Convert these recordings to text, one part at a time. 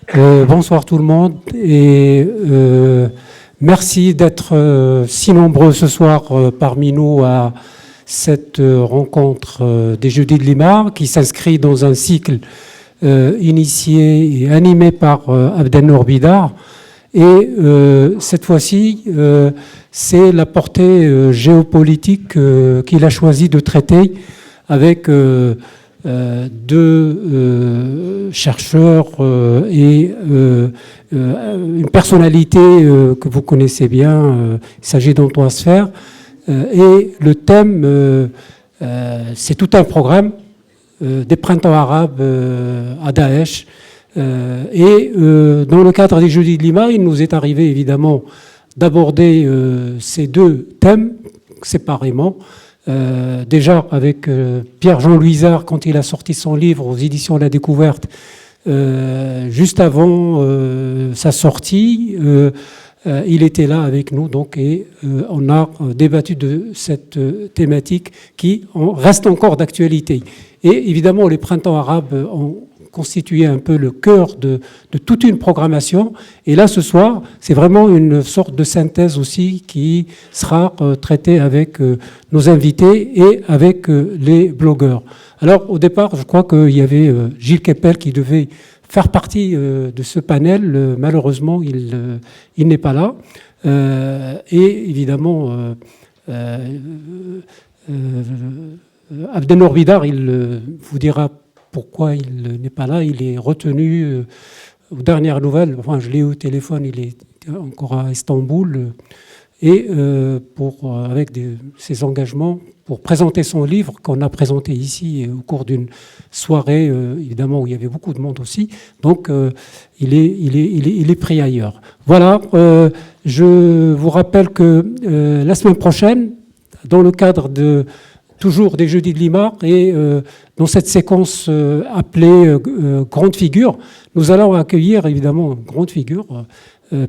Bonsoir tout le monde et merci d'être si nombreux ce soir parmi nous à cette rencontre des Jeudis de Limar qui s'inscrit dans un cycle initié et animé par Abdelnour Bidar. Et cette fois-ci, c'est la portée géopolitique qu'il a choisi de traiter avec deux chercheurs et une personnalité que vous connaissez bien. Il s'agit d'Antoine Sfer. Et le thème, c'est tout un programme des printemps arabes à Daesh. Et dans le cadre des Jeudis de Lima, il nous est arrivé évidemment d'aborder ces deux thèmes séparément. Déjà avec Pierre-Jean Luisard, quand il a sorti son livre aux éditions La Découverte, juste avant sa sortie, il était là avec nous, donc, et on a débattu de cette thématique qui reste encore d'actualité. Et évidemment, les printemps arabes ont constitué un peu le cœur de toute une programmation. Et là, ce soir, c'est vraiment une sorte de synthèse aussi qui sera traitée avec nos invités et avec les blogueurs. Alors, au départ, je crois qu'il y avait Gilles Kepel qui devait faire partie de ce panel. Malheureusement, il n'est pas là. Et évidemment, Abdelnour Bidar, il vous dira pourquoi il n'est pas là. Il est retenu aux dernières nouvelles. Enfin, je l'ai eu au téléphone, il est encore à Istanbul. Et avec ses engagements pour présenter son livre qu'on a présenté ici au cours d'une soirée, évidemment, où il y avait beaucoup de monde aussi. Donc, il est pris ailleurs. Voilà, je vous rappelle que la semaine prochaine, dans le cadre toujours des Jeudis de Limar et dans cette séquence appelée Grande Figure, nous allons accueillir évidemment une grande figure,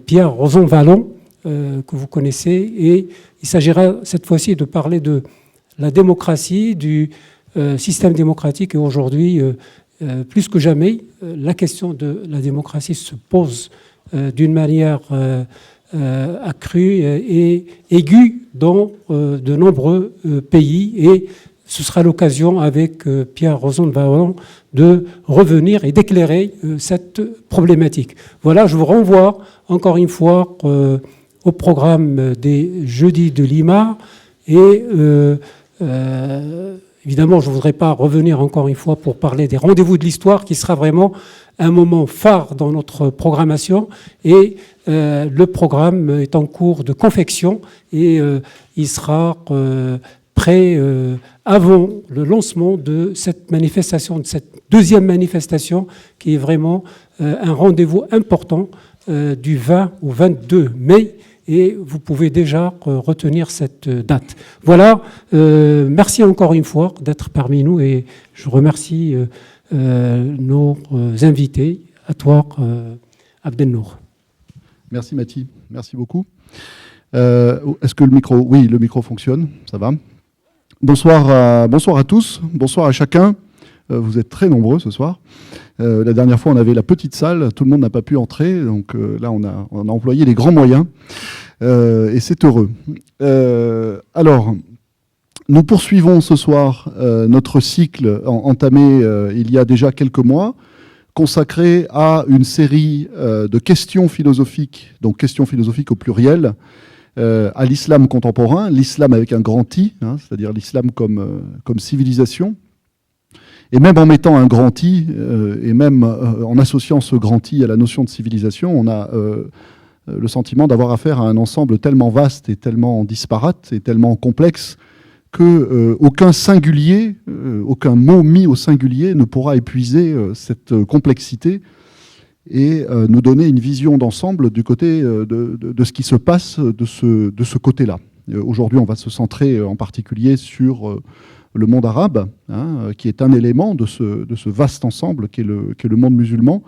Pierre Rozon-Vallon, que vous connaissez, et il s'agira cette fois-ci de parler de la démocratie, du système démocratique, et aujourd'hui, plus que jamais, la question de la démocratie se pose d'une manière accrue et aiguë dans de nombreux pays, et ce sera l'occasion avec Pierre Rozon-Vallon de revenir et d'éclairer cette problématique. Voilà, je vous renvoie encore une fois au programme des Jeudis de Lima, et évidemment, je ne voudrais pas revenir encore une fois pour parler des rendez-vous de l'histoire, qui sera vraiment un moment phare dans notre programmation, et le programme est en cours de confection, et il sera prêt avant le lancement de cette manifestation, de cette deuxième manifestation, qui est vraiment un rendez-vous important du 20 au 22 mai, et vous pouvez déjà retenir cette date. Voilà, merci encore une fois d'être parmi nous, et je remercie nos invités. À toi, Abdelnour. Merci Mathie, merci beaucoup. Est-ce que le micro... Oui, le micro fonctionne, ça va. Bonsoir à tous, bonsoir à chacun. Vous êtes très nombreux ce soir. La dernière fois, on avait la petite salle, tout le monde n'a pas pu entrer, donc là, on a employé les grands moyens, et c'est heureux. Alors, nous poursuivons ce soir notre cycle entamé il y a déjà quelques mois, consacré à une série de questions philosophiques, donc questions philosophiques au pluriel, à l'islam contemporain, l'islam avec un grand I, hein, c'est-à-dire l'islam comme civilisation. Et même en mettant un grand I, et même en associant ce grand I à la notion de civilisation, on a le sentiment d'avoir affaire à un ensemble tellement vaste et tellement disparate et tellement complexe que aucun singulier, aucun mot mis au singulier ne pourra épuiser cette complexité et nous donner une vision d'ensemble du côté de ce qui se passe de ce côté-là. Aujourd'hui, on va se centrer en particulier sur le monde arabe, hein, qui est un élément de ce vaste ensemble qu'est le monde musulman,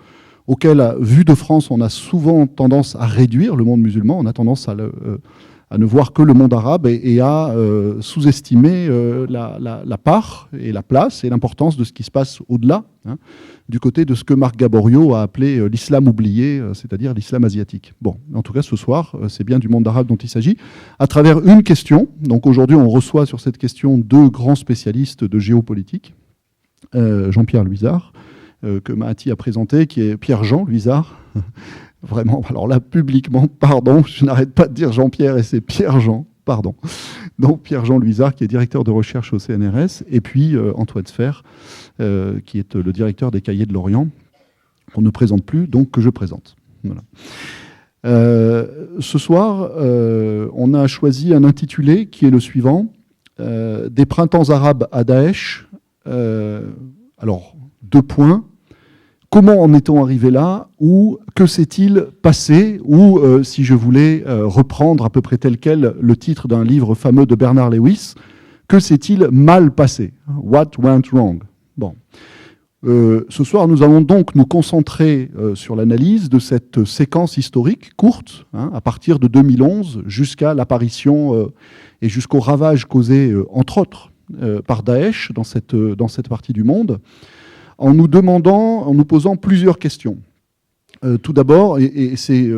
auquel, vu de France, on a souvent tendance à réduire le monde musulman, on a tendance à à ne voir que le monde arabe et à sous-estimer la part et la place et l'importance de ce qui se passe au-delà, hein, du côté de ce que Marc Gaboriau a appelé l'islam oublié, c'est-à-dire l'islam asiatique. Bon, en tout cas, ce soir, c'est bien du monde arabe dont il s'agit, à travers une question. Donc aujourd'hui, on reçoit sur cette question 2 grands spécialistes de géopolitique, Jean-Pierre Luizard, que Mahati a présenté, qui est Pierre-Jean Luizard. Vraiment, alors là, publiquement, pardon, je n'arrête pas de dire Jean-Pierre et c'est Pierre-Jean, pardon. Donc Pierre-Jean Luizard, qui est directeur de recherche au CNRS, et puis Antoine Sfer, qui est le directeur des Cahiers de l'Orient, qu'on ne présente plus, donc que je présente. Voilà. Ce soir, on a choisi un intitulé qui est le suivant, des printemps arabes à Daesh. Alors, 2 points. Comment en est-on arrivé là? Ou que s'est-il passé? Ou, si je voulais reprendre à peu près tel quel le titre d'un livre fameux de Bernard Lewis, que s'est-il mal passé? What went wrong? Bon. Ce soir, nous allons donc nous concentrer sur l'analyse de cette séquence historique courte, hein, à partir de 2011 jusqu'à l'apparition et jusqu'au ravage causé, entre autres, par Daesh dans cette partie du monde, en nous posant plusieurs questions. Tout d'abord, et c'est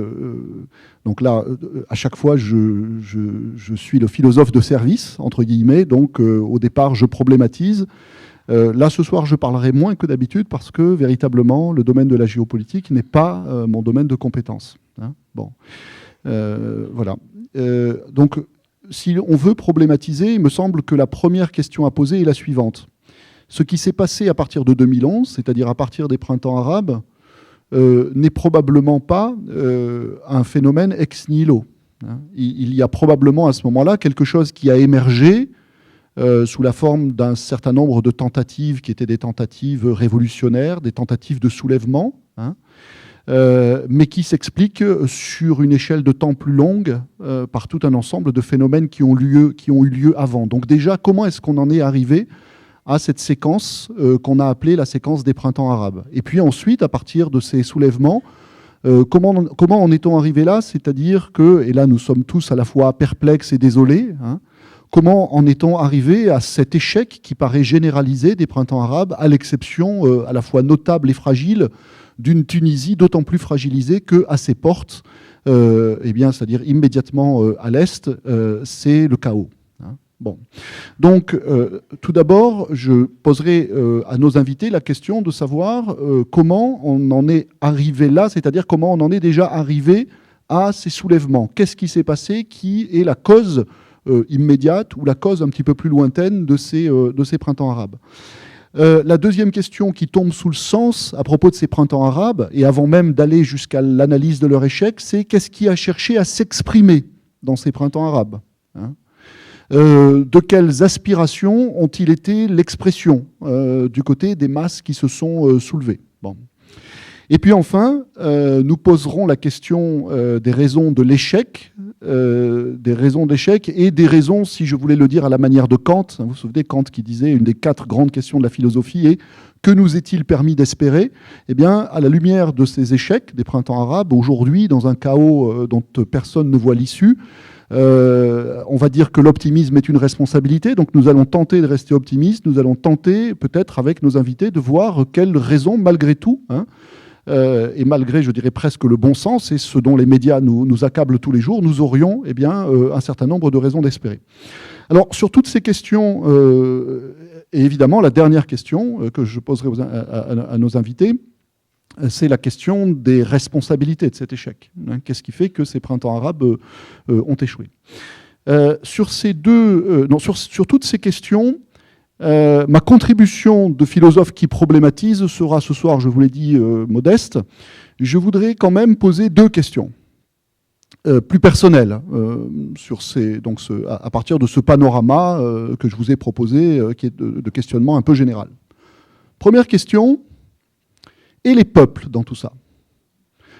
donc là, à chaque fois, je suis le philosophe de service, entre guillemets, donc au départ, je problématise. Là, ce soir, je parlerai moins que d'habitude parce que, véritablement, le domaine de la géopolitique n'est pas mon domaine de compétence. Hein, bon. Voilà. Donc, si on veut problématiser, il me semble que la première question à poser est la suivante. Ce qui s'est passé à partir de 2011, c'est-à-dire à partir des printemps arabes, n'est probablement pas un phénomène ex nihilo. Hein. Il y a probablement à ce moment-là quelque chose qui a émergé sous la forme d'un certain nombre de tentatives qui étaient des tentatives révolutionnaires, des tentatives de soulèvement, hein, mais qui s'expliquent sur une échelle de temps plus longue par tout un ensemble de phénomènes qui ont eu lieu avant. Donc déjà, comment est-ce qu'on en est arrivé à cette séquence qu'on a appelée la séquence des printemps arabes? Et puis ensuite, à partir de ces soulèvements, comment en est-on arrivé là? C'est-à-dire que, et là nous sommes tous à la fois perplexes et désolés, hein, comment en est-on arrivé à cet échec qui paraît généralisé des printemps arabes, à l'exception à la fois notable et fragile d'une Tunisie d'autant plus fragilisée qu'à ses portes, eh bien, c'est-à-dire immédiatement à l'est, c'est le chaos. Hein. Bon. Donc, tout d'abord, je poserai à nos invités la question de savoir comment on en est arrivé là, c'est-à-dire comment on en est déjà arrivé à ces soulèvements. Qu'est-ce qui s'est passé? Qui est la cause immédiate ou la cause un petit peu plus lointaine de ces printemps arabes? La deuxième question qui tombe sous le sens à propos de ces printemps arabes, et avant même d'aller jusqu'à l'analyse de leur échec, c'est qu'est-ce qui a cherché à s'exprimer dans ces printemps arabes, hein? De quelles aspirations ont-ils été l'expression du côté des masses qui se sont soulevées? Bon. Et puis enfin, nous poserons la question des raisons de l'échec, des raisons d'échec et des raisons, si je voulais le dire à la manière de Kant, vous vous souvenez, Kant qui disait une des 4 grandes questions de la philosophie est « Que nous est-il permis d'espérer ?» Eh bien, à la lumière de ces échecs des printemps arabes, aujourd'hui, dans un chaos dont personne ne voit l'issue, on va dire que l'optimisme est une responsabilité, donc nous allons tenter de rester optimistes, nous allons tenter peut-être avec nos invités de voir quelles raisons, malgré tout, hein, et malgré, je dirais, presque le bon sens, et ce dont les médias nous accablent tous les jours, nous aurions eh bien, un certain nombre de raisons d'espérer. Alors, sur toutes ces questions, et évidemment, la dernière question que je poserai à nos invités, c'est la question des responsabilités de cet échec. Hein, qu'est-ce qui fait que ces printemps arabes ont échoué? Sur toutes ces questions, ma contribution de philosophe qui problématise sera ce soir, je vous l'ai dit, modeste. Je voudrais quand même poser 2 questions plus personnelles à partir de ce panorama que je vous ai proposé, qui est de questionnement un peu général. Première question, et les peuples dans tout ça?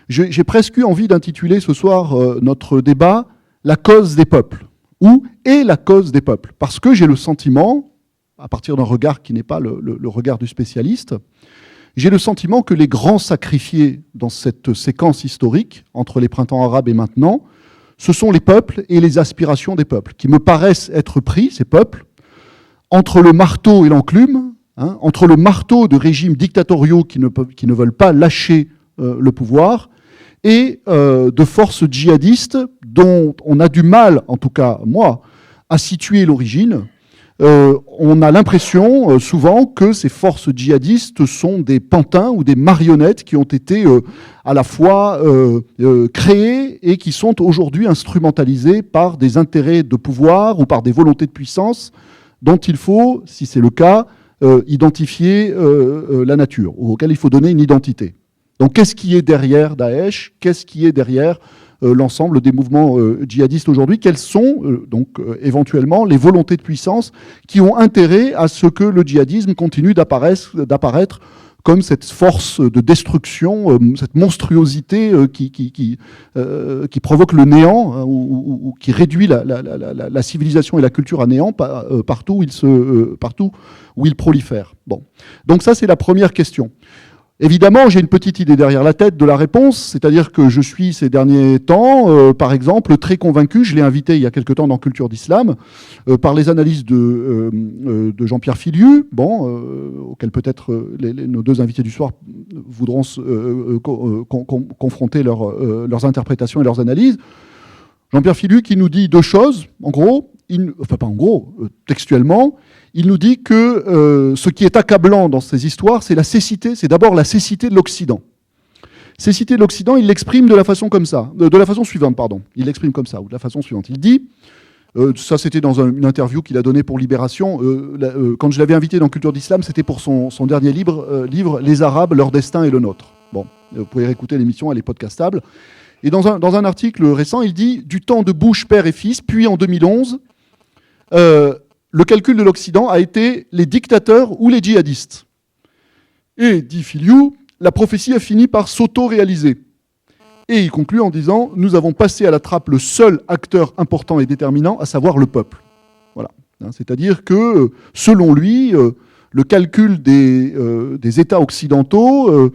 J'ai presque eu envie d'intituler ce soir notre débat « La cause des peuples » ou « Et la cause des peuples », parce que j'ai le sentiment, à partir d'un regard qui n'est pas le regard du spécialiste, j'ai le sentiment que les grands sacrifiés dans cette séquence historique, entre les printemps arabes et maintenant, ce sont les peuples et les aspirations des peuples, qui me paraissent être pris, ces peuples, entre le marteau et l'enclume, entre le marteau de régimes dictatoriaux qui ne veulent pas lâcher le pouvoir, et de forces djihadistes dont on a du mal, en tout cas moi, à situer l'origine. On a l'impression souvent que ces forces djihadistes sont des pantins ou des marionnettes qui ont été à la fois créées et qui sont aujourd'hui instrumentalisées par des intérêts de pouvoir ou par des volontés de puissance dont il faut, si c'est le cas, identifier la nature, ou auquel il faut donner une identité. Donc qu'est-ce qui est derrière Daesh? Qu'est-ce qui est derrière l'ensemble des mouvements djihadistes aujourd'hui? Quelles sont éventuellement les volontés de puissance qui ont intérêt à ce que le djihadisme continue d'apparaître comme cette force de destruction, cette monstruosité qui provoque le néant, ou qui réduit la civilisation et la culture à néant partout où il prolifère. Bon. Donc ça, c'est la première question. Évidemment, j'ai une petite idée derrière la tête de la réponse, c'est-à-dire que je suis ces derniers temps, par exemple, très convaincu, je l'ai invité il y a quelque temps dans Culture d'Islam, par les analyses de Jean-Pierre Filiu, auxquelles peut-être nos deux invités du soir voudront confronter leurs interprétations et leurs analyses. Jean-Pierre Filiu qui nous dit deux choses, en gros, textuellement. Il nous dit que ce qui est accablant dans ces histoires, c'est la cécité, c'est d'abord la cécité de l'Occident. Cécité de l'Occident, il l'exprime de la façon suivante. Il l'exprime comme ça, ou de la façon suivante. Il dit, ça c'était dans une interview qu'il a donnée pour Libération, quand je l'avais invité dans Culture d'Islam, c'était pour son dernier livre, Les Arabes, leur destin et le nôtre. Bon, vous pouvez réécouter l'émission, elle est podcastable. Et dans un article récent, il dit, du temps de Bush, père et fils, puis en 2011, le calcul de l'Occident a été les dictateurs ou les djihadistes. Et, dit Filiu, la prophétie a fini par s'auto-réaliser. Et il conclut en disant « Nous avons passé à la trappe le seul acteur important et déterminant, à savoir le peuple. » Voilà. C'est-à-dire que, selon lui, le calcul des États occidentaux,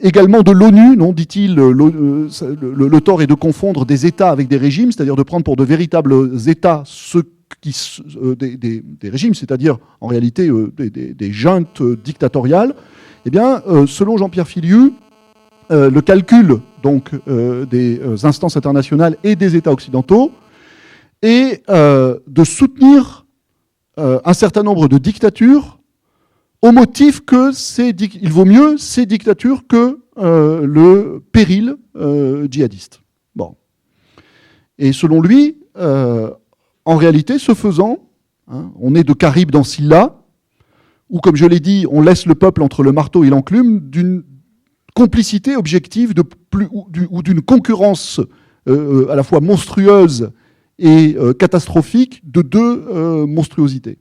également de l'ONU, non, dit-il, le tort est de confondre des États avec des régimes, c'est-à-dire de prendre pour de véritables États des régimes, c'est-à-dire en réalité des juntes dictatoriales, eh bien, selon Jean-Pierre Filiu, le calcul donc, des instances internationales et des États occidentaux est de soutenir un certain nombre de dictatures au motif qu'il vaut mieux ces dictatures que le péril djihadiste. Bon. Et selon lui, en réalité, ce faisant, on est de Caribe dans Scylla, où, comme je l'ai dit, on laisse le peuple entre le marteau et l'enclume, d'une complicité objective ou d'une concurrence à la fois monstrueuse et catastrophique de deux monstruosités.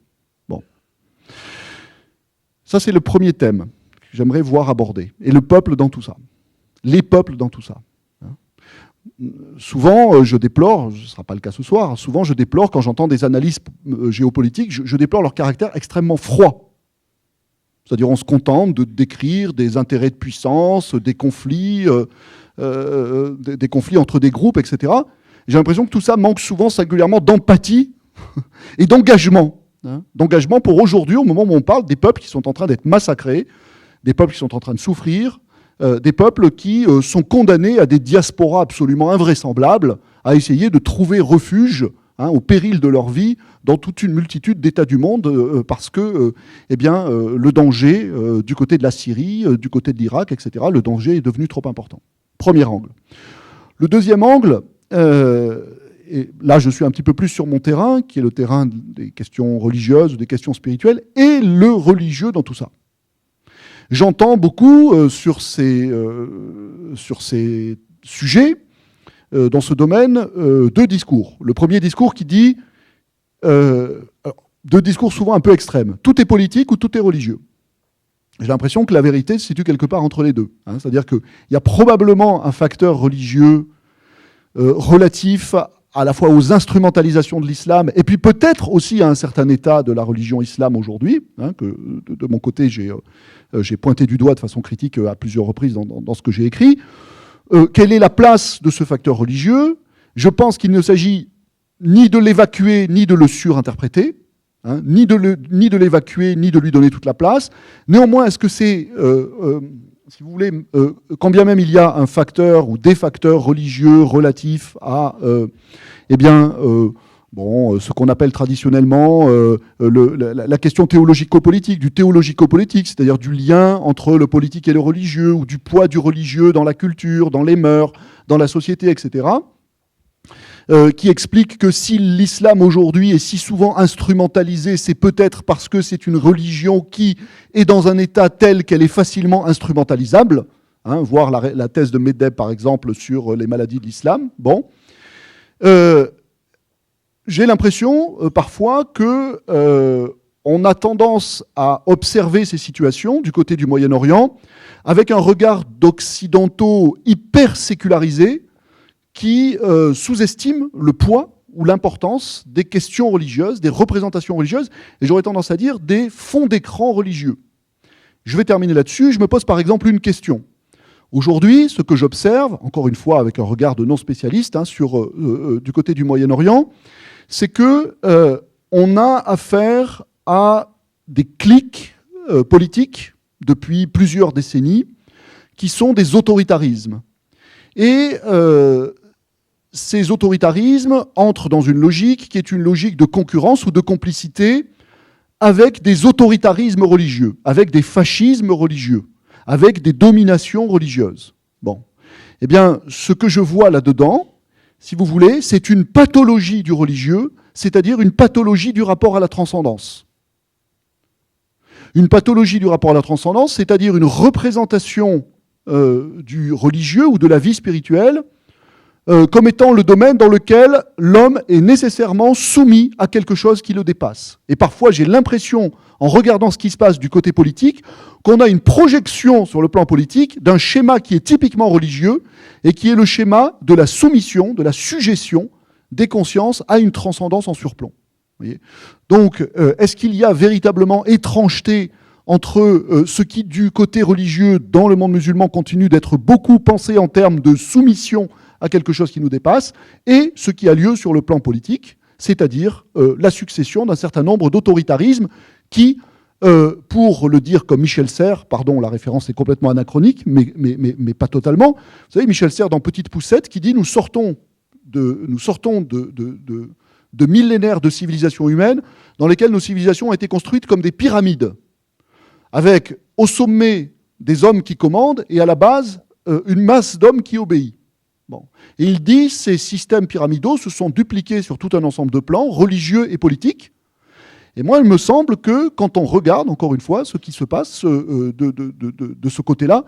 Bon. Ça, c'est le premier thème que j'aimerais voir abordé. Et le peuple dans tout ça. Les peuples dans tout ça. Souvent, je déplore, ce ne sera pas le cas ce soir, souvent je déplore quand j'entends des analyses géopolitiques, je déplore leur caractère extrêmement froid. C'est-à-dire on se contente de décrire des intérêts de puissance, des conflits entre des groupes, etc. J'ai l'impression que tout ça manque souvent singulièrement d'empathie et d'engagement. D'engagement pour aujourd'hui, au moment où on parle des peuples qui sont en train d'être massacrés, des peuples qui sont en train de souffrir, des peuples qui sont condamnés à des diasporas absolument invraisemblables, à essayer de trouver refuge au péril de leur vie dans toute une multitude d'États du monde, parce que le danger du côté de la Syrie, du côté de l'Irak, etc., le danger est devenu trop important. Premier angle. Le deuxième angle, et là je suis un petit peu plus sur mon terrain, qui est le terrain des questions religieuses, des questions spirituelles, et le religieux dans tout ça. J'entends beaucoup sur ces sujets, dans ce domaine, deux discours. Le premier discours qui dit, deux discours souvent un peu extrêmes, tout est politique ou tout est religieux. J'ai l'impression que la vérité se situe quelque part entre les deux. C'est-à-dire qu'il y a probablement un facteur religieux relatif à la fois aux instrumentalisations de l'islam, et puis peut-être aussi à un certain état de la religion islam aujourd'hui, que de mon côté j'ai pointé du doigt de façon critique à plusieurs reprises dans ce que j'ai écrit. Quelle est la place de ce facteur religieux ? Je pense qu'il ne s'agit ni de l'évacuer, ni de le surinterpréter, hein, ni de l'évacuer, ni de lui donner toute la place. Néanmoins, est-ce que c'est, si vous voulez, quand bien même il y a un facteur ou des facteurs religieux relatifs à, ce qu'on appelle traditionnellement la question théologico-politique, du théologico-politique, c'est-à-dire du lien entre le politique et le religieux, ou du poids du religieux dans la culture, dans les mœurs, dans la société, etc., qui explique que si l'islam aujourd'hui est si souvent instrumentalisé, c'est peut-être parce que c'est une religion qui est dans un état tel qu'elle est facilement instrumentalisable, hein, voir la thèse de Medeb, par exemple, sur les maladies de l'islam. Bon. J'ai l'impression, parfois, que on a tendance à observer ces situations du côté du Moyen-Orient avec un regard d'occidentaux hyper sécularisés qui sous-estiment le poids ou l'importance des questions religieuses, des représentations religieuses, et j'aurais tendance à dire des fonds d'écran religieux. Je vais terminer là-dessus. Je me pose par exemple une question. Aujourd'hui, ce que j'observe, encore une fois avec un regard de non-spécialiste, hein, du côté du Moyen-Orient, c'est que on a affaire à des cliques politiques depuis plusieurs décennies qui sont des autoritarismes. Et ces autoritarismes entrent dans une logique qui est une logique de concurrence ou de complicité avec des autoritarismes religieux, avec des fascismes religieux, avec des dominations religieuses. Bon. Eh bien, ce que je vois là-dedans, si vous voulez, c'est une pathologie du religieux, c'est-à-dire une pathologie du rapport à la transcendance. Une pathologie du rapport à la transcendance, c'est-à-dire une représentation du religieux ou de la vie spirituelle comme étant le domaine dans lequel l'homme est nécessairement soumis à quelque chose qui le dépasse. Et parfois, j'ai l'impression, en regardant ce qui se passe du côté politique, qu'on a une projection sur le plan politique d'un schéma qui est typiquement religieux et qui est le schéma de la soumission, de la sujétion des consciences à une transcendance en surplomb. Vous voyez ? Donc, est-ce qu'il y a véritablement étrangeté entre ce qui, du côté religieux, dans le monde musulman, continue d'être beaucoup pensé en termes de soumission à quelque chose qui nous dépasse, et ce qui a lieu sur le plan politique, c'est-à-dire la succession d'un certain nombre d'autoritarismes qui, pour le dire comme Michel Serres, pardon, la référence est complètement anachronique, mais pas totalement. Vous savez, Michel Serres, dans Petite Poussette, qui dit « Nous sortons de millénaires de civilisations humaines dans lesquelles nos civilisations ont été construites comme des pyramides, avec au sommet des hommes qui commandent et à la base une masse d'hommes qui obéit. » Bon. Et il dit ces systèmes pyramidaux se sont dupliqués sur tout un ensemble de plans, religieux et politiques. Et moi, il me semble que quand on regarde, encore une fois, ce qui se passe de ce côté-là,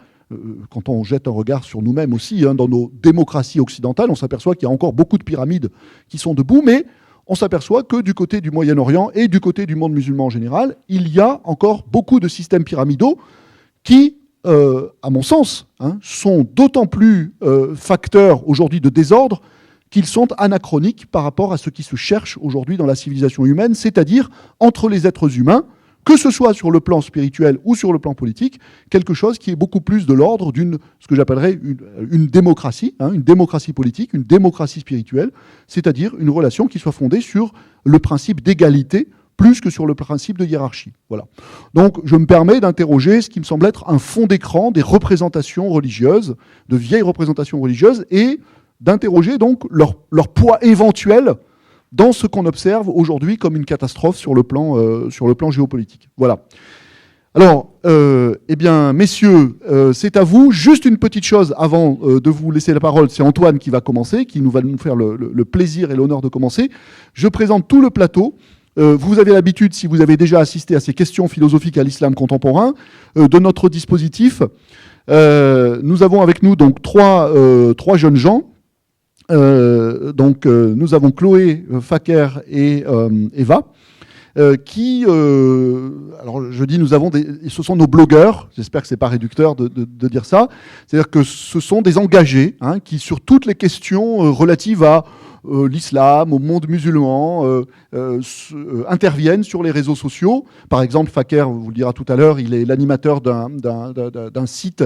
quand on jette un regard sur nous-mêmes aussi, hein, dans nos démocraties occidentales, on s'aperçoit qu'il y a encore beaucoup de pyramides qui sont debout, mais on s'aperçoit que du côté du Moyen-Orient et du côté du monde musulman en général, il y a encore beaucoup de systèmes pyramidaux qui, à mon sens, hein, sont d'autant plus facteurs aujourd'hui de désordre qu'ils sont anachroniques par rapport à ce qui se cherche aujourd'hui dans la civilisation humaine, c'est-à-dire entre les êtres humains, que ce soit sur le plan spirituel ou sur le plan politique, quelque chose qui est beaucoup plus de l'ordre ce que j'appellerais une démocratie, hein, une démocratie politique, une démocratie spirituelle, c'est-à-dire une relation qui soit fondée sur le principe d'égalité plus que sur le principe de hiérarchie. Voilà. Donc, je me permets d'interroger ce qui me semble être un fond d'écran des représentations religieuses, de vieilles représentations religieuses, et d'interroger donc leur poids éventuel dans ce qu'on observe aujourd'hui comme une catastrophe sur le plan géopolitique. Voilà. Alors, eh bien, messieurs, c'est à vous. Juste une petite chose avant de vous laisser la parole. C'est Antoine qui va commencer, qui va nous faire le plaisir et l'honneur de commencer. Je présente tout le plateau. Vous avez l'habitude, si vous avez déjà assisté à ces questions philosophiques à l'islam contemporain, de notre dispositif. Nous avons avec nous donc trois jeunes gens. Nous avons Chloé, Faker et Eva, qui, alors je dis nous avons ce sont nos blogueurs, j'espère que c'est pas réducteur de dire ça, c'est-à-dire que ce sont des engagés, hein, qui sur toutes les questions relatives à l'islam, au monde musulman, interviennent sur les réseaux sociaux. Par exemple, Faker vous le dira tout à l'heure, il est l'animateur d'un site,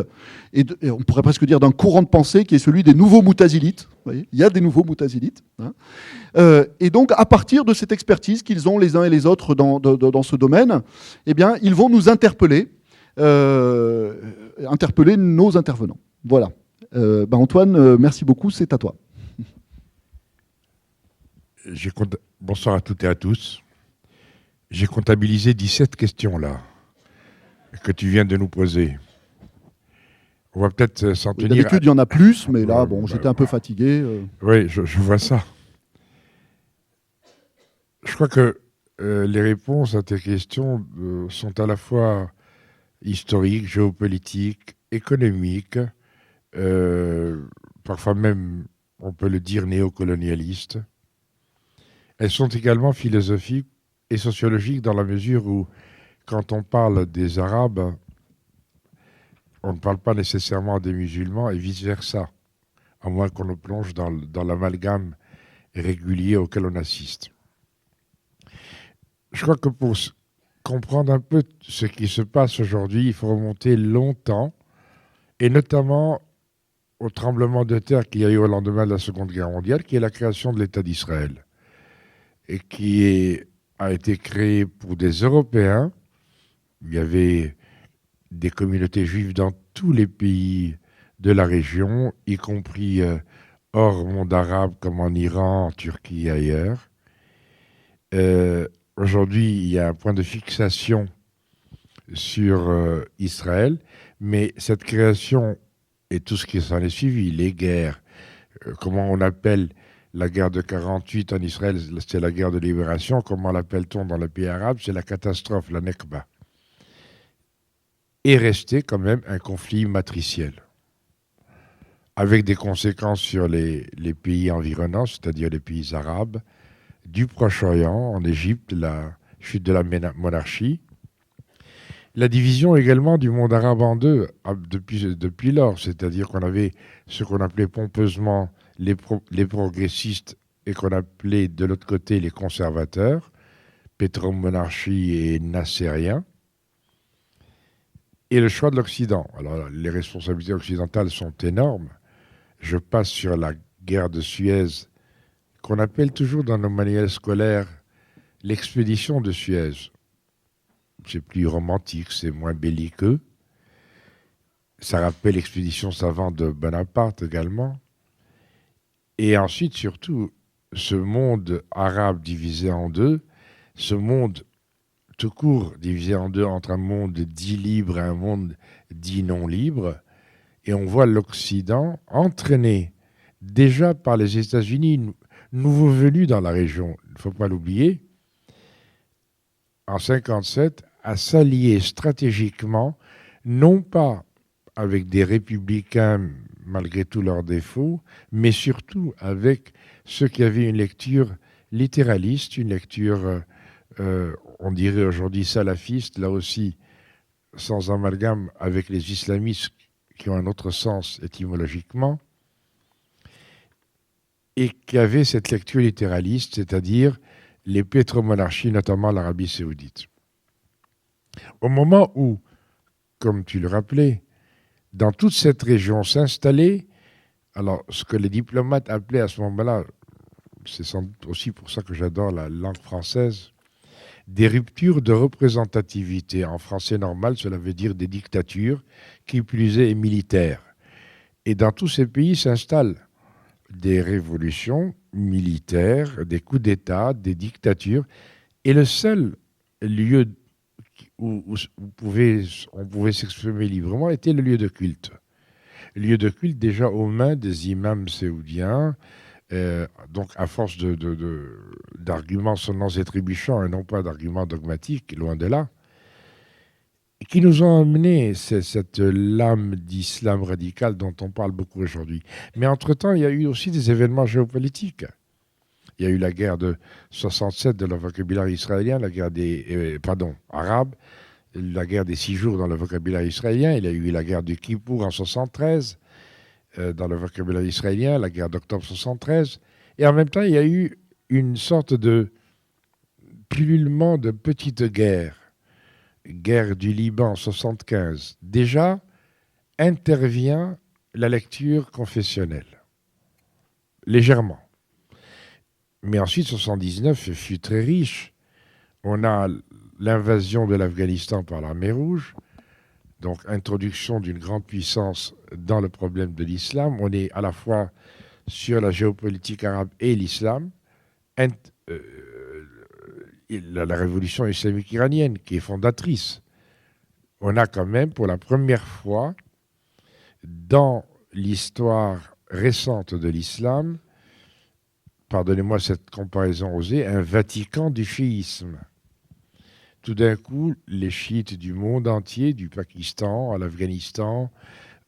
et on pourrait presque dire d'un courant de pensée qui est celui des nouveaux Moutazilites. Vous voyez, il y a des nouveaux Moutazilites. Hein. Et donc, à partir de cette expertise qu'ils ont les uns et les autres dans ce domaine, eh bien, ils vont nous interpeller nos intervenants. Voilà. Antoine, merci beaucoup, c'est à toi. Bonsoir à toutes et à tous. J'ai comptabilisé 17 questions là, que tu viens de nous poser. On va peut-être s'en tenir... D'habitude, il y en a plus, mais là, j'étais un peu fatigué. Oui, je vois ça. Je crois que les réponses à tes questions sont à la fois historiques, géopolitiques, économiques, parfois même, on peut le dire, néocolonialistes. Elles sont également philosophiques et sociologiques dans la mesure où, quand on parle des Arabes, on ne parle pas nécessairement des musulmans et vice-versa, à moins qu'on nous plonge dans l'amalgame régulier auquel on assiste. Je crois que pour comprendre un peu ce qui se passe aujourd'hui, il faut remonter longtemps, et notamment au tremblement de terre qu'il y a eu au lendemain de la Seconde Guerre mondiale, qui est la création de l'État d'Israël, et qui a été créé pour des Européens. Il y avait des communautés juives dans tous les pays de la région, y compris hors monde arabe, comme en Iran, en Turquie et ailleurs. Aujourd'hui, il y a un point de fixation sur Israël, mais cette création et tout ce qui s'en est suivi, les guerres, comment on appelle la guerre de 48 en Israël, c'est la guerre de libération, comment l'appelle-t-on dans les pays arabes, c'est la catastrophe, la Nekba, est resté quand même un conflit matriciel, avec des conséquences sur les pays environnants, c'est-à-dire les pays arabes, du Proche-Orient, en Égypte, la chute de la monarchie, la division également du monde arabe en deux depuis lors, c'est-à-dire qu'on avait ce qu'on appelait pompeusement les progressistes et qu'on appelait de l'autre côté les conservateurs, pétromonarchie et nassériens, et le choix de l'Occident. Alors les responsabilités occidentales sont énormes. Je passe sur la guerre de Suez, qu'on appelle toujours dans nos manuels scolaires l'expédition de Suez. C'est plus romantique, c'est moins belliqueux. Ça rappelle l'expédition savante de Bonaparte également. Et ensuite, surtout, ce monde arabe divisé en deux, ce monde tout court divisé en deux entre un monde dit libre et un monde dit non libre. Et on voit l'Occident entraîné déjà par les États-Unis, nouveau venus dans la région, il ne faut pas l'oublier, en 1957, à s'allier stratégiquement, non pas avec des républicains, malgré tous leurs défauts, mais surtout avec ceux qui avaient une lecture littéraliste, une lecture, on dirait aujourd'hui salafiste, là aussi, sans amalgame avec les islamistes qui ont un autre sens étymologiquement, et qui avaient cette lecture littéraliste, c'est-à-dire les pétromonarchies, notamment l'Arabie saoudite. Au moment où, comme tu le rappelais, dans toute cette région s'installait, alors ce que les diplomates appelaient à ce moment-là, c'est sans doute aussi pour ça que j'adore la langue française, des ruptures de représentativité. En français normal, cela veut dire des dictatures, qui plus est militaires. Et dans tous ces pays s'installent des révolutions militaires, des coups d'État, des dictatures. Et le seul lieu où on pouvait s'exprimer librement était le lieu de culte. Le lieu de culte déjà aux mains des imams saoudiens, donc à force d'arguments sonnants et trébuchants et non pas d'arguments dogmatiques, loin de là, qui nous ont amené cette lame d'islam radical dont on parle beaucoup aujourd'hui. Mais entre-temps, il y a eu aussi des événements géopolitiques. Il y a eu la guerre de 67 dans le vocabulaire israélien, la guerre arabe, la guerre des 6 jours dans le vocabulaire israélien. Il y a eu la guerre du Kippour en 73 dans le vocabulaire israélien, la guerre d'octobre 73. Et en même temps, il y a eu une sorte de pullulement de petites guerres. Guerre du Liban, 75. Déjà intervient la lecture confessionnelle, légèrement. Mais ensuite, 79 fut très riche. On a l'invasion de l'Afghanistan par l'armée rouge, donc introduction d'une grande puissance dans le problème de l'islam. On est à la fois sur la géopolitique arabe et l'islam. La révolution islamique iranienne, qui est fondatrice. On a quand même, pour la première fois, dans l'histoire récente de l'islam, pardonnez-moi cette comparaison osée, un Vatican du chiisme. Tout d'un coup, les chiites du monde entier, du Pakistan à l'Afghanistan,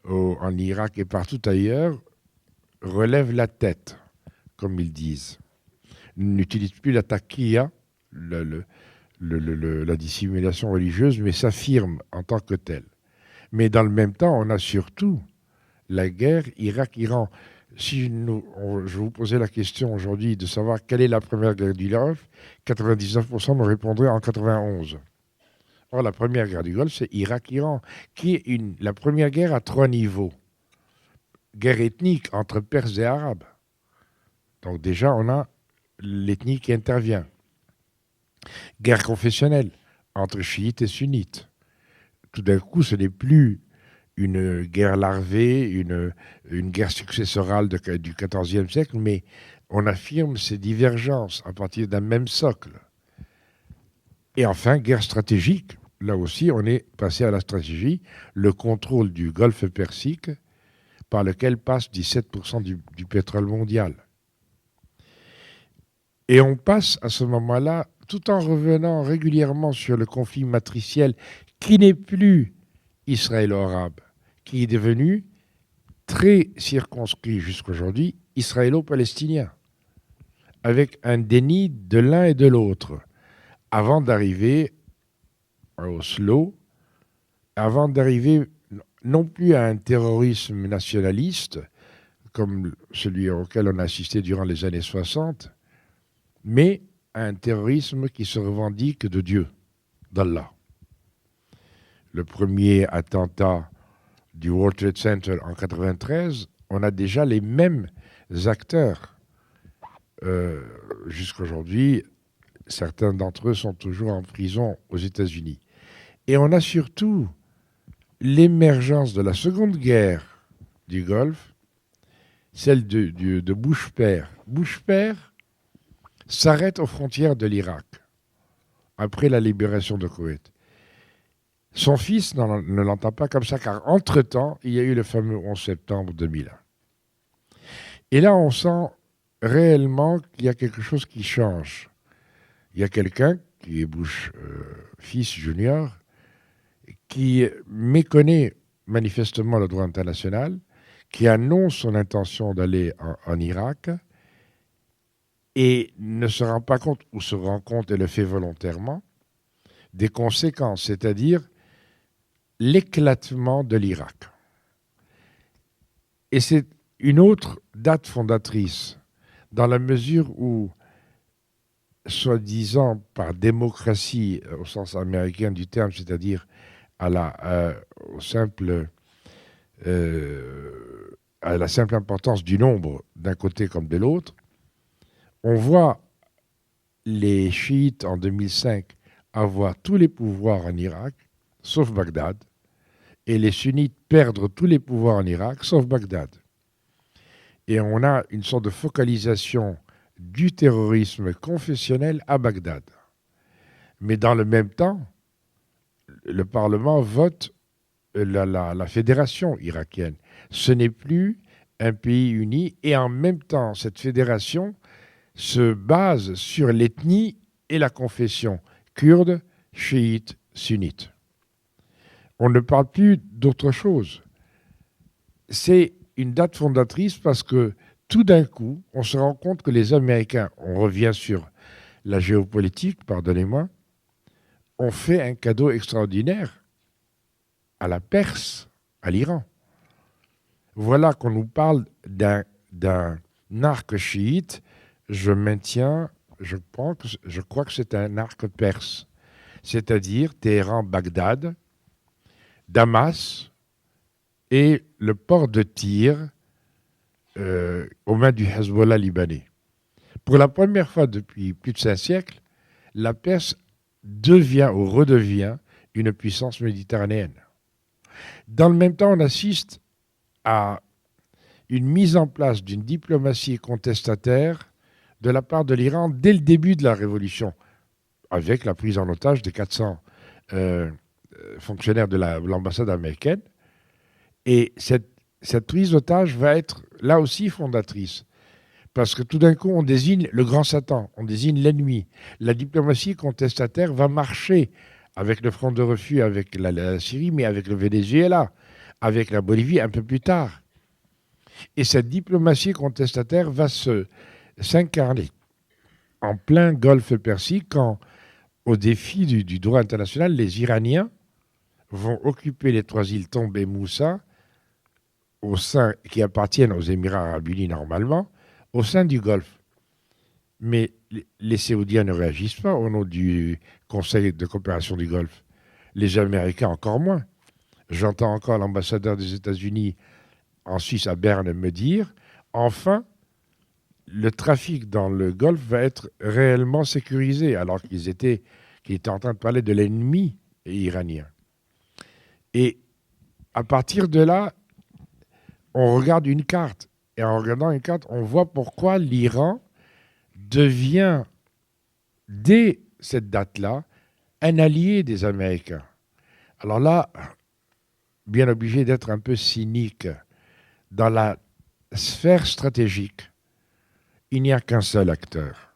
en Irak et partout ailleurs, relèvent la tête, comme ils disent. Ils n'utilisent plus la taqiyya, la dissimulation religieuse, mais s'affirment en tant que telle. Mais dans le même temps, on a surtout la guerre Irak-Iran. Si je vous posais la question aujourd'hui de savoir quelle est la première guerre du Golfe, 99% me répondraient en 91. Or, la première guerre du Golfe, c'est Irak-Iran, qui est la première guerre à 3 niveaux. Guerre ethnique entre Perses et Arabes. Donc déjà, on a l'ethnie qui intervient. Guerre confessionnelle entre chiites et sunnites. Tout d'un coup, ce n'est plus une guerre larvée, une guerre successorale du XIVe siècle, mais on affirme ces divergences à partir d'un même socle. Et enfin, guerre stratégique. Là aussi, on est passé à la stratégie, le contrôle du golfe Persique, par lequel passe 17% du pétrole mondial. Et on passe à ce moment-là, tout en revenant régulièrement sur le conflit matriciel, qui n'est plus israélo-arabe, qui est devenu très circonscrit jusqu'aujourd'hui, israélo-palestinien, avec un déni de l'un et de l'autre, avant d'arriver à Oslo, avant d'arriver non plus à un terrorisme nationaliste, comme celui auquel on a assisté durant les années 60, mais à un terrorisme qui se revendique de Dieu, d'Allah. Le premier attentat du World Trade Center en 1993, on a déjà les mêmes acteurs. Jusqu'aujourd'hui, certains d'entre eux sont toujours en prison aux États-Unis. Et on a surtout l'émergence de la seconde guerre du Golfe, celle de Bush père. Bush père s'arrête aux frontières de l'Irak, après la libération de Koweït. Son fils ne l'entend pas comme ça, car entre-temps, il y a eu le fameux 11 septembre 2001. Et là, on sent réellement qu'il y a quelque chose qui change. Il y a quelqu'un, qui est Bush fils junior, qui méconnaît manifestement le droit international, qui annonce son intention d'aller en Irak et ne se rend pas compte, ou se rend compte et le fait volontairement, des conséquences, c'est-à-dire l'éclatement de l'Irak. Et c'est une autre date fondatrice, dans la mesure où, soi-disant par démocratie au sens américain du terme, c'est-à-dire à la simple importance du nombre d'un côté comme de l'autre, on voit les chiites en 2005 avoir tous les pouvoirs en Irak, sauf Bagdad, et les sunnites perdre tous les pouvoirs en Irak, sauf Bagdad. Et on a une sorte de focalisation du terrorisme confessionnel à Bagdad. Mais dans le même temps, le Parlement vote la fédération irakienne. Ce n'est plus un pays uni, et en même temps, cette fédération se base sur l'ethnie et la confession kurde, chiite, sunnite. On ne parle plus d'autre chose. C'est une date fondatrice parce que tout d'un coup, on se rend compte que les Américains, on revient sur la géopolitique, pardonnez-moi, ont fait un cadeau extraordinaire à la Perse, à l'Iran. Voilà qu'on nous parle d'un arc chiite je maintiens, je crois que c'est un arc perse, c'est-à-dire Téhéran, Bagdad, Damas et le port de Tyr aux mains du Hezbollah libanais. Pour la première fois depuis plus de 5 siècles, la Perse devient ou redevient une puissance méditerranéenne. Dans le même temps, on assiste à une mise en place d'une diplomatie contestataire de la part de l'Iran dès le début de la révolution, avec la prise en otage des 400 fonctionnaires de l'ambassade américaine. Et cette prise d'otage va être là aussi fondatrice. Parce que tout d'un coup, on désigne le grand Satan, on désigne l'ennemi. La diplomatie contestataire va marcher avec le front de refus, avec la Syrie, mais avec le Venezuela, avec la Bolivie un peu plus tard. Et cette diplomatie contestataire va s'incarner en plein golfe Persique quand, au défi du droit international, les Iraniens vont occuper les 3 îles Tomb et Moussa, qui appartiennent aux Émirats arabes unis normalement, au sein du Golfe. Mais les Saoudiens ne réagissent pas au nom du Conseil de coopération du Golfe. Les Américains encore moins. J'entends encore l'ambassadeur des États-Unis en Suisse à Berne me dire « Enfin, le trafic dans le Golfe va être réellement sécurisé », alors qu'ils étaient en train de parler de l'ennemi iranien. Et à partir de là, on regarde une carte. Et en regardant une carte, on voit pourquoi l'Iran devient, dès cette date-là, un allié des Américains. Alors là, bien obligé d'être un peu cynique, dans la sphère stratégique, il n'y a qu'un seul acteur,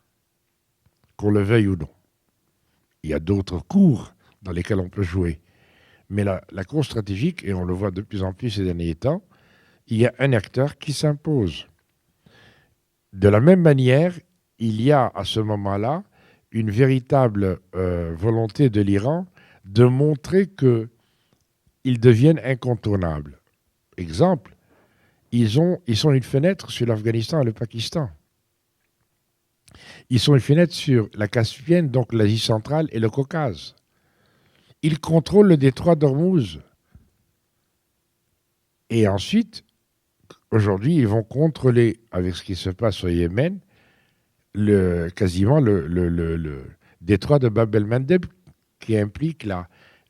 qu'on le veuille ou non. Il y a d'autres cours dans lesquels on peut jouer. Mais la cour stratégique, et on le voit de plus en plus ces derniers temps, il y a un acteur qui s'impose. De la même manière, il y a à ce moment-là une véritable volonté de l'Iran de montrer qu'ils deviennent incontournables. Exemple, ils sont une fenêtre sur l'Afghanistan et le Pakistan. Ils sont une fenêtre sur la Caspienne, donc l'Asie centrale et le Caucase. Ils contrôlent le détroit d'Ormuz. Et ensuite, aujourd'hui, ils vont contrôler, avec ce qui se passe au Yémen, quasiment le détroit de Bab el-Mandeb, qui implique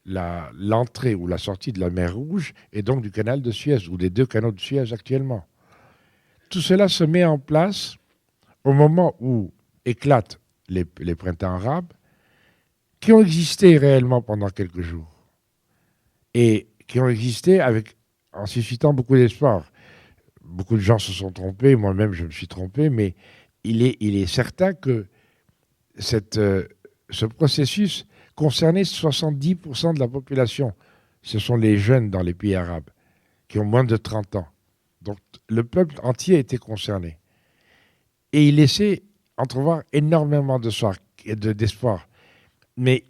l'entrée ou la sortie de la mer Rouge et donc du canal de Suez, ou des 2 canaux de Suez actuellement. Tout cela se met en place au moment où éclatent les printemps arabes, qui ont existé réellement pendant quelques jours, et qui ont existé en suscitant beaucoup d'espoir. Beaucoup de gens se sont trompés, moi-même je me suis trompé, mais il est certain que ce processus concernait 70% de la population. Ce sont les jeunes dans les pays arabes qui ont moins de 30 ans. Donc le peuple entier était concerné. Et il laissait entrevoir énormément d'espoir. Mais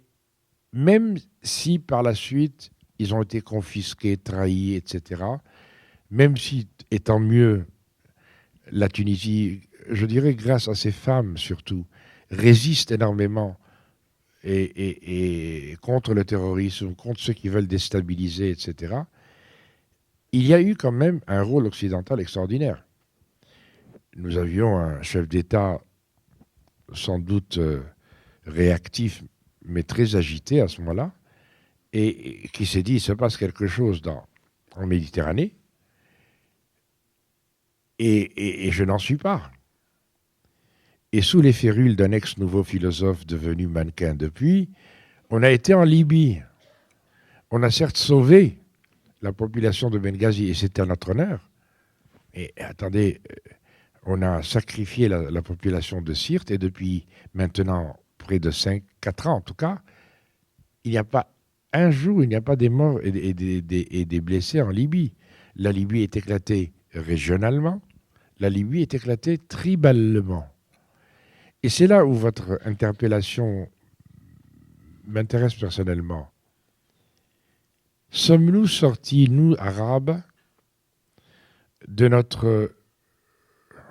même si par la suite, ils ont été confisqués, trahis, etc., même si, étant mieux, la Tunisie, je dirais grâce à ses femmes surtout, résiste énormément et contre le terrorisme, contre ceux qui veulent déstabiliser, etc., il y a eu quand même un rôle occidental extraordinaire. Nous avions un chef d'État sans doute réactif, mais très agité à ce moment-là, et qui s'est dit, il se passe quelque chose en Méditerranée, et je n'en suis pas. Et sous les férules d'un ex-nouveau philosophe devenu mannequin depuis, on a été en Libye. On a certes sauvé la population de Benghazi, et c'était à notre honneur. Et attendez, on a sacrifié la population de Sirte, et depuis maintenant près de 4 ans en tout cas, il n'y a pas un jour, il n'y a pas des morts et des blessés en Libye. La Libye est éclatée régionalement, la Libye est éclatée tribalement. Et c'est là où votre interpellation m'intéresse personnellement. Sommes-nous sortis, nous, Arabes, de notre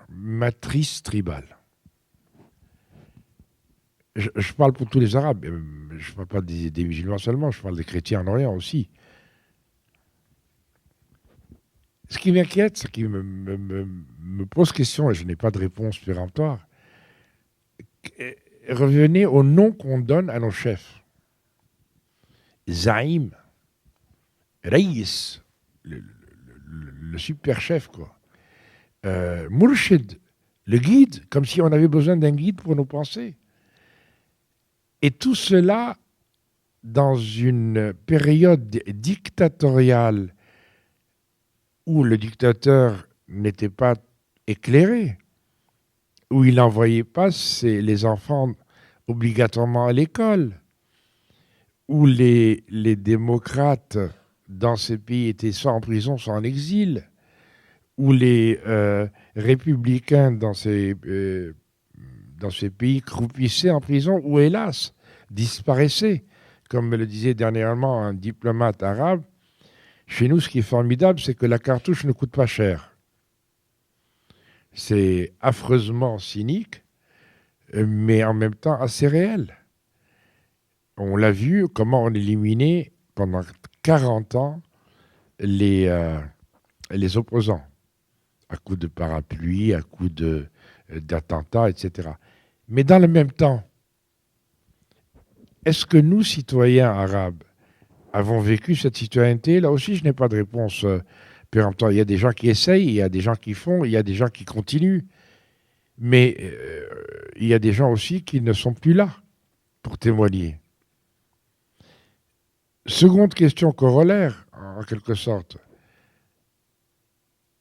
matrice tribale? Je parle pour tous les Arabes. Je ne parle pas des musulmans seulement, je parle des chrétiens en Orient aussi. Ce qui m'inquiète, ce qui me pose question, et je n'ai pas de réponse péremptoire, revenez au nom qu'on donne à nos chefs. Zaïm, Reis, le super chef, quoi. Murshid, le guide, comme si on avait besoin d'un guide pour nos pensées. Et tout cela dans une période dictatoriale où le dictateur n'était pas éclairé, où il n'envoyait pas les enfants obligatoirement à l'école, où les démocrates dans ces pays étaient soit en prison, soit en exil, où les républicains dans ces pays croupissaient en prison, ou hélas, disparaissaient. Comme me le disait dernièrement un diplomate arabe, chez nous, ce qui est formidable, c'est que la cartouche ne coûte pas cher. C'est affreusement cynique, mais en même temps assez réel. On l'a vu, comment on éliminait pendant 40 ans les opposants, à coup de parapluie, à coup d'attentats, etc. Mais dans le même temps, est-ce que nous, citoyens arabes, avons vécu cette citoyenneté? Là aussi, je n'ai pas de réponse péremptoire. Il y a des gens qui essayent, il y a des gens qui font, il y a des gens qui continuent. Mais il y a des gens aussi qui ne sont plus là pour témoigner. Seconde question corollaire, en quelque sorte,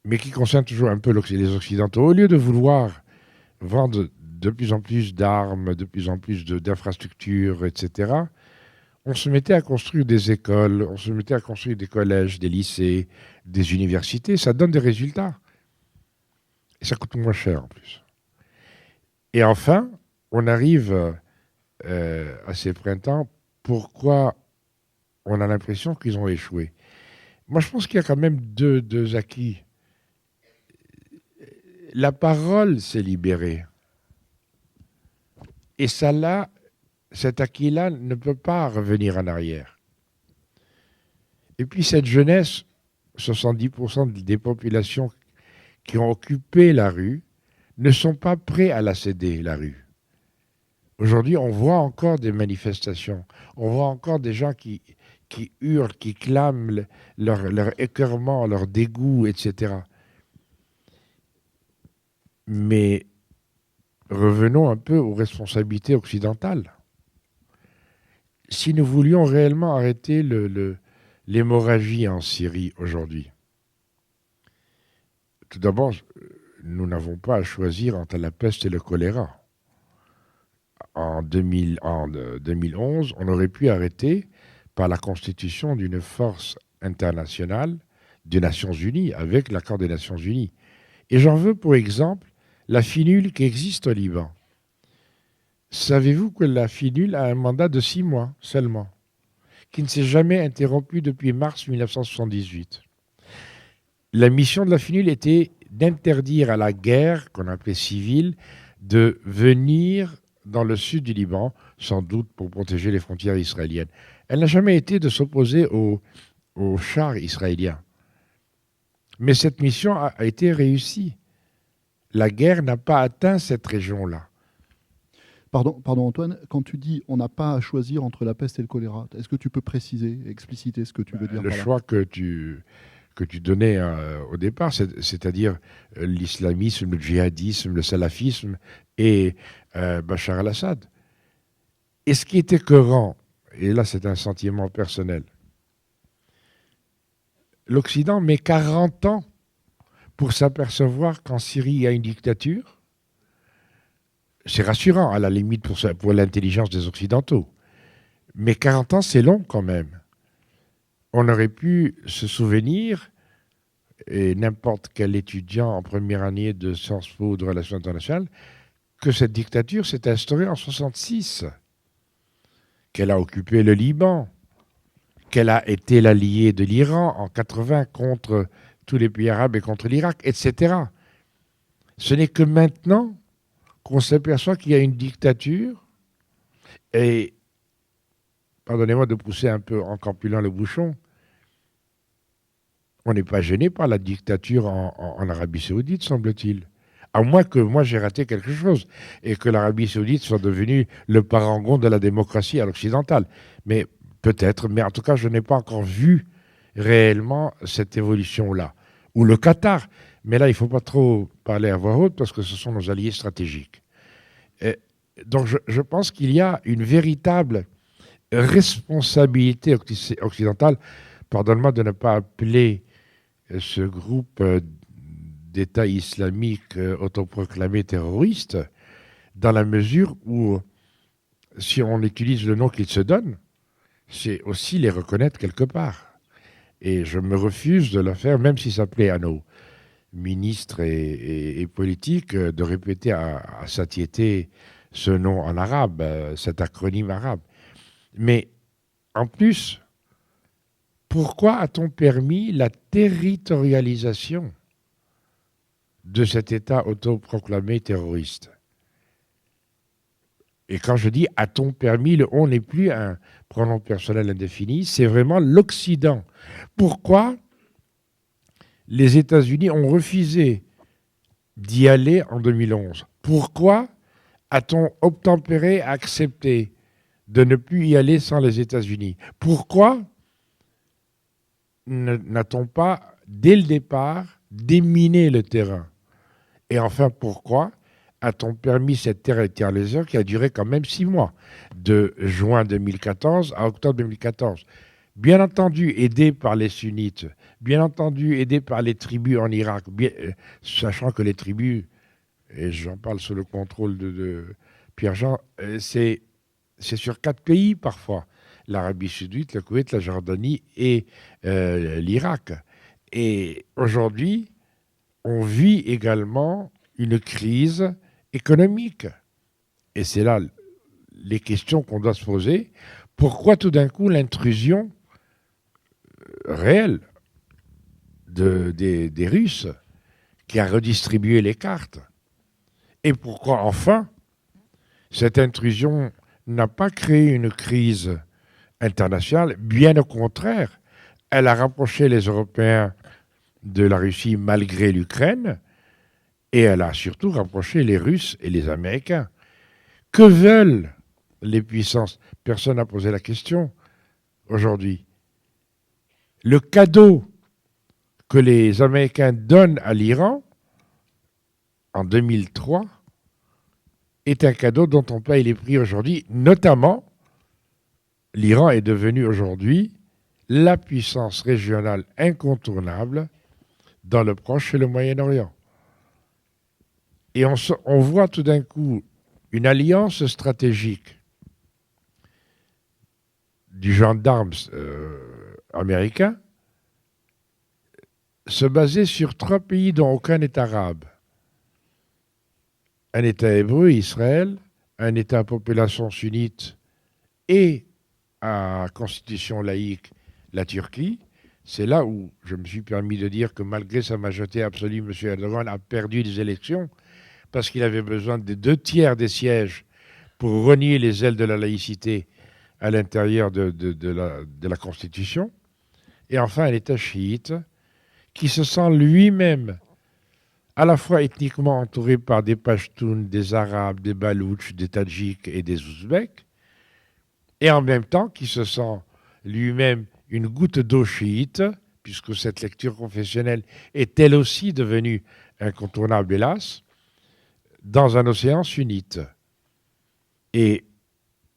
mais qui concerne toujours un peu les Occidentaux. Au lieu de vouloir vendre de plus en plus d'armes, de plus en plus d'infrastructures, etc., on se mettait à construire des écoles, on se mettait à construire des collèges, des lycées, des universités. Ça donne des résultats. Et ça coûte moins cher en plus. Et enfin, on arrive à ces printemps. Pourquoi on a l'impression qu'ils ont échoué? Moi, je pense qu'il y a quand même deux acquis. La parole s'est libérée. Et ça, là, cet acquis-là ne peut pas revenir en arrière. Et puis cette jeunesse, 70% des populations qui ont occupé la rue, ne sont pas prêts à la céder, la rue. Aujourd'hui, on voit encore des manifestations, on voit encore des gens qui hurlent, qui clament leur écœurement, leur dégoût, etc. Mais revenons un peu aux responsabilités occidentales. Si nous voulions réellement arrêter l'hémorragie en Syrie aujourd'hui, tout d'abord, nous n'avons pas à choisir entre la peste et le choléra. En 2011, on aurait pu arrêter par la constitution d'une force internationale des Nations Unies, avec l'accord des Nations Unies. Et j'en veux pour exemple la FINUL qui existe au Liban. Savez-vous que la FINUL a un mandat de 6 mois seulement, qui ne s'est jamais interrompu depuis mars 1978. La mission de la FINUL était d'interdire à la guerre, qu'on appelait civile, de venir dans le sud du Liban, sans doute pour protéger les frontières israéliennes. Elle n'a jamais été de s'opposer aux chars israéliens. Mais cette mission a été réussie. La guerre n'a pas atteint cette région-là. Pardon Antoine, quand tu dis on n'a pas à choisir entre la peste et le choléra, est-ce que tu peux préciser, expliciter ce que tu veux dire Le par là? choix que tu donnais au départ, c'est-à-dire l'islamisme, le djihadisme, le salafisme et Bachar al-Assad. Et ce qui est écœurant, et là c'est un sentiment personnel, l'Occident met 40 ans pour s'apercevoir qu'en Syrie il y a une dictature. C'est rassurant, à la limite, pour l'intelligence des Occidentaux. Mais 40 ans, c'est long quand même. On aurait pu se souvenir, et n'importe quel étudiant en première année de Sciences Po ou de Relations internationales, que cette dictature s'est instaurée en 1966, qu'elle a occupé le Liban, qu'elle a été l'alliée de l'Iran en 1980 contre tous les pays arabes et contre l'Irak, etc. Ce n'est que maintenant qu'on s'aperçoit qu'il y a une dictature Et, pardonnez-moi de pousser un peu encore plus loin le bouchon, on n'est pas gêné par la dictature en Arabie Saoudite, semble-t-il. À moins que moi j'ai raté quelque chose et que l'Arabie Saoudite soit devenue le parangon de la démocratie à l'occidentale. Mais peut-être, mais en tout cas, je n'ai pas encore vu réellement cette évolution-là. Ou le Qatar. Mais là, il ne faut pas trop parler à voix haute parce que ce sont nos alliés stratégiques. Et donc, je pense qu'il y a une véritable responsabilité occidentale. Pardonne-moi de ne pas appeler ce groupe d'État islamique autoproclamé terroriste, dans la mesure où, si on utilise le nom qu'ils se donnent, c'est aussi les reconnaître quelque part. Et je me refuse de le faire, même si ça plaît à nos ministres et politiques, de répéter à satiété ce nom en arabe, cet acronyme arabe. Mais en plus, pourquoi a-t-on permis la territorialisation de cet État autoproclamé terroriste? Et quand je dis a-t-on permis, le on n'est plus un pronom personnel indéfini, c'est vraiment l'Occident. Pourquoi les États-Unis ont refusé d'y aller en 2011? Pourquoi a-t-on obtempéré à accepter de ne plus y aller sans les États-Unis? Pourquoi n'a-t-on pas, dès le départ, déminé le terrain? Et enfin, pourquoi a-t-on permis cette territorialisation qui a duré quand même 6 mois, de juin 2014 à octobre 2014? Bien entendu, aidé par les sunnites, bien entendu, aidé par les tribus en Irak, sachant que les tribus, et j'en parle sous le contrôle de Pierre-Jean, c'est sur 4 pays parfois, l'Arabie saoudite, le Koweït, la Jordanie et l'Irak. Et aujourd'hui, on vit également une crise économique. Et c'est là les questions qu'on doit se poser. Pourquoi tout d'un coup l'intrusion réelle des Russes qui a redistribué les cartes? Et pourquoi enfin cette intrusion n'a pas créé une crise internationale? Bien au contraire, elle a rapproché les Européens de la Russie malgré l'Ukraine, et elle a surtout rapproché les Russes et les Américains. Que veulent les puissances? Personne n'a posé la question aujourd'hui. Le cadeau que les Américains donnent à l'Iran en 2003 est un cadeau dont on paye les prix aujourd'hui. Notamment, l'Iran est devenu aujourd'hui la puissance régionale incontournable dans le Proche et le Moyen-Orient. Et on voit tout d'un coup une alliance stratégique du gendarme américain se baser sur 3 pays dont aucun n'est arabe. Un État hébreu, Israël, un État à population sunnite et à constitution laïque, la Turquie. C'est là où je me suis permis de dire que malgré sa majorité absolue, M. Erdogan a perdu les élections parce qu'il avait besoin des 2 tiers des sièges pour renier les ailes de la laïcité à l'intérieur de la Constitution. Et enfin, un État chiite qui se sent lui-même à la fois ethniquement entouré par des Pashtuns, des Arabes, des Baloutches, des Tadjiks et des Ouzbeks, et en même temps qui se sent lui-même une goutte d'eau chiite, puisque cette lecture confessionnelle est elle aussi devenue incontournable, hélas, dans un océan sunnite. Et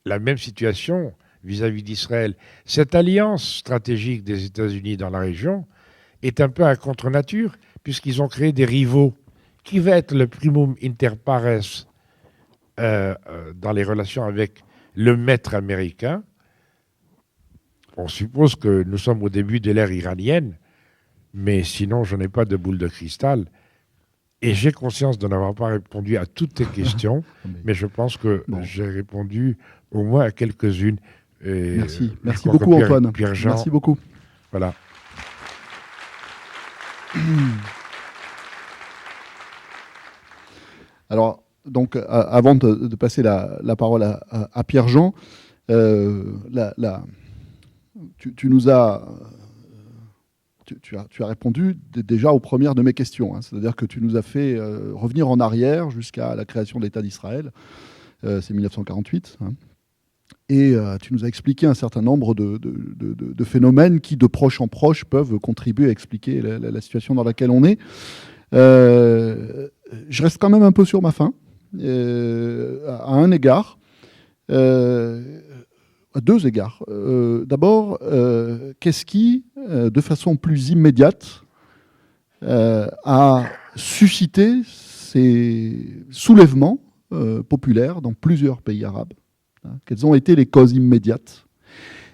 la même situation vis-à-vis d'Israël. Cette alliance stratégique des États-Unis dans la région est un peu à contre-nature, puisqu'ils ont créé des rivaux. Qui va être le primum inter pares dans les relations avec le maître américain? On suppose que nous sommes au début de l'ère iranienne, mais sinon, je n'ai pas de boule de cristal. Et j'ai conscience de n'avoir pas répondu à toutes tes questions, mais je pense que j'ai répondu au moins à quelques-unes. Merci beaucoup Antoine. Pierre-Jean, merci beaucoup. Voilà. Alors, Donc, avant de passer la parole à Pierre-Jean, tu nous as... Tu as répondu déjà aux premières de mes questions. Hein. C'est-à-dire que tu nous as fait revenir en arrière jusqu'à la création de l'État d'Israël. C'est 1948. Hein. Et tu nous as expliqué un certain nombre de phénomènes qui, de proche en proche, peuvent contribuer à expliquer la situation dans laquelle on est. Je reste quand même un peu sur ma faim, à un égard. À deux égards. D'abord, qu'est-ce qui, de façon plus immédiate, a suscité ces soulèvements populaires dans plusieurs pays arabes? Quelles ont été les causes immédiates?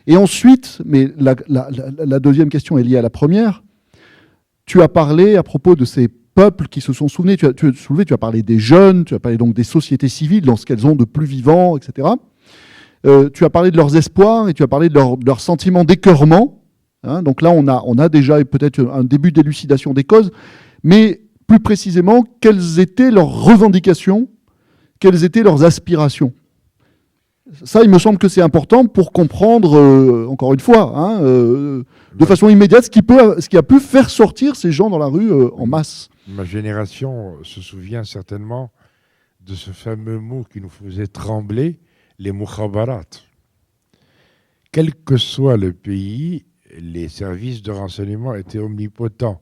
Et ensuite, mais la deuxième question est liée à la première, tu as parlé à propos de ces peuples qui se sont soulevés, tu as parlé des jeunes, tu as parlé donc des sociétés civiles, dans ce qu'elles ont de plus vivant, etc. Tu as parlé de leurs espoirs et tu as parlé de leur sentiment d'écœurement. Hein, donc là, on a déjà peut-être un début d'élucidation des causes, mais plus précisément, quelles étaient leurs revendications, quelles étaient leurs aspirations? Ça, il me semble que c'est important pour comprendre, encore une fois, hein, de façon immédiate, ce qui a pu faire sortir ces gens dans la rue en masse. Ma génération se souvient certainement de ce fameux mot qui nous faisait trembler, les mukhabarat. Quel que soit le pays, les services de renseignement étaient omnipotents.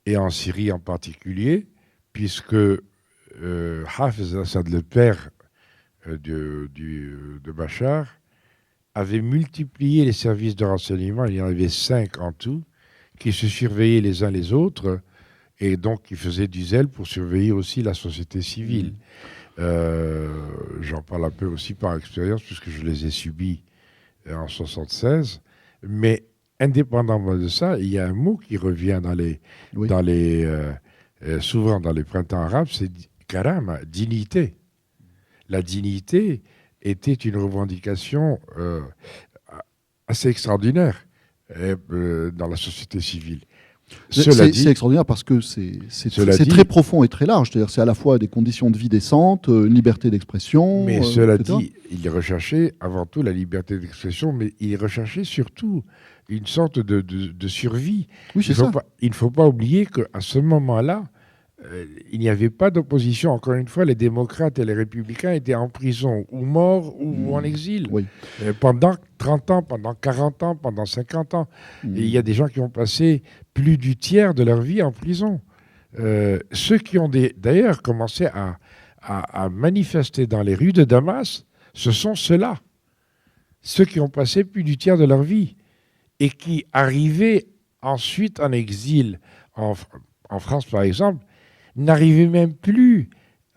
Et en Syrie en particulier, puisque Hafez Assad, le père de Bachar, avait multiplié les services de renseignement. Il y en avait 5 en tout, qui se surveillaient les uns les autres, et donc qui faisaient du zèle pour surveiller aussi la société civile. J'en parle un peu aussi par expérience, puisque je les ai subis en 1976. Mais indépendamment de ça, il y a un mot qui revient souvent dans les printemps arabes, c'est karama, dignité. La dignité était une revendication assez extraordinaire dans la société civile. C'est extraordinaire parce que c'est très profond et très large. C'est-à-dire c'est à la fois des conditions de vie décentes, une liberté d'expression. Mais cela etc. dit, il recherchait avant tout la liberté d'expression, mais il recherchait surtout une sorte de survie. Oui, c'est ça. Il ne faut pas oublier qu'à ce moment-là, il n'y avait pas d'opposition. Encore une fois, les démocrates et les républicains étaient en prison, ou morts, ou en exil. Oui. Pendant 30 ans, pendant 40 ans, pendant 50 ans. Et il y a des gens qui ont passé plus du tiers de leur vie en prison. Ceux qui ont d'ailleurs commencé à manifester dans les rues de Damas, ce sont ceux-là. Ceux qui ont passé plus du tiers de leur vie et qui arrivaient ensuite en exil, en France par exemple, n'arrivaient même plus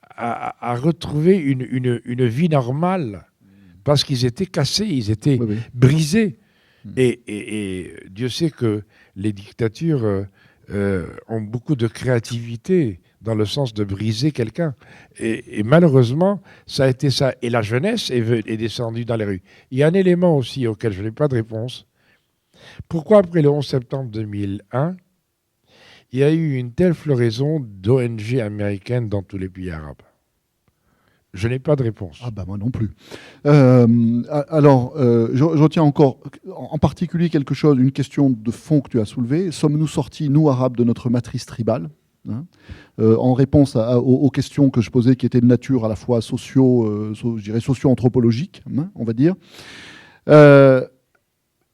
à retrouver une vie normale parce qu'ils étaient cassés, ils étaient brisés. Et Dieu sait que les dictatures ont beaucoup de créativité dans le sens de briser quelqu'un. Et malheureusement, ça a été ça. Et la jeunesse est descendue dans les rues. Il y a un élément aussi auquel je n'ai pas de réponse. Pourquoi après le 11 septembre 2001, il y a eu une telle floraison d'ONG américaines dans tous les pays arabes? Je n'ai pas de réponse. Ah bah moi non plus. Alors, je retiens encore en particulier quelque chose, une question de fond que tu as soulevée. Sommes-nous sortis, nous, Arabes, de notre matrice tribale, hein, en réponse aux questions que je posais qui étaient de nature à la fois je dirais socio-anthropologique, hein, on va dire.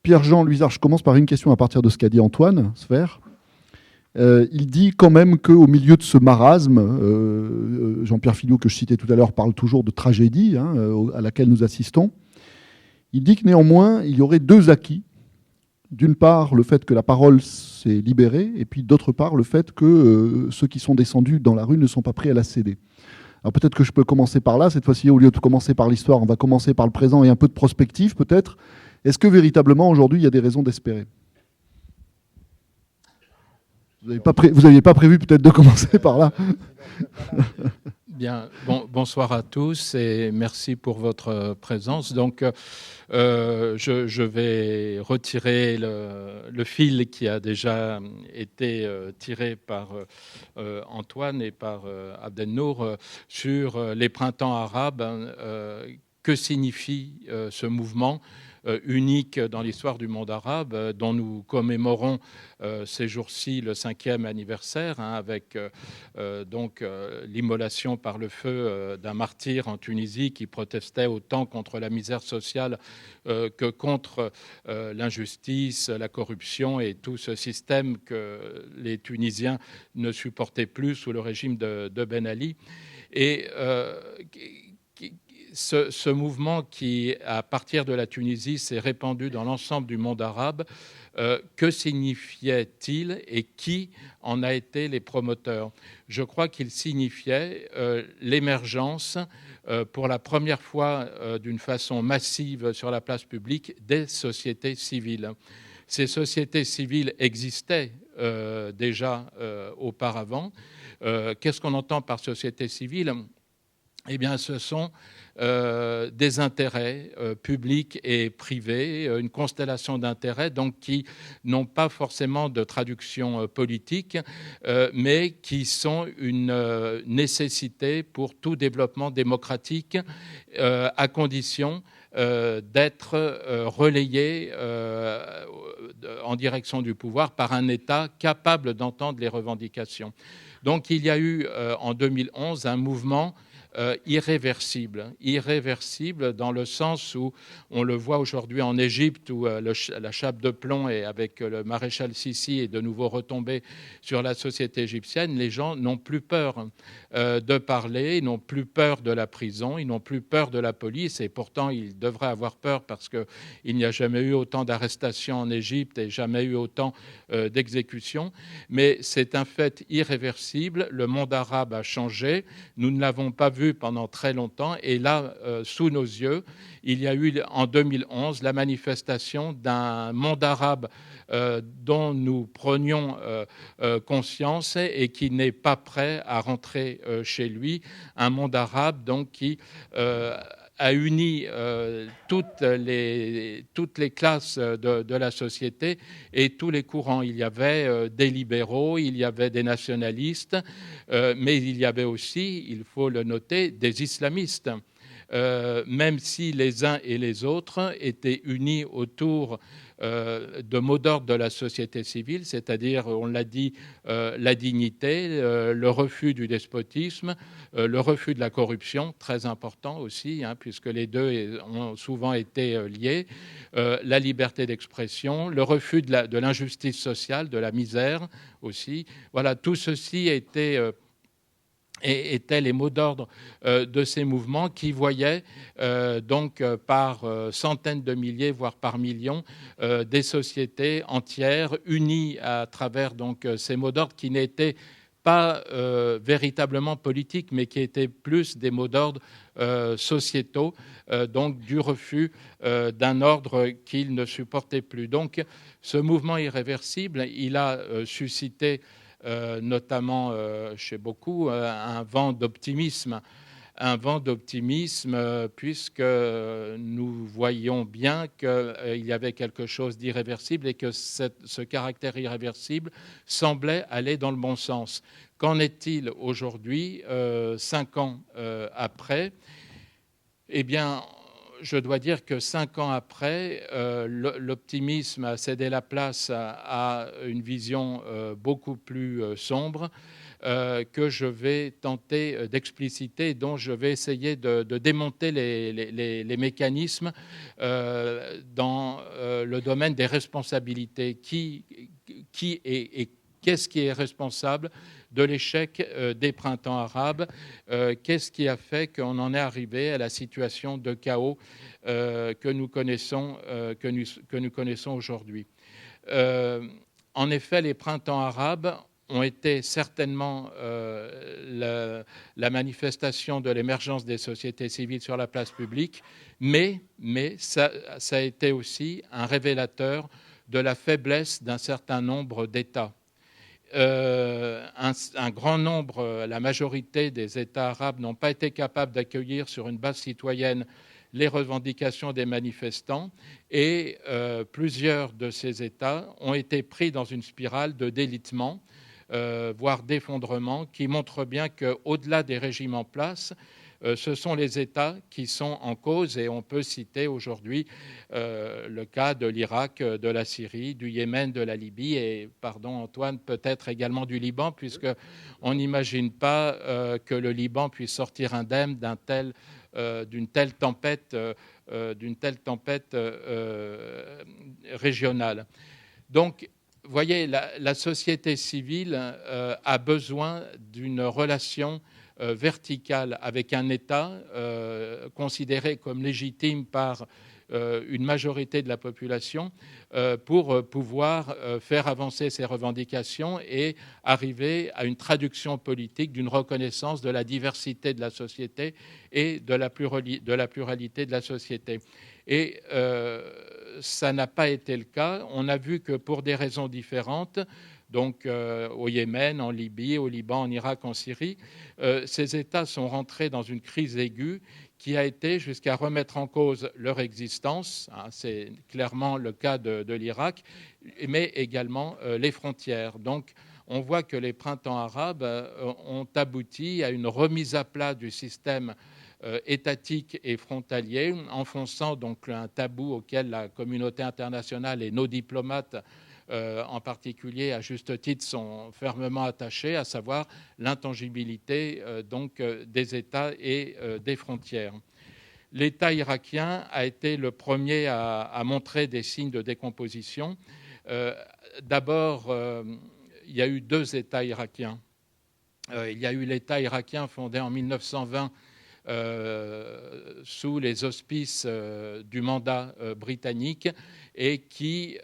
Pierre-Jean Luizard, je commence par une question à partir de ce qu'a dit Antoine Sfer. Il dit quand même qu'au milieu de ce marasme, Jean-Pierre Filliot, que je citais tout à l'heure, parle toujours de tragédie hein, à laquelle nous assistons. Il dit que néanmoins, il y aurait 2 acquis. D'une part, le fait que la parole s'est libérée, et puis d'autre part, le fait que ceux qui sont descendus dans la rue ne sont pas prêts à la céder. Alors peut-être que je peux commencer par là. Cette fois-ci, au lieu de commencer par l'histoire, on va commencer par le présent et un peu de prospective peut-être. Est-ce que véritablement, aujourd'hui, il y a des raisons d'espérer ? Vous n'aviez pas prévu peut-être de commencer par là? Bien, bonsoir à tous et merci pour votre présence. Donc, je vais retirer le fil qui a déjà été tiré par Antoine et par Abdelnour sur les printemps arabes. Que signifie ce mouvement unique dans l'histoire du monde arabe, dont nous commémorons ces jours-ci le 5e anniversaire, avec l'immolation par le feu d'un martyr en Tunisie qui protestait autant contre la misère sociale que contre l'injustice, la corruption et tout ce système que les Tunisiens ne supportaient plus sous le régime de Ben Ali. Et ce mouvement qui, à partir de la Tunisie, s'est répandu dans l'ensemble du monde arabe, que signifiait-il et qui en a été les promoteurs? Je crois qu'il signifiait l'émergence, pour la première fois d'une façon massive sur la place publique, des sociétés civiles. Ces sociétés civiles existaient déjà auparavant. Qu'est-ce qu'on entend par société civile? Eh bien, ce sont des intérêts publics et privés, une constellation d'intérêts donc qui n'ont pas forcément de traduction politique, mais qui sont une nécessité pour tout développement démocratique, à condition d'être relayé en direction du pouvoir par un État capable d'entendre les revendications. Donc il y a eu en 2011 un mouvement irréversible dans le sens où on le voit aujourd'hui en Égypte, où la chape de plomb et avec le maréchal Sissi est de nouveau retombé sur la société égyptienne. Les gens n'ont plus peur de parler, ils n'ont plus peur de la prison, ils n'ont plus peur de la police, et pourtant ils devraient avoir peur parce qu'il n'y a jamais eu autant d'arrestations en Égypte et jamais eu autant d'exécutions. Mais c'est un fait irréversible. Le monde arabe a changé. Nous ne l'avons pas vu pendant très longtemps, et là, sous nos yeux, il y a eu en 2011 la manifestation d'un monde arabe dont nous prenions conscience et qui n'est pas prêt à rentrer chez lui, un monde arabe donc qui a uni toutes les classes de la société et tous les courants. Il y avait des libéraux, il y avait des nationalistes, mais il y avait aussi, il faut le noter, des islamistes. Même si les uns et les autres étaient unis autour de mots d'ordre de la société civile, c'est-à-dire, on l'a dit, la dignité, le refus du despotisme, le refus de la corruption, très important aussi, puisque les deux ont souvent été liés, la liberté d'expression, le refus de l'injustice sociale, de la misère aussi. Voilà, tout ceci étaient les mots d'ordre de ces mouvements qui voyaient donc par centaines de milliers, voire par millions, des sociétés entières unies à travers donc ces mots d'ordre qui n'étaient pas véritablement politiques, mais qui étaient plus des mots d'ordre sociétaux, donc du refus d'un ordre qu'ils ne supportaient plus. Donc ce mouvement irréversible, il a suscité notamment chez beaucoup, un vent d'optimisme. Puisque nous voyons bien qu'il y avait quelque chose d'irréversible et que ce caractère irréversible semblait aller dans le bon sens. Qu'en est-il aujourd'hui, 5 ans après? Eh bien, je dois dire que 5 ans après, l'optimisme a cédé la place à une vision beaucoup plus sombre que je vais tenter d'expliciter, dont je vais essayer de démonter les mécanismes dans le domaine des responsabilités. Qui et qu'est-ce qui est responsable de l'échec des printemps arabes? Qu'est-ce qui a fait qu'on en est arrivé à la situation de chaos que nous connaissons aujourd'hui? En effet, les printemps arabes ont été certainement la manifestation de l'émergence des sociétés civiles sur la place publique, mais ça a été aussi un révélateur de la faiblesse d'un certain nombre d'États. un grand nombre, la majorité des États arabes n'ont pas été capables d'accueillir sur une base citoyenne les revendications des manifestants et plusieurs de ces États ont été pris dans une spirale de délitement, voire d'effondrement, qui montre bien qu'au-delà des régimes en place, ce sont les États qui sont en cause, et on peut citer aujourd'hui le cas de l'Irak, de la Syrie, du Yémen, de la Libye et, pardon Antoine, peut-être également du Liban, puisqu'on n'imagine pas que le Liban puisse sortir indemne d'une telle tempête régionale. Donc, vous voyez, la société civile a besoin d'une relation verticale avec un État considéré comme légitime par une majorité de la population pour pouvoir faire avancer ses revendications et arriver à une traduction politique d'une reconnaissance de la diversité de la société et de la pluralité de la société. Et ça n'a pas été le cas. On a vu que pour des raisons différentes, donc au Yémen, en Libye, au Liban, en Irak, en Syrie, ces États sont rentrés dans une crise aiguë qui a été jusqu'à remettre en cause leur existence, hein, c'est clairement le cas de l'Irak, mais également les frontières. Donc on voit que les printemps arabes ont abouti à une remise à plat du système étatique et frontalier, enfonçant donc un tabou auquel la communauté internationale et nos diplomates en particulier, à juste titre, sont fermement attachés, à savoir l'intangibilité des États et des frontières. L'État irakien a été le premier à montrer des signes de décomposition. D'abord, il y a eu deux États irakiens. Il y a eu l'État irakien fondé en 1920 sous les auspices du mandat britannique et qui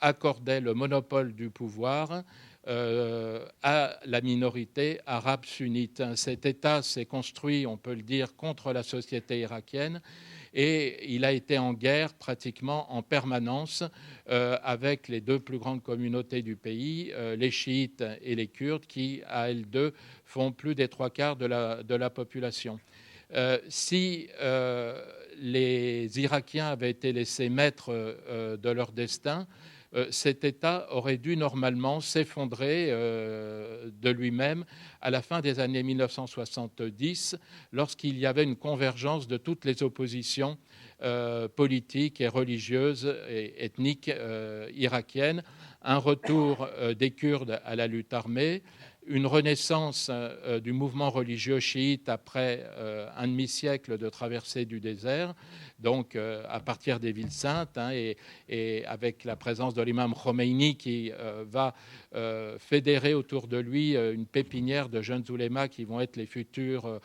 accordait le monopole du pouvoir à la minorité arabe sunnite. Cet État s'est construit, on peut le dire, contre la société irakienne et il a été en guerre pratiquement en permanence avec les deux plus grandes communautés du pays, les chiites et les kurdes, qui, à elles deux, font plus des trois quarts de la population. Si les Irakiens avaient été laissés maîtres de leur destin, cet État aurait dû normalement s'effondrer de lui-même à la fin des années 1970, lorsqu'il y avait une convergence de toutes les oppositions politiques et religieuses et ethniques irakiennes, un retour des Kurdes à la lutte armée, une renaissance du mouvement religieux chiite après un demi-siècle de traversée du désert, donc à partir des villes saintes, hein, et avec la présence de l'imam Khomeini qui va fédérer autour de lui une pépinière de jeunes oulémas qui vont être les futurs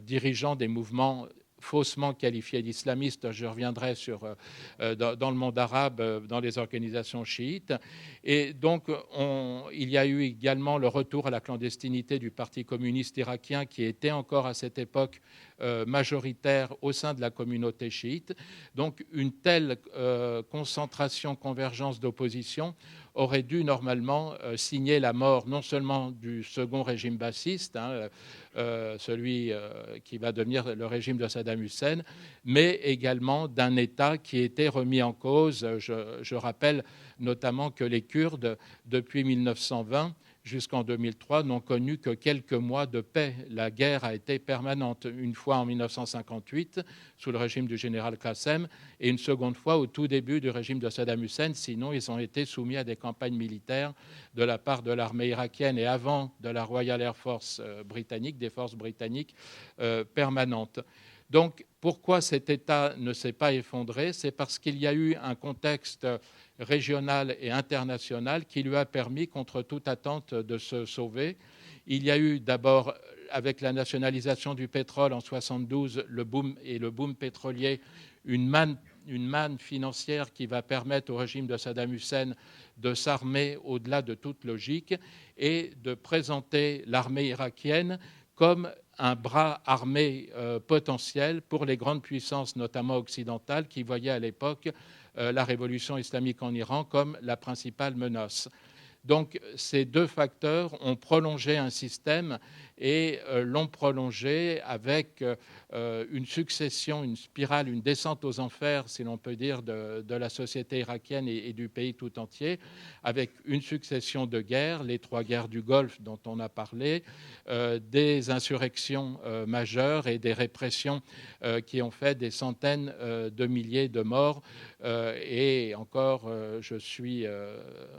dirigeants des mouvements faussement qualifiés d'islamistes, je reviendrai dans le monde arabe, dans les organisations chiites. Et donc, il y a eu également le retour à la clandestinité du Parti communiste irakien, qui était encore à cette époque majoritaire au sein de la communauté chiite. Donc, une telle concentration, convergence d'opposition aurait dû normalement signer la mort non seulement du second régime bassiste, hein, celui qui va devenir le régime de Saddam Hussein, mais également d'un État qui était remis en cause. Je rappelle notamment que les Kurdes, depuis 1920 jusqu'en 2003, n'ont connu que quelques mois de paix. La guerre a été permanente, une fois en 1958, sous le régime du général Qassem, et une seconde fois au tout début du régime de Saddam Hussein. Sinon, ils ont été soumis à des campagnes militaires de la part de l'armée irakienne et avant de la Royal Air Force britannique, des forces britanniques permanentes. Donc, pourquoi cet État ne s'est pas effondré? C'est parce qu'il y a eu un contexte régional et international qui lui a permis, contre toute attente, de se sauver. Il y a eu d'abord, avec la nationalisation du pétrole en 1972, le boom pétrolier, une manne financière qui va permettre au régime de Saddam Hussein de s'armer au-delà de toute logique et de présenter l'armée irakienne comme un bras armé potentiel pour les grandes puissances, notamment occidentales, qui voyaient à l'époque la révolution islamique en Iran comme la principale menace. Donc ces deux facteurs ont prolongé un système et l'ont prolongé avec une succession, une spirale, une descente aux enfers, si l'on peut dire, de la société irakienne et du pays tout entier, avec une succession de guerres, les 3 guerres du Golfe dont on a parlé, des insurrections majeures et des répressions qui ont fait des centaines de milliers de morts. Et encore, je suis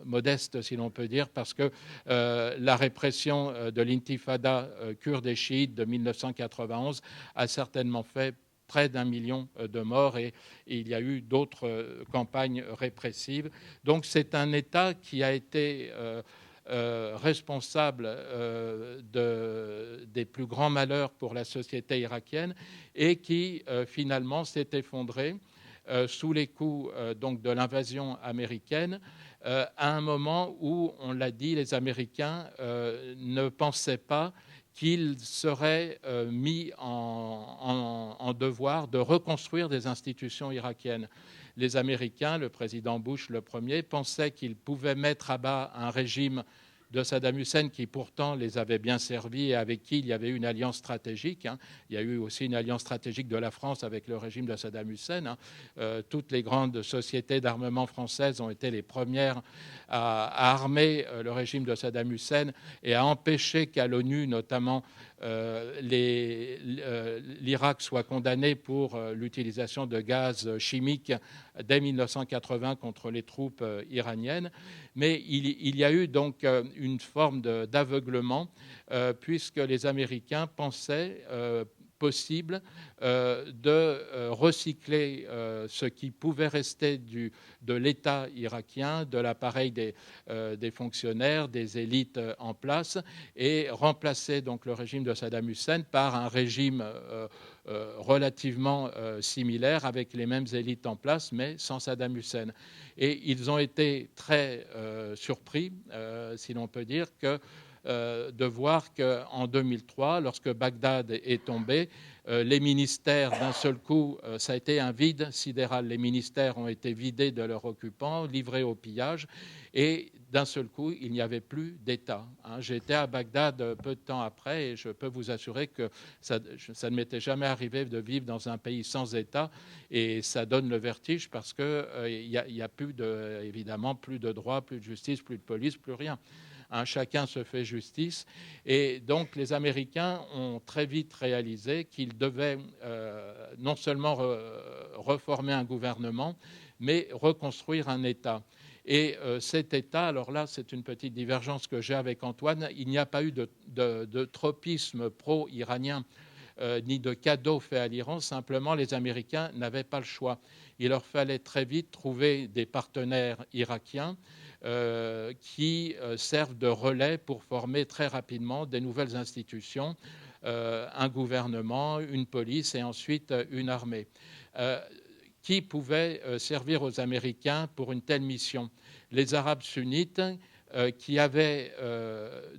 modeste, si l'on peut dire, parce que la répression de l'intifada kurde et chiite de 1991 a certainement fait près d'1 million de morts et il y a eu d'autres campagnes répressives. Donc c'est un État qui a été responsable des plus grands malheurs pour la société irakienne et qui finalement s'est effondré sous les coups donc de l'invasion américaine à un moment où, on l'a dit, les Américains ne pensaient pas qu'ils seraient mis en devoir de reconstruire des institutions irakiennes. Les Américains, le président Bush le premier, pensaient qu'ils pouvaient mettre à bas un régime de Saddam Hussein qui pourtant les avait bien servis et avec qui il y avait eu une alliance stratégique. Il y a eu aussi une alliance stratégique de la France avec le régime de Saddam Hussein. Toutes les grandes sociétés d'armement françaises ont été les premières à armer le régime de Saddam Hussein et à empêcher qu'à l'ONU, notamment, l'Irak soit condamné pour l'utilisation de gaz chimiques dès 1980 contre les troupes iraniennes. Mais il y a eu donc une forme d'aveuglement puisque les Américains pensaient possible de recycler ce qui pouvait rester de l'État irakien, de l'appareil des fonctionnaires, des élites en place, et remplacer donc le régime de Saddam Hussein par un régime relativement similaire avec les mêmes élites en place, mais sans Saddam Hussein. Et ils ont été très surpris, si l'on peut dire, de voir qu'en 2003, lorsque Bagdad est tombé, les ministères, d'un seul coup, ça a été un vide sidéral. Les ministères ont été vidés de leurs occupants, livrés au pillage, et d'un seul coup, il n'y avait plus d'État. J'étais à Bagdad peu de temps après, et je peux vous assurer que ça ne m'était jamais arrivé de vivre dans un pays sans État, et ça donne le vertige parce qu'il n'y a plus évidemment plus de droit, plus de justice, plus de police, plus rien. Chacun se fait justice. Et donc les Américains ont très vite réalisé qu'ils devaient non seulement reformer un gouvernement, mais reconstruire un État. Et cet État, alors là, c'est une petite divergence que j'ai avec Antoine, il n'y a pas eu de tropisme pro-iranien ni de cadeaux faits à l'Iran, simplement les Américains n'avaient pas le choix. Il leur fallait très vite trouver des partenaires irakiens qui servent de relais pour former très rapidement des nouvelles institutions, un gouvernement, une police et ensuite une armée. Qui pouvait servir aux Américains pour une telle mission? Les Arabes sunnites qui avaient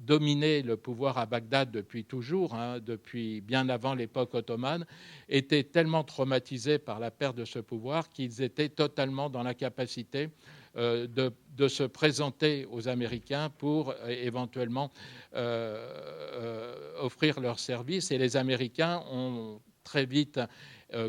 dominé le pouvoir à Bagdad depuis toujours, depuis bien avant l'époque ottomane, étaient tellement traumatisés par la perte de ce pouvoir qu'ils étaient totalement dans l'incapacité de se présenter aux Américains pour éventuellement offrir leurs services. Et les Américains ont très vite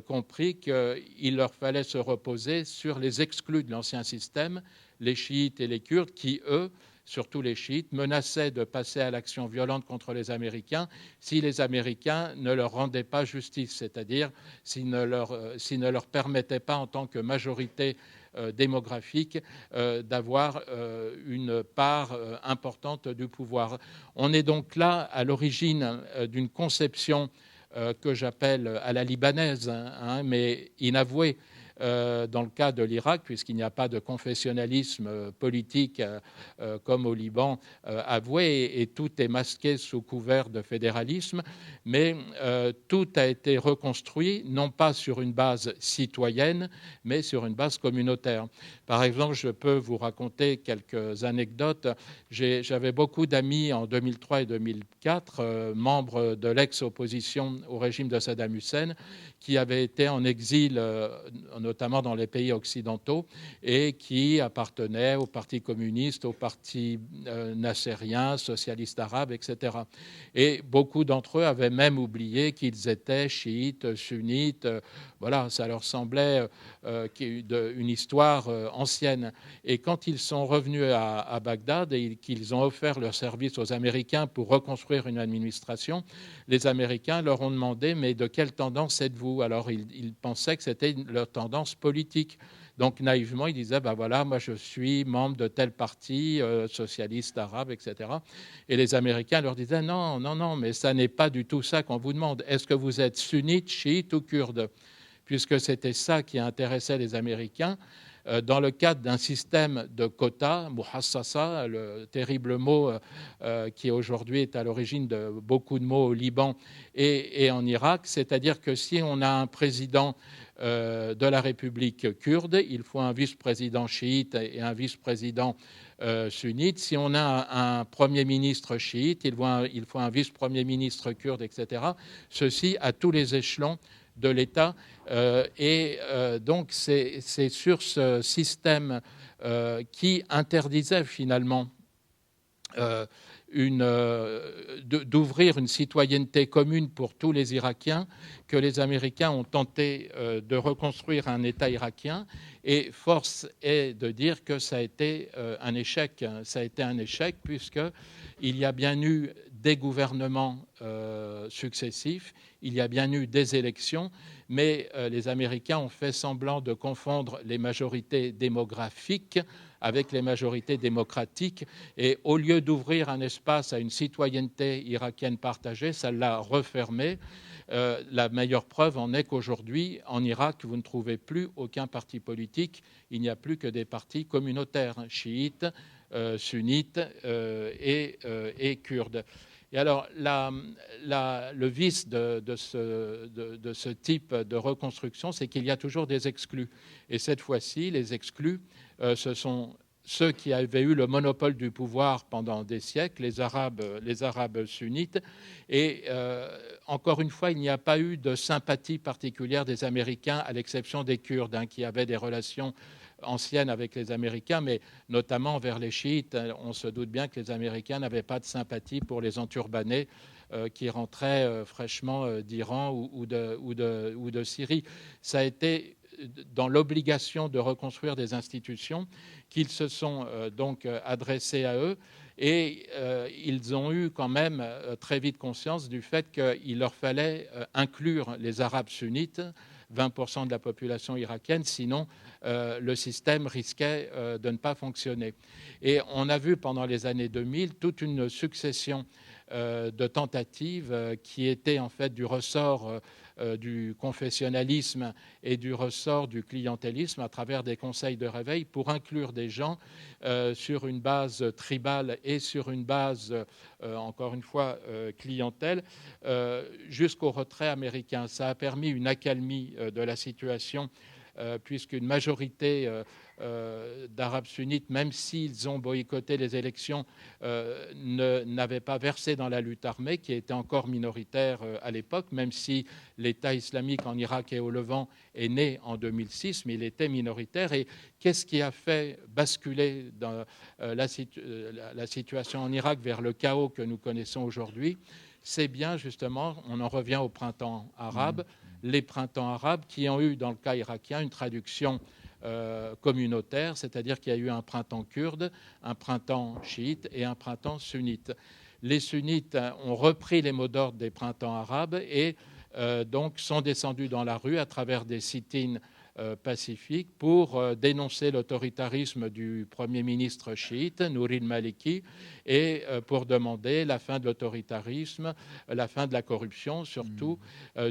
compris qu'il leur fallait se reposer sur les exclus de l'ancien système, les chiites et les Kurdes, qui, eux, surtout les chiites, menaçaient de passer à l'action violente contre les Américains si les Américains ne leur rendaient pas justice, c'est-à-dire s'ils ne leur permettaient pas, en tant que majorité démographique, d'avoir une part importante du pouvoir. On est donc là à l'origine d'une conception que j'appelle à la libanaise, mais inavouée, dans le cas de l'Irak, puisqu'il n'y a pas de confessionnalisme politique comme au Liban avoué, et tout est masqué sous couvert de fédéralisme, mais tout a été reconstruit, non pas sur une base citoyenne, mais sur une base communautaire. Par exemple, je peux vous raconter quelques anecdotes. J'avais beaucoup d'amis en 2003 et 2004, membres de l'ex-opposition au régime de Saddam Hussein, qui avaient été en exil, notamment dans les pays occidentaux, et qui appartenaient au Parti communiste, au Parti nassérien, socialiste arabe, etc. Et beaucoup d'entre eux avaient même oublié qu'ils étaient chiites, sunnites. Voilà, ça leur semblait une histoire ancienne. Et quand ils sont revenus à Bagdad et qu'ils ont offert leur service aux Américains pour reconstruire une administration, les Américains leur ont demandé « mais de quelle tendance êtes-vous » Alors ils pensaient que c'était leur tendance politique. Donc naïvement, ils disaient ben voilà, moi je suis membre de tel parti, socialiste, arabe, etc. Et les Américains leur disaient non, non, non, mais ça n'est pas du tout ça qu'on vous demande. Est-ce que vous êtes sunnite, chiite ou kurde ? Puisque c'était ça qui intéressait les Américains. Dans le cadre d'un système de quotas, muhassasa, le terrible mot qui aujourd'hui est à l'origine de beaucoup de mots au Liban et en Irak, c'est-à-dire que si on a un président de la République kurde, il faut un vice-président chiite et un vice-président sunnite. Si on a un Premier ministre chiite, il faut un vice-premier ministre kurde, etc. Ceci à tous les échelons de l'État. Donc, c'est sur ce système qui interdisait finalement d'ouvrir une citoyenneté commune pour tous les Irakiens que les Américains ont tenté de reconstruire un État irakien. Et force est de dire que ça a été un échec. Ça a été un échec puisqu'il y a bien eu des gouvernements successifs, il y a bien eu des élections, mais les Américains ont fait semblant de confondre les majorités démographiques avec les majorités démocratiques. Et au lieu d'ouvrir un espace à une citoyenneté irakienne partagée, ça l'a refermé. La meilleure preuve en est qu'aujourd'hui, en Irak, vous ne trouvez plus aucun parti politique. Il n'y a plus que des partis communautaires, chiites, sunnites et kurdes. Et alors, le vice de ce type de reconstruction, c'est qu'il y a toujours des exclus. Et cette fois-ci, les exclus, ce sont ceux qui avaient eu le monopole du pouvoir pendant des siècles, les Arabes sunnites. Et encore une fois, il n'y a pas eu de sympathie particulière des Américains, à l'exception des Kurdes, qui avaient des relations anciennes avec les Américains, mais notamment vers les chiites. On se doute bien que les Américains n'avaient pas de sympathie pour les enturbanés qui rentraient fraîchement d'Iran ou de Syrie. Ça a été dans l'obligation de reconstruire des institutions qu'ils se sont donc adressés à eux. Et ils ont eu quand même très vite conscience du fait qu'il leur fallait inclure les Arabes sunnites, 20% de la population irakienne, sinon le système risquait de ne pas fonctionner. Et on a vu pendant les années 2000 toute une succession de tentatives qui étaient en fait du ressort du confessionnalisme et du ressort du clientélisme à travers des conseils de réveil pour inclure des gens sur une base tribale et sur une base, encore une fois, clientèle, jusqu'au retrait américain. Ça a permis une accalmie de la situation puisqu'une majorité d'Arabes sunnites, même s'ils ont boycotté les élections, n'avaient pas versé dans la lutte armée, qui était encore minoritaire à l'époque, même si l'État islamique en Irak et au Levant est né en 2006, mais il était minoritaire. Et qu'est-ce qui a fait basculer dans la situation en Irak vers le chaos que nous connaissons aujourd'hui? C'est bien justement, on en revient au printemps arabe, les printemps arabes qui ont eu, dans le cas irakien, une traduction communautaire, c'est-à-dire qu'il y a eu un printemps kurde, un printemps chiite et un printemps sunnite. Les sunnites ont repris les mots d'ordre des printemps arabes et donc sont descendus dans la rue à travers des sit-ins pacifiques pour dénoncer l'autoritarisme du Premier ministre chiite, Nouri al-Maliki, et pour demander la fin de l'autoritarisme, la fin de la corruption, surtout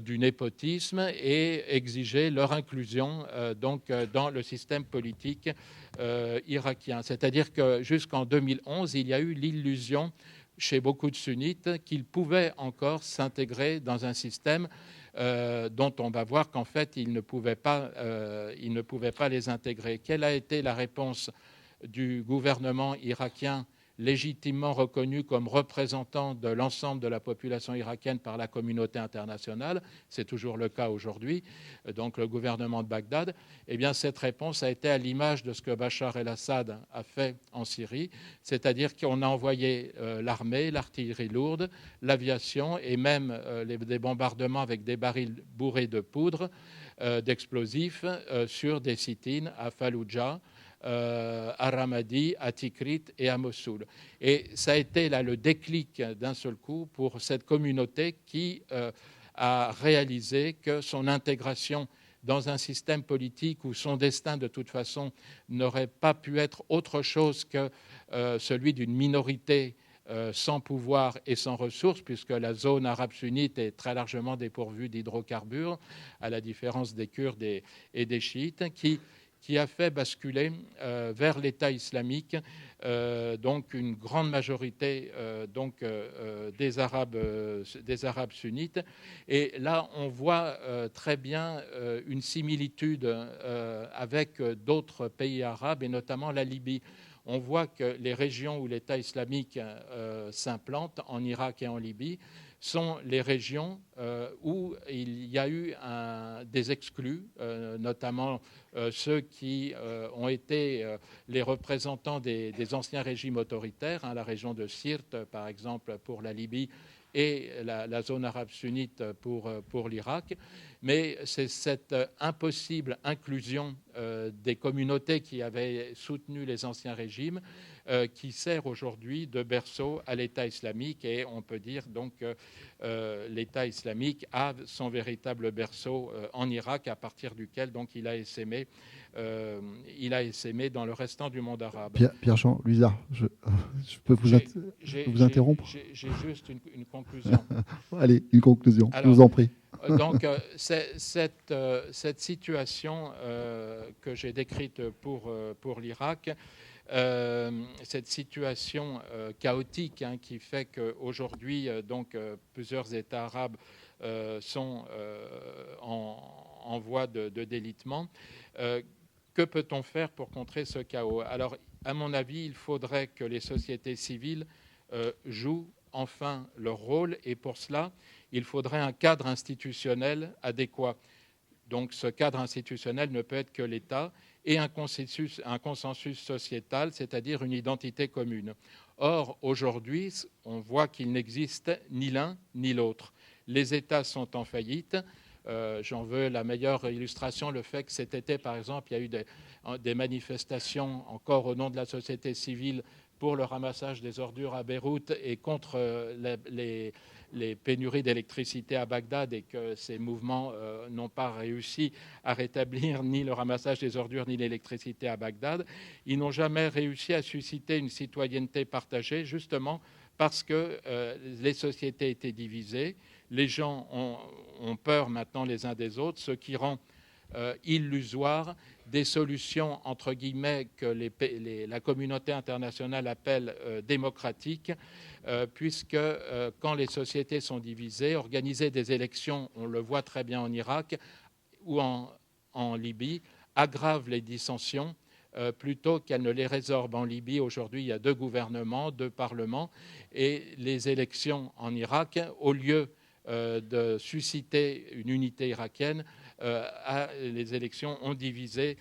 du népotisme, et exiger leur inclusion donc dans le système politique irakien. C'est-à-dire que jusqu'en 2011, il y a eu l'illusion chez beaucoup de sunnites qu'ils pouvaient encore s'intégrer dans un système dont on va voir qu'en fait, ils ne pouvaient pas les intégrer. Quelle a été la réponse du gouvernement irakien légitimement reconnus comme représentants de l'ensemble de la population irakienne par la communauté internationale. C'est toujours le cas aujourd'hui, donc le gouvernement de Bagdad. Eh bien, cette réponse a été à l'image de ce que Bachar el-Assad a fait en Syrie, c'est-à-dire qu'on a envoyé l'armée, l'artillerie lourde, l'aviation et même des bombardements avec des barils bourrés de poudre, d'explosifs sur des sit-ins à Fallujah, à Ramadi, à Tikrit et à Mossoul. Et ça a été là le déclic d'un seul coup pour cette communauté qui a réalisé que son intégration dans un système politique où son destin, de toute façon, n'aurait pas pu être autre chose que celui d'une minorité sans pouvoir et sans ressources, puisque la zone arabe sunnite est très largement dépourvue d'hydrocarbures, à la différence des Kurdes et des chiites, qui a fait basculer vers l'État islamique donc une grande majorité des Arabes sunnites. Et là, on voit très bien une similitude avec d'autres pays arabes, et notamment la Libye. On voit que les régions où l'État islamique s'implante, en Irak et en Libye, sont les régions où il y a eu des exclus, notamment ceux qui ont été les représentants des anciens régimes autoritaires, la région de Sirte, par exemple, pour la Libye, et la zone arabe sunnite pour l'Irak. Mais c'est cette impossible inclusion des communautés qui avaient soutenu les anciens régimes qui sert aujourd'hui de berceau à l'État islamique. Et on peut dire donc que l'État islamique a son véritable berceau en Irak, à partir duquel donc il a essaimé dans le restant du monde arabe. Pierre-Jean Luizard, je peux vous interrompre? J'ai juste une conclusion. Allez, une conclusion, Alors, je vous en prie. Donc, cette situation que j'ai décrite pour l'Irak, cette situation chaotique qui fait qu'aujourd'hui, plusieurs États arabes sont en voie de délitement. Que peut-on faire pour contrer ce chaos? Alors, à mon avis, il faudrait que les sociétés civiles jouent enfin leur rôle, et pour cela, il faudrait un cadre institutionnel adéquat. Donc ce cadre institutionnel ne peut être que l'État et un consensus sociétal, c'est-à-dire une identité commune. Or, aujourd'hui, on voit qu'il n'existe ni l'un ni l'autre. Les États sont en faillite. J'en veux la meilleure illustration, le fait que cet été, par exemple, il y a eu des manifestations encore au nom de la société civile pour le ramassage des ordures à Beyrouth et contre les pénuries d'électricité à Bagdad, et que ces mouvements n'ont pas réussi à rétablir ni le ramassage des ordures ni l'électricité à Bagdad. Ils n'ont jamais réussi à susciter une citoyenneté partagée, justement parce que les sociétés étaient divisées, les gens ont peur maintenant les uns des autres, ce qui rend illusoire des solutions, entre guillemets, que la communauté internationale appelle démocratiques, puisque quand les sociétés sont divisées, organiser des élections, on le voit très bien en Irak ou en Libye, aggrave les dissensions plutôt qu'elle ne les résorbe. En Libye, aujourd'hui, il y a 2 gouvernements, 2 parlements, et les élections en Irak, au lieu de susciter une unité irakienne, les élections ont divisé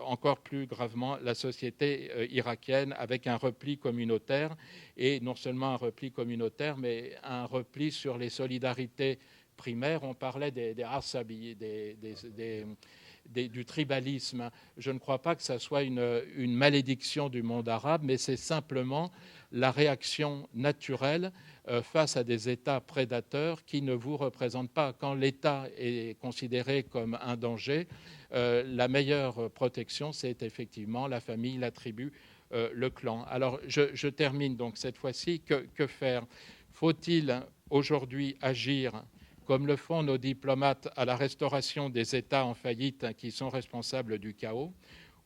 encore plus gravement la société irakienne, avec un repli communautaire, et non seulement un repli communautaire, mais un repli sur les solidarités primaires. On parlait des asabi, du tribalisme. Je ne crois pas que ça soit une malédiction du monde arabe, mais c'est simplement la réaction naturelle face à des États prédateurs qui ne vous représentent pas. Quand l'État est considéré comme un danger, la meilleure protection, c'est effectivement la famille, la tribu, le clan. Alors, je termine donc cette fois-ci. Que faire? Faut-il aujourd'hui agir comme le font nos diplomates à la restauration des États en faillite qui sont responsables du chaos,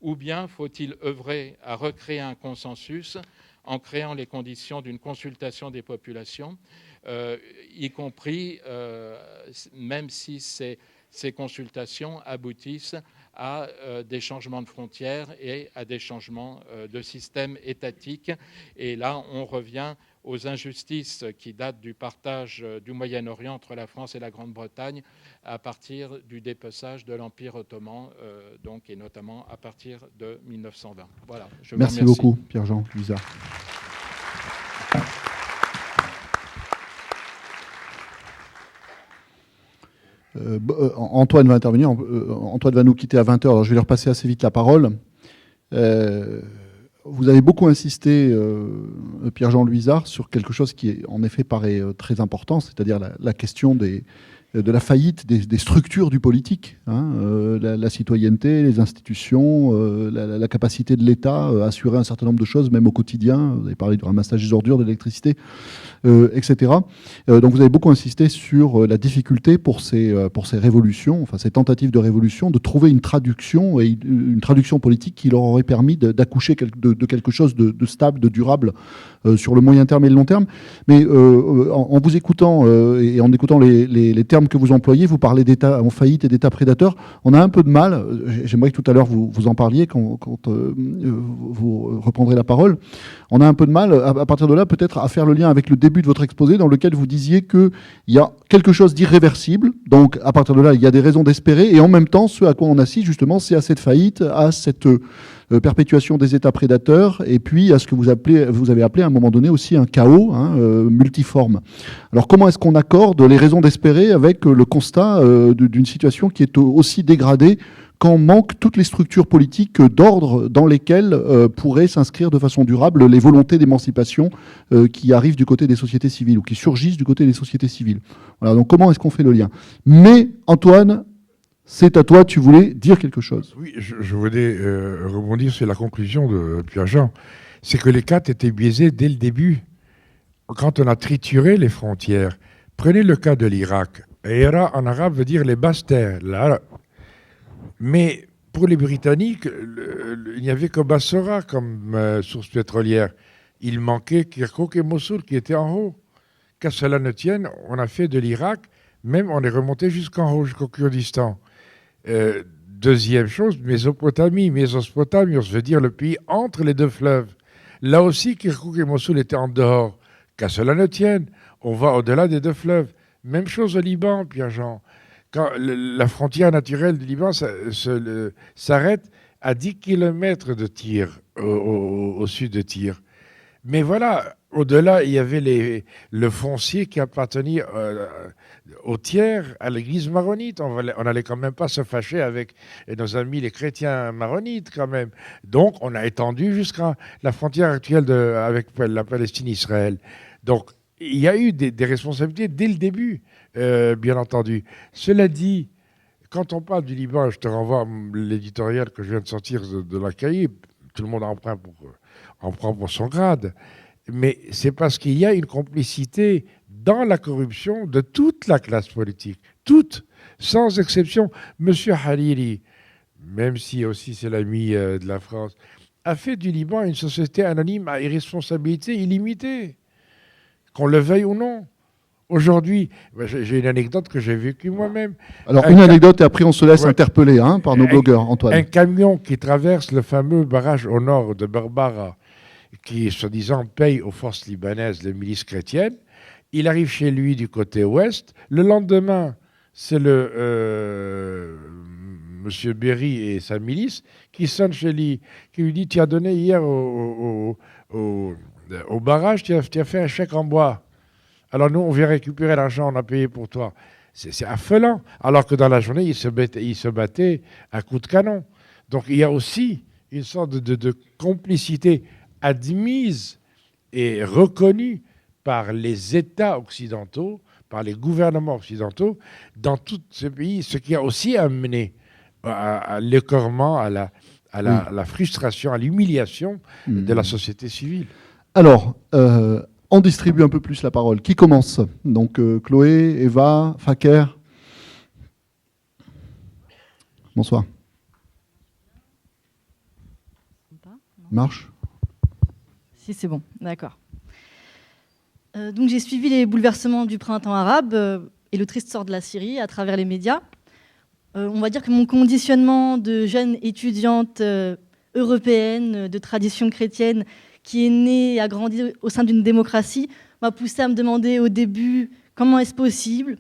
ou bien faut-il œuvrer à recréer un consensus en créant les conditions d'une consultation des populations, y compris, même si ces consultations aboutissent à des changements de frontières et à des changements de système étatique. Et là, on revient aux injustices qui datent du partage du Moyen-Orient entre la France et la Grande-Bretagne à partir du dépeçage de l'Empire ottoman, donc, et notamment à partir de 1920. Voilà, je vous Merci remercie beaucoup, Pierre-Jean Luisard. Antoine va intervenir. Antoine va nous quitter à 20h. Alors je vais leur passer assez vite la parole. Vous avez beaucoup insisté, Pierre-Jean Luisard, sur quelque chose qui, en effet, paraît très important, c'est-à-dire la question de la faillite des structures du politique, hein, la citoyenneté, les institutions, la capacité de l'État à assurer un certain nombre de choses, même au quotidien. Vous avez parlé du ramassage des ordures, de l'électricité, etc. Donc vous avez beaucoup insisté sur la difficulté pour ces révolutions, enfin ces tentatives de révolution, de trouver une traduction politique qui leur aurait permis d'accoucher de quelque chose de stable, de durable sur le moyen terme et le long terme. Mais en vous écoutant et en écoutant les termes que vous employez, vous parlez d'État en faillite et d'État prédateur. On a un peu de mal, j'aimerais que tout à l'heure vous en parliez quand vous reprendrez la parole, on a un peu de mal à partir de là peut-être à faire le lien avec le début de votre exposé dans lequel vous disiez qu'il y a quelque chose d'irréversible, donc à partir de là il y a des raisons d'espérer, et en même temps ce à quoi on assiste justement c'est à cette faillite, à cette perpétuation des États prédateurs, et puis à ce que vous avez appelé à un moment donné aussi un chaos multiforme. Alors comment est-ce qu'on accorde les raisons d'espérer avec le constat d'une situation qui est aussi dégradée quand manquent toutes les structures politiques d'ordre dans lesquelles pourraient s'inscrire de façon durable les volontés d'émancipation qui arrivent du côté des sociétés civiles ou qui surgissent du côté des sociétés civiles. Voilà, donc comment est-ce qu'on fait le lien ? Mais Antoine, c'est à toi, tu voulais dire quelque chose. Oui, je voulais rebondir sur la conclusion de Pierre-Jean. C'est que les quatre étaient biaisés dès le début. Quand on a trituré les frontières, prenez le cas de l'Irak. Era en arabe veut dire les basses terres. Là, mais pour les Britanniques, il n'y avait que Bassora comme source pétrolière. Il manquait Kirkuk et Mossoul qui étaient en haut. Qu'à cela ne tienne, on a fait de l'Irak, même on est remonté jusqu'en haut, jusqu'au Kurdistan. Deuxième chose, Mésopotamie. Mésopotamios veut dire le pays entre les deux fleuves. Là aussi, Kirkuk et Mossoul étaient en dehors. Qu'à cela ne tienne, on va au-delà des deux fleuves. Même chose au Liban, Pierre-Jean. Quand la frontière naturelle du Liban s'arrête à 10 km de Tyr, au sud de Tyr. Mais voilà, au-delà, il y avait le foncier qui appartenait au tiers, à l'église maronite. On n'allait quand même pas se fâcher avec nos amis les chrétiens maronites quand même. Donc on a étendu jusqu'à la frontière actuelle avec la Palestine-Israël. Donc il y a eu des responsabilités dès le début, bien entendu. Cela dit, quand on parle du Liban, je te renvoie à l'éditorial que je viens de sortir de la CAI, tout le monde en prend pour son grade. Mais c'est parce qu'il y a une complicité dans la corruption de toute la classe politique, toute, sans exception. Monsieur Hariri, même si aussi c'est l'ami de la France, a fait du Liban une société anonyme à irresponsabilité illimitée, qu'on le veuille ou non. Aujourd'hui, j'ai une anecdote que j'ai vécue moi-même. Alors, une anecdote, et après on se laisse interpeller par nos blogueurs, Antoine. Un camion qui traverse le fameux barrage au nord de Berbera, qui, soi-disant, paye aux forces libanaises, les milices chrétiennes, il arrive chez lui du côté ouest. Le lendemain, c'est monsieur Berry et sa milice qui sonnent chez lui, qui lui dit « Tu as donné hier au barrage, tu as fait un chèque en bois. Alors nous, on vient récupérer l'argent, on a payé pour toi. » C'est affolant. Alors que dans la journée, il se battait à coups de canon. Donc il y a aussi une sorte de complicité admise et reconnue par les États occidentaux, par les gouvernements occidentaux, dans tous ces pays, ce qui a aussi amené à l'écornement, à la frustration, à l'humiliation de la société civile. Alors, on distribue un peu plus la parole. Qui commence ? Donc, Chloé, Eva, Faker. Bonsoir. Marche ? Si, c'est bon, d'accord. Donc j'ai suivi les bouleversements du printemps arabe et le triste sort de la Syrie à travers les médias. on va dire que mon conditionnement de jeune étudiante européenne, de tradition chrétienne, qui est née et a grandi au sein d'une démocratie, m'a poussée à me demander au début comment est-ce possible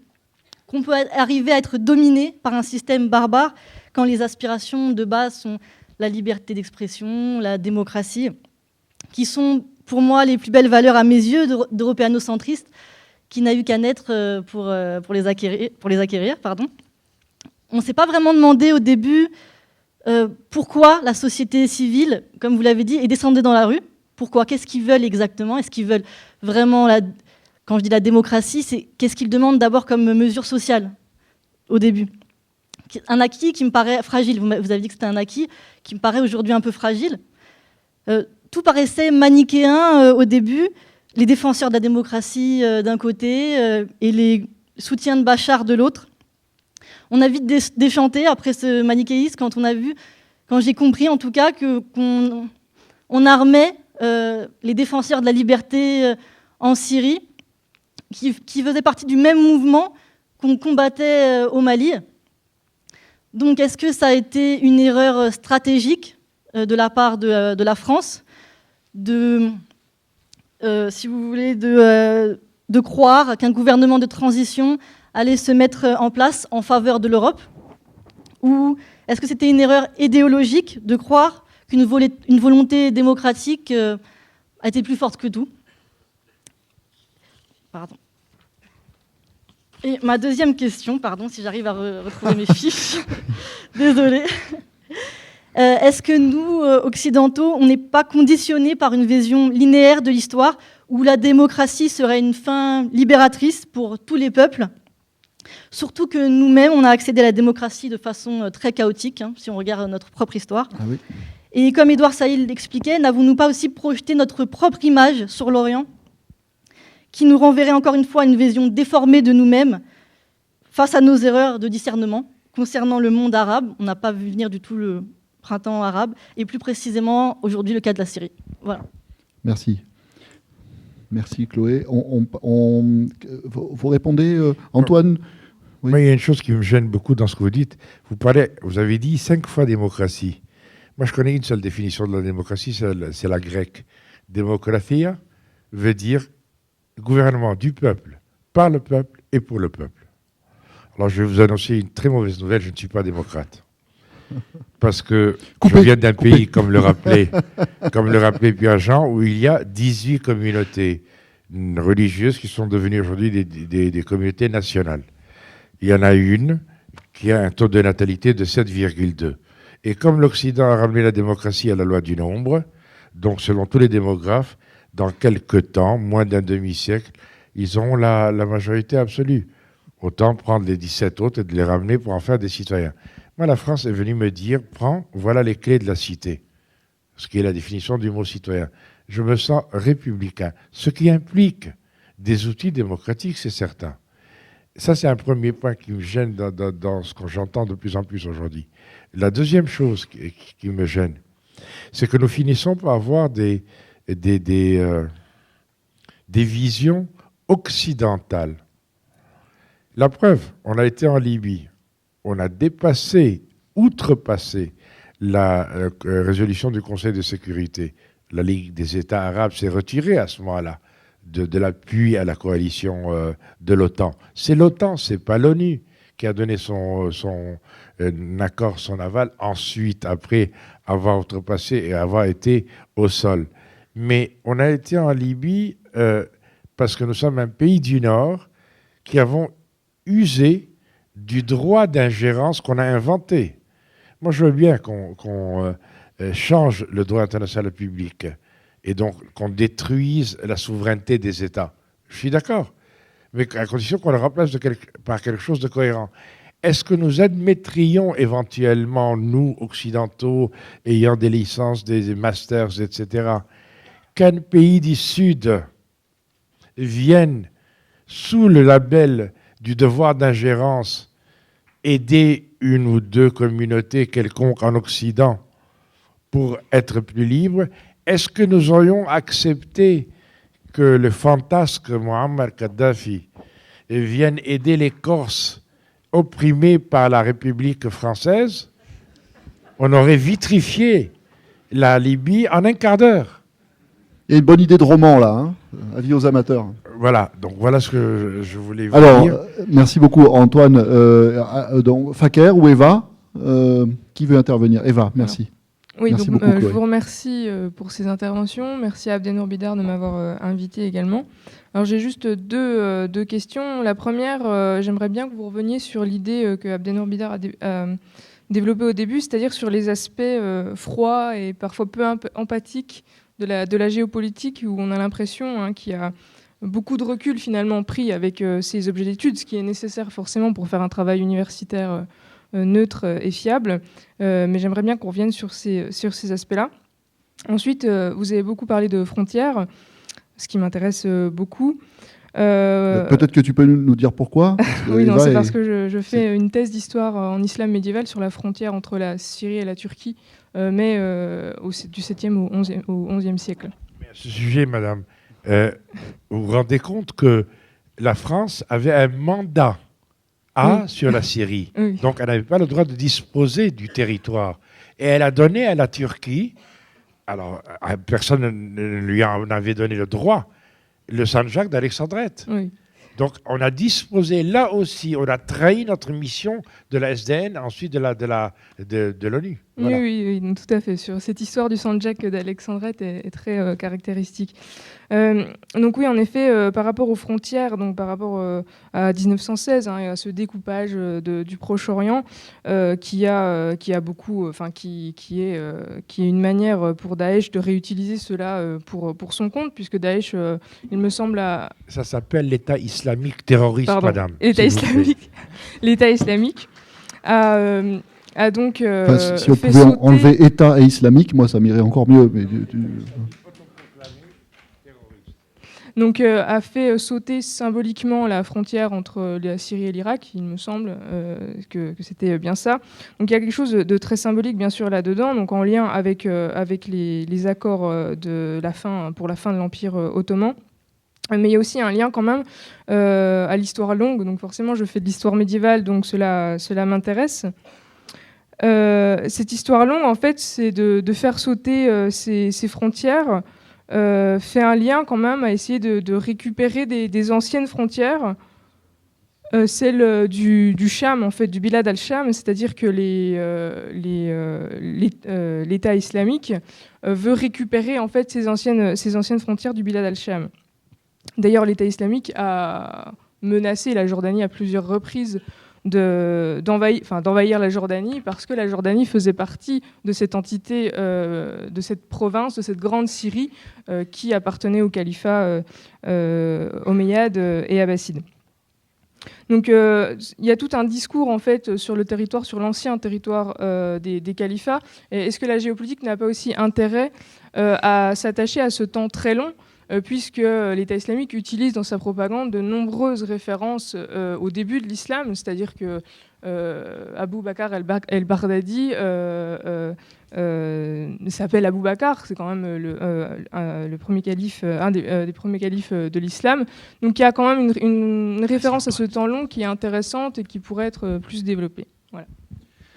qu'on peut arriver à être dominé par un système barbare quand les aspirations de base sont la liberté d'expression, la démocratie, qui sont pour moi les plus belles valeurs à mes yeux d'européano-centriste, qui n'a eu qu'à naître pour les acquérir. On ne s'est pas vraiment demandé au début pourquoi la société civile, comme vous l'avez dit, est descendue dans la rue. Pourquoi? Qu'est-ce qu'ils veulent exactement? Est-ce qu'ils veulent vraiment, quand je dis la démocratie, c'est qu'est-ce qu'ils demandent d'abord comme mesure sociale au début? Un acquis qui me paraît fragile. Vous avez dit que c'était un acquis qui me paraît aujourd'hui un peu fragile. Tout paraissait manichéen au début. Les défenseurs de la démocratie d'un côté et les soutiens de Bachar de l'autre. On a vite déchanté après ce manichéisme quand j'ai compris en tout cas qu'on armait les défenseurs de la liberté en Syrie, qui faisaient partie du même mouvement qu'on combattait au Mali. Donc est-ce que ça a été une erreur stratégique de la part de la France si vous voulez, de croire qu'un gouvernement de transition allait se mettre en place en faveur de l'Europe? Ou est-ce que c'était une erreur idéologique de croire qu'une volonté démocratique a été plus forte que tout? Pardon. Et ma deuxième question, pardon, si j'arrive à retrouver mes fiches, désolée. Est-ce que nous, occidentaux, on n'est pas conditionnés par une vision linéaire de l'histoire où la démocratie serait une fin libératrice pour tous les peuples? Surtout que nous-mêmes, on a accédé à la démocratie de façon très chaotique, si on regarde notre propre histoire. Ah oui. Et comme Édouard Saïd l'expliquait, n'avons-nous pas aussi projeté notre propre image sur l'Orient, qui nous renverrait encore une fois une vision déformée de nous-mêmes face à nos erreurs de discernement concernant le monde arabe? On n'a pas vu venir du tout le printemps arabe, et plus précisément aujourd'hui le cas de la Syrie. Voilà. Merci. Merci Chloé. Vous répondez, Antoine? Oui. Moi, il y a une chose qui me gêne beaucoup dans ce que vous dites. Vous avez dit 5 fois démocratie. Moi, je connais une seule définition de la démocratie, c'est la grecque. Démocratia veut dire gouvernement du peuple, par le peuple et pour le peuple. Alors, je vais vous annoncer une très mauvaise nouvelle, je ne suis pas démocrate. Parce que je viens d'un pays, comme le rappelait Pierre-Jean, où il y a 18 communautés religieuses qui sont devenues aujourd'hui des communautés nationales. Il y en a une qui a un taux de natalité de 7,2. Et comme l'Occident a ramené la démocratie à la loi du nombre, donc selon tous les démographes, dans quelques temps, moins d'un demi-siècle, ils ont la majorité absolue. Autant prendre les 17 autres et de les ramener pour en faire des citoyens. Moi, la France est venue me dire, voilà les clés de la cité, ce qui est la définition du mot citoyen. Je me sens républicain, ce qui implique des outils démocratiques, c'est certain. Ça, c'est un premier point qui me gêne dans ce que j'entends de plus en plus aujourd'hui. La deuxième chose qui me gêne, c'est que nous finissons par avoir des visions occidentales. La preuve, on a été en Libye. On a outrepassé la résolution du Conseil de sécurité. La Ligue des États arabes s'est retirée à ce moment-là de l'appui à la coalition de l'OTAN. C'est l'OTAN, c'est pas l'ONU qui a donné son accord, son aval, ensuite, après avoir outrepassé et avoir été au sol. Mais on a été en Libye parce que nous sommes un pays du Nord qui avons usé du droit d'ingérence qu'on a inventé. Moi, je veux bien qu'on change le droit international public et donc qu'on détruise la souveraineté des États. Je suis d'accord, mais à condition qu'on le remplace par quelque chose de cohérent. Est-ce que nous admettrions éventuellement, nous, occidentaux, ayant des licences, des masters, etc., qu'un pays du Sud vienne, sous le label du devoir d'ingérence, aider une ou deux communautés quelconques en Occident pour être plus libres? Est-ce que nous aurions accepté que le fantasque Muammar Kadhafi vienne aider les Corses opprimés par la République française, on aurait vitrifié la Libye en un quart d'heure. Il y a une bonne idée de roman, là, hein, avis aux amateurs. Voilà, donc voilà ce que je voulais vous Alors, dire. merci beaucoup, Antoine. Donc, Faker ou Eva, qui veut intervenir? Eva, merci. Oui, Merci donc, beaucoup, je Chloé. vous remercie pour ces interventions. Merci à Abdenour Bidar de m'avoir invité également. Alors j'ai juste deux questions. La première, j'aimerais bien que vous reveniez sur l'idée que Abdenour Bidar a développée au début, c'est-à-dire sur les aspects froids et parfois peu empathiques de la géopolitique, où on a l'impression qu'il y a beaucoup de recul finalement pris avec ces objets d'études, ce qui est nécessaire forcément pour faire un travail universitaire neutre et fiable. Mais j'aimerais bien qu'on revienne sur ces aspects-là. Ensuite, vous avez beaucoup parlé de frontières, ce qui m'intéresse beaucoup. Peut-être que tu peux nous dire pourquoi. Oui, non, Eva c'est parce que je fais une thèse d'histoire en islam médiéval sur la frontière entre la Syrie et la Turquie, mais du 7e au 11e siècle. Mais à ce sujet, madame, vous vous rendez compte que la France avait un mandat sur la Syrie. Oui. Donc, elle n'avait pas le droit de disposer du territoire. Et elle a donné à la Turquie, alors personne ne lui en avait donné le droit, le Sanjak d'Alexandrette. Oui. Donc, on a disposé là aussi, on a trahi notre mission de la SDN, ensuite de l'ONU. Voilà. Oui, tout à fait. Sur cette histoire du Sanjak d'Alexandrette est très caractéristique. Donc oui, en effet, par rapport aux frontières, donc par rapport à 1916 et à ce découpage du Proche-Orient, qui est une manière pour Daesh de réutiliser cela pour son compte, puisque Daesh, il me semble, Ça s'appelle l'État islamique terroriste, madame. L'État islamique a donc si on fait pouvait sauter... enlever État et islamique, moi ça m'irait encore mieux. Mais Donc a fait sauter symboliquement la frontière entre la Syrie et l'Irak, il me semble que c'était bien ça. Donc il y a quelque chose de très symbolique bien sûr là-dedans, donc en lien avec les accords pour la fin de l'Empire ottoman. Mais il y a aussi un lien quand même à l'histoire longue, donc forcément je fais de l'histoire médiévale, donc cela m'intéresse. Cette histoire longue, en fait, c'est de faire sauter ces frontières, fait un lien quand même à essayer de récupérer des anciennes frontières, celle du Cham, en fait, du Bilad al-Cham, c'est-à-dire que l'État islamique veut récupérer en fait ces anciennes frontières du Bilad al-Cham. D'ailleurs, l'État islamique a menacé la Jordanie à plusieurs reprises d'envahir la Jordanie, parce que la Jordanie faisait partie de cette entité, de cette province, de cette grande Syrie qui appartenait au califat omeyyade et abbasside. Donc il y a tout un discours en fait sur le territoire, sur l'ancien territoire des califats. Et est-ce que la géopolitique n'a pas aussi intérêt à s'attacher à ce temps très long, puisque l'État islamique utilise dans sa propagande de nombreuses références au début de l'islam, c'est-à-dire que Abu Bakr el-Baghdadi s'appelle Abu Bakr, c'est quand même le premier calife, un des premiers califes de l'islam. Donc il y a quand même une référence à ce temps long qui est intéressante et qui pourrait être plus développée. Voilà.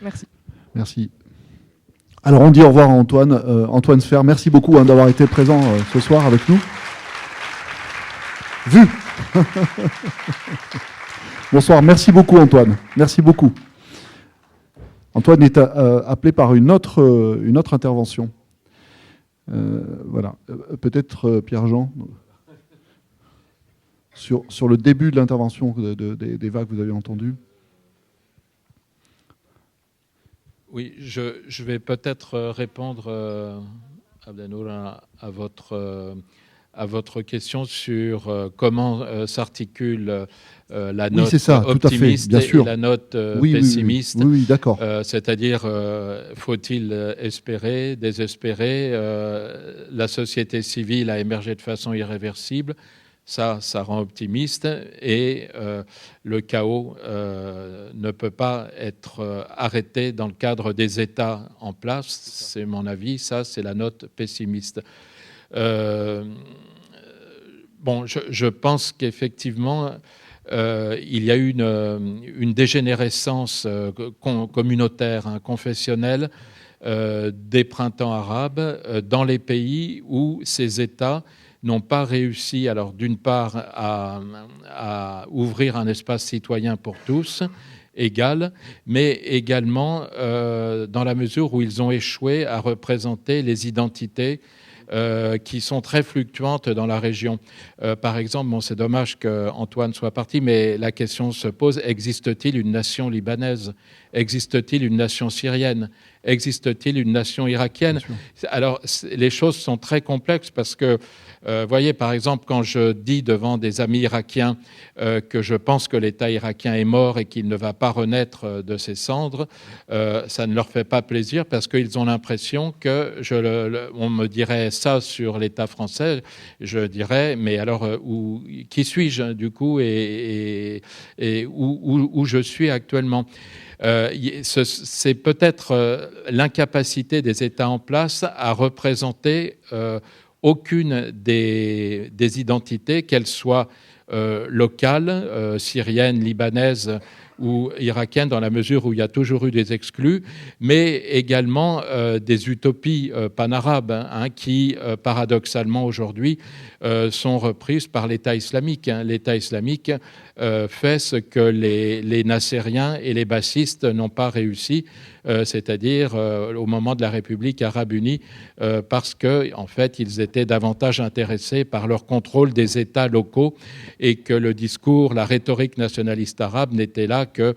Merci. Merci. Alors on dit au revoir à Antoine Sfer. Merci beaucoup d'avoir été présent ce soir avec nous. Vu. Bonsoir, merci beaucoup Antoine. Merci beaucoup. Antoine est appelé par une autre intervention. Voilà. Peut-être Pierre-Jean, sur le début de l'intervention d'Eva que vous avez entendue. Oui, je vais peut-être répondre, Abdenour, à votre question sur comment s'articule la note optimiste et la note pessimiste. Oui, d'accord. C'est-à-dire, faut-il espérer, désespérer la société civile a émergé de façon irréversible. Ça rend optimiste, et le chaos ne peut pas être arrêté dans le cadre des États en place. C'est mon avis, ça c'est la note pessimiste. Bon, je pense qu'effectivement, il y a eu une dégénérescence communautaire, confessionnelle, des printemps arabes dans les pays où ces États n'ont pas réussi, alors d'une part, à ouvrir un espace citoyen pour tous, égal, mais également dans la mesure où ils ont échoué à représenter les identités qui sont très fluctuantes dans la région. Par exemple, bon, c'est dommage qu'Antoine soit parti, mais la question se pose, existe-t-il une nation libanaise? Existe-t-il une nation syrienne? Existe-t-il une nation irakienne? Alors, les choses sont très complexes parce que, voyez, par exemple, quand je dis devant des amis irakiens que je pense que l'État irakien est mort et qu'il ne va pas renaître de ses cendres, ça ne leur fait pas plaisir parce qu'ils ont l'impression que on me dirait ça sur l'État français, je dirais, mais alors, qui suis-je du coup et où je suis actuellement? C'est peut-être l'incapacité des États en place à représenter aucune des identités, qu'elles soient locales, syriennes, libanaises ou irakiennes, dans la mesure où il y a toujours eu des exclus, mais également des utopies panarabes qui, paradoxalement aujourd'hui, sont reprises par l'État islamique. L'État islamique fait ce que les Nassériens et les bassistes n'ont pas réussi, c'est-à-dire au moment de la République arabe unie, parce que en fait, ils étaient davantage intéressés par leur contrôle des États locaux et que le discours, la rhétorique nationaliste arabe n'était là que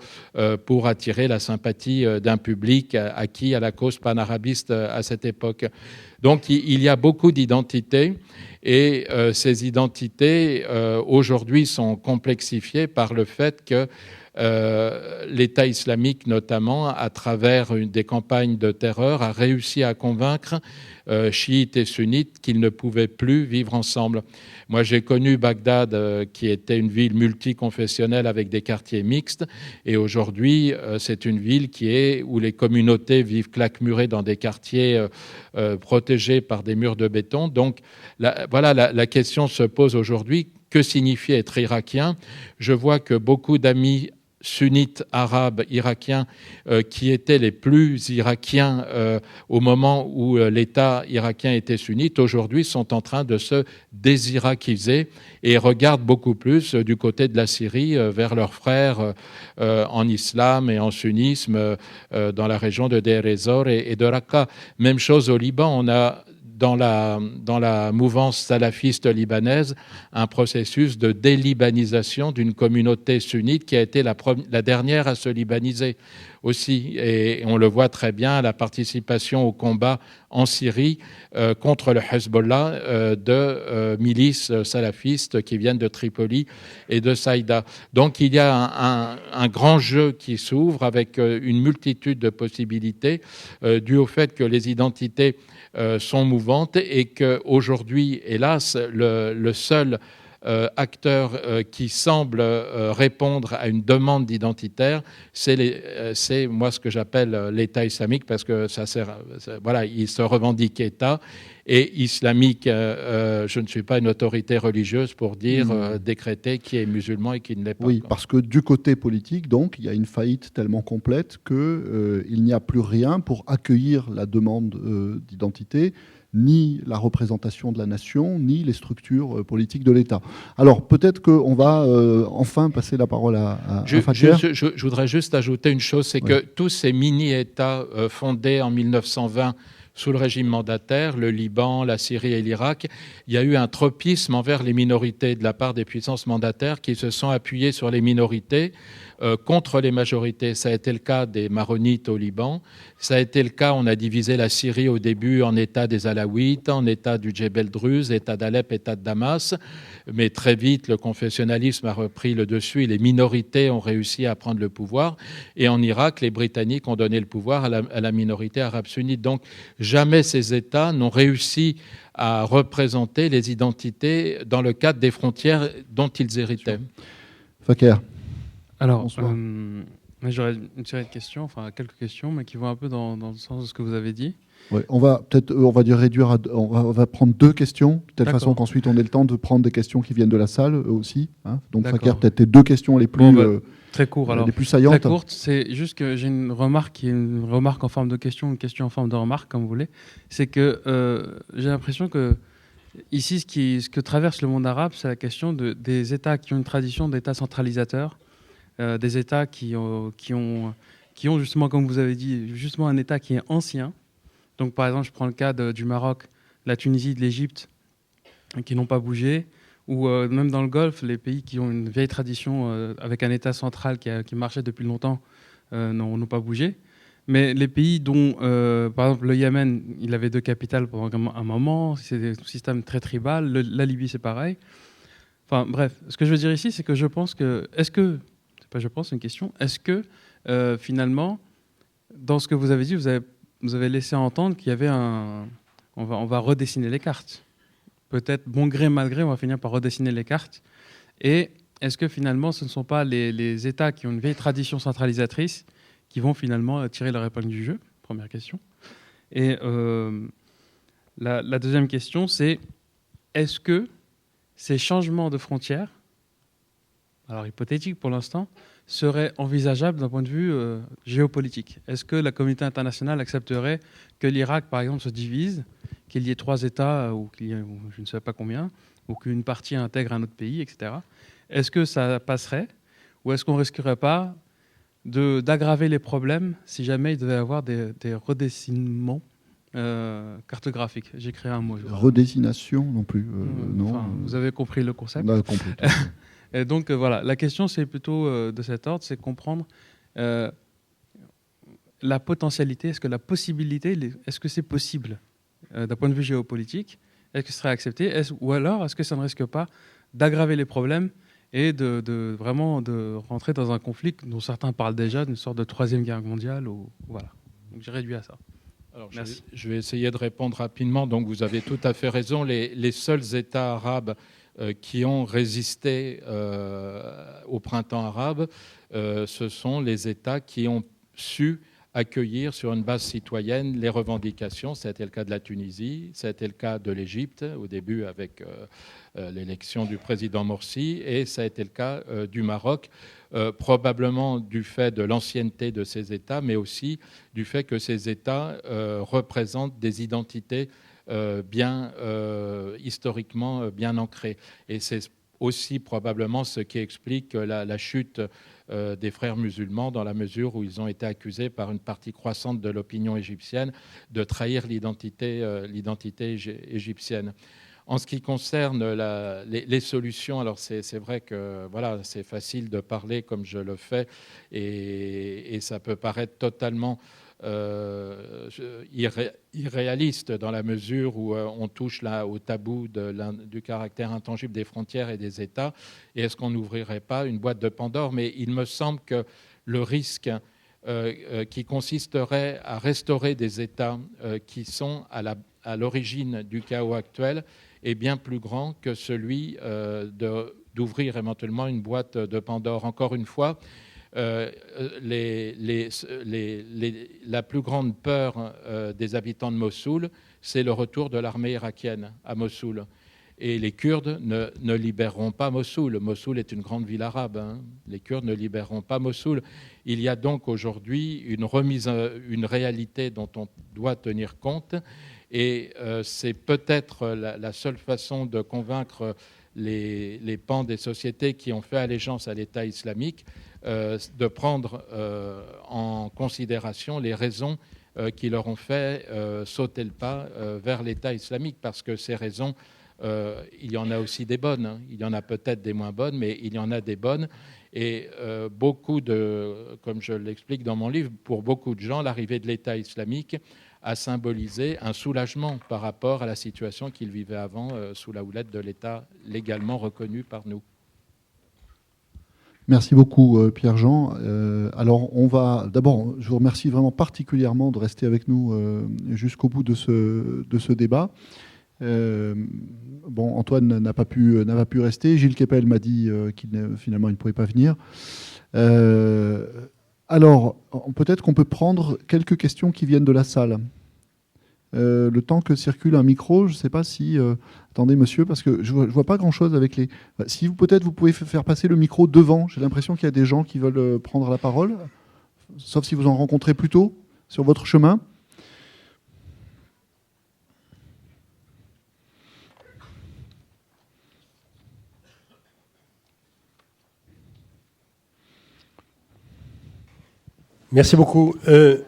pour attirer la sympathie d'un public acquis à la cause panarabiste à cette époque. Donc il y a beaucoup d'identités et ces identités aujourd'hui sont complexifiées par le fait que l'État islamique, notamment, à travers des campagnes de terreur, a réussi à convaincre chiites et sunnites qu'ils ne pouvaient plus vivre ensemble. Moi, j'ai connu Bagdad, qui était une ville multiconfessionnelle avec des quartiers mixtes, et aujourd'hui, c'est une ville où les communautés vivent claquemurées dans des quartiers protégés par des murs de béton. Donc, la question se pose aujourd'hui. Que signifie être irakien? Je vois que beaucoup d'amis sunnites arabes irakiens qui étaient les plus irakiens au moment où l'État irakien était sunnite, aujourd'hui sont en train de se désirakiser et regardent beaucoup plus du côté de la Syrie vers leurs frères en islam et en sunnisme dans la région de Deir ez-Zor et de Raqqa. Même chose au Liban, on a dans la mouvance salafiste libanaise, un processus de délibanisation d'une communauté sunnite qui a été la dernière à se libaniser aussi. Et on le voit très bien, la participation au combat en Syrie contre le Hezbollah de milices salafistes qui viennent de Tripoli et de Saïda. Donc il y a un grand jeu qui s'ouvre avec une multitude de possibilités dû au fait que les identités sont mouvantes et qu'aujourd'hui, hélas, le seul acteur qui semble répondre à une demande identitaire, c'est moi ce que j'appelle l'État islamique, parce que il se revendique État, et islamique, je ne suis pas une autorité religieuse pour dire, décréter qui est musulman et qui ne l'est pas. Oui, parce que du côté politique, donc, il y a une faillite tellement complète qu'il n'y a plus rien pour accueillir la demande d'identité, ni la représentation de la nation, ni les structures politiques de l'État. Alors, peut-être qu'on va enfin passer la parole à Faker. Je voudrais juste ajouter une chose, c'est que tous ces mini-États fondés en 1920 sous le régime mandataire, le Liban, la Syrie et l'Irak, il y a eu un tropisme envers les minorités de la part des puissances mandataires qui se sont appuyées sur les minorités contre les majorités. Ça a été le cas des Maronites au Liban. Ça a été le cas, on a divisé la Syrie au début en État des Alaouites, en État du Djebel Druze, État d'Alep, État de Damas. Mais très vite, le confessionnalisme a repris le dessus et les minorités ont réussi à prendre le pouvoir. Et en Irak, les Britanniques ont donné le pouvoir à la minorité arabe sunnite. Donc, jamais ces États n'ont réussi à représenter les identités dans le cadre des frontières dont ils héritaient. Faker. Alors, moi j'aurais une série de questions, enfin quelques questions, mais qui vont un peu dans le sens de ce que vous avez dit. Ouais, on va peut-être, on va dire réduire, on va prendre 2 questions, de telle façon qu'ensuite on ait le temps de prendre des questions qui viennent de la salle aussi. Hein. Donc, Fakir, peut-être tes 2 questions les plus, très court, alors, les plus saillantes. Très courte, c'est juste que j'ai une remarque qui est une remarque en forme de question, une question en forme de remarque, comme vous voulez. C'est que j'ai l'impression que ici, ce que traverse le monde arabe, c'est la question des États qui ont une tradition d'États centralisateurs, des États qui ont justement, comme vous avez dit, justement un État qui est ancien. Donc, par exemple, je prends le cas du Maroc, la Tunisie, de l'Égypte, qui n'ont pas bougé, ou même dans le Golfe, les pays qui ont une vieille tradition avec un État central qui marchait depuis longtemps n'ont pas bougé. Mais les pays dont, par exemple, le Yémen, il avait 2 capitales pendant un moment, c'est un système très tribal, la Libye, c'est pareil. Enfin, bref, ce que je veux dire ici, c'est que je pense que, c'est une question, est-ce que, finalement, dans ce que vous avez dit, vous avez laissé entendre qu'il y avait on va redessiner les cartes. Peut-être bon gré, mal gré, on va finir par redessiner les cartes. Et est-ce que finalement, ce ne sont pas les États qui ont une vieille tradition centralisatrice qui vont finalement tirer leur épingle du jeu? Première question. Et la deuxième question, c'est est-ce que ces changements de frontières, alors hypothétiques pour l'instant, serait envisageable d'un point de vue géopolitique? Est-ce que la communauté internationale accepterait que l'Irak, par exemple, se divise, qu'il y ait 3 États, ou qu'il y ait je ne sais pas combien, ou qu'une partie intègre un autre pays, etc. Est-ce que ça passerait? Ou est-ce qu'on ne risquerait pas d'aggraver les problèmes si jamais il devait y avoir des redessinements cartographiques? J'ai créé un mot. Redessination non plus. Non. Enfin, vous avez compris le concept. On a compris. Et donc voilà, la question c'est plutôt de cet ordre, c'est comprendre la potentialité, est-ce que la possibilité, est-ce que c'est possible d'un point de vue géopolitique? Est-ce que ce serait accepté? Ou alors est-ce que ça ne risque pas d'aggraver les problèmes et vraiment de rentrer dans un conflit dont certains parlent déjà d'une sorte de 3e guerre mondiale voilà. Donc j'ai réduit à ça. Alors, je vais essayer de répondre rapidement. Donc vous avez tout à fait raison. Les seuls États arabes qui ont résisté au printemps arabe, ce sont les États qui ont su accueillir sur une base citoyenne les revendications. C'était le cas de la Tunisie, c'était le cas de l'Égypte au début avec l'élection du président Morsi, et ça a été le cas du Maroc, probablement du fait de l'ancienneté de ces États, mais aussi du fait que ces États représentent des identités historiquement bien ancrées. Et c'est aussi probablement ce qui explique la chute des frères musulmans, dans la mesure où ils ont été accusés par une partie croissante de l'opinion égyptienne de trahir l'identité égyptienne. En ce qui concerne les solutions, alors c'est vrai que voilà, c'est facile de parler comme je le fais, et ça peut paraître totalement irréaliste dans la mesure où on touche là au tabou du caractère intangible des frontières et des États. Et est-ce qu'on n'ouvrirait pas une boîte de Pandore? Mais il me semble que le risque qui consisterait à restaurer des États qui sont à l'origine du chaos actuel est bien plus grand que celui d'ouvrir éventuellement une boîte de Pandore. Encore une fois, la plus grande peur des habitants de Mossoul, c'est le retour de l'armée irakienne à Mossoul. Et les Kurdes ne libéreront pas Mossoul. Mossoul est une grande ville arabe. Hein. Les Kurdes ne libéreront pas Mossoul. Il y a donc aujourd'hui une réalité dont on doit tenir compte. Et c'est peut-être la seule façon de convaincre les pans des sociétés qui ont fait allégeance à l'État islamique de prendre en considération les raisons qui leur ont fait sauter le pas vers l'État islamique, parce que ces raisons, il y en a aussi des bonnes, hein. Il y en a peut-être des moins bonnes, mais il y en a des bonnes. Et comme je l'explique dans mon livre, pour beaucoup de gens, l'arrivée de l'État islamique a symbolisé un soulagement par rapport à la situation qu'ils vivaient avant sous la houlette de l'État légalement reconnu par nous. Merci beaucoup Pierre-Jean. Alors d'abord, je vous remercie vraiment particulièrement de rester avec nous jusqu'au bout de ce débat. Antoine n'a pas pu rester. Gilles Kepel m'a dit finalement il ne pouvait pas venir. Alors, peut-être qu'on peut prendre quelques questions qui viennent de la salle. Le temps que circule un micro, je ne sais pas si... attendez, monsieur, parce que je ne vois pas grand-chose avec les... Si vous, peut-être, vous pouvez faire passer le micro devant. J'ai l'impression qu'il y a des gens qui veulent prendre la parole, sauf si vous en rencontrez plus tôt sur votre chemin. Merci beaucoup.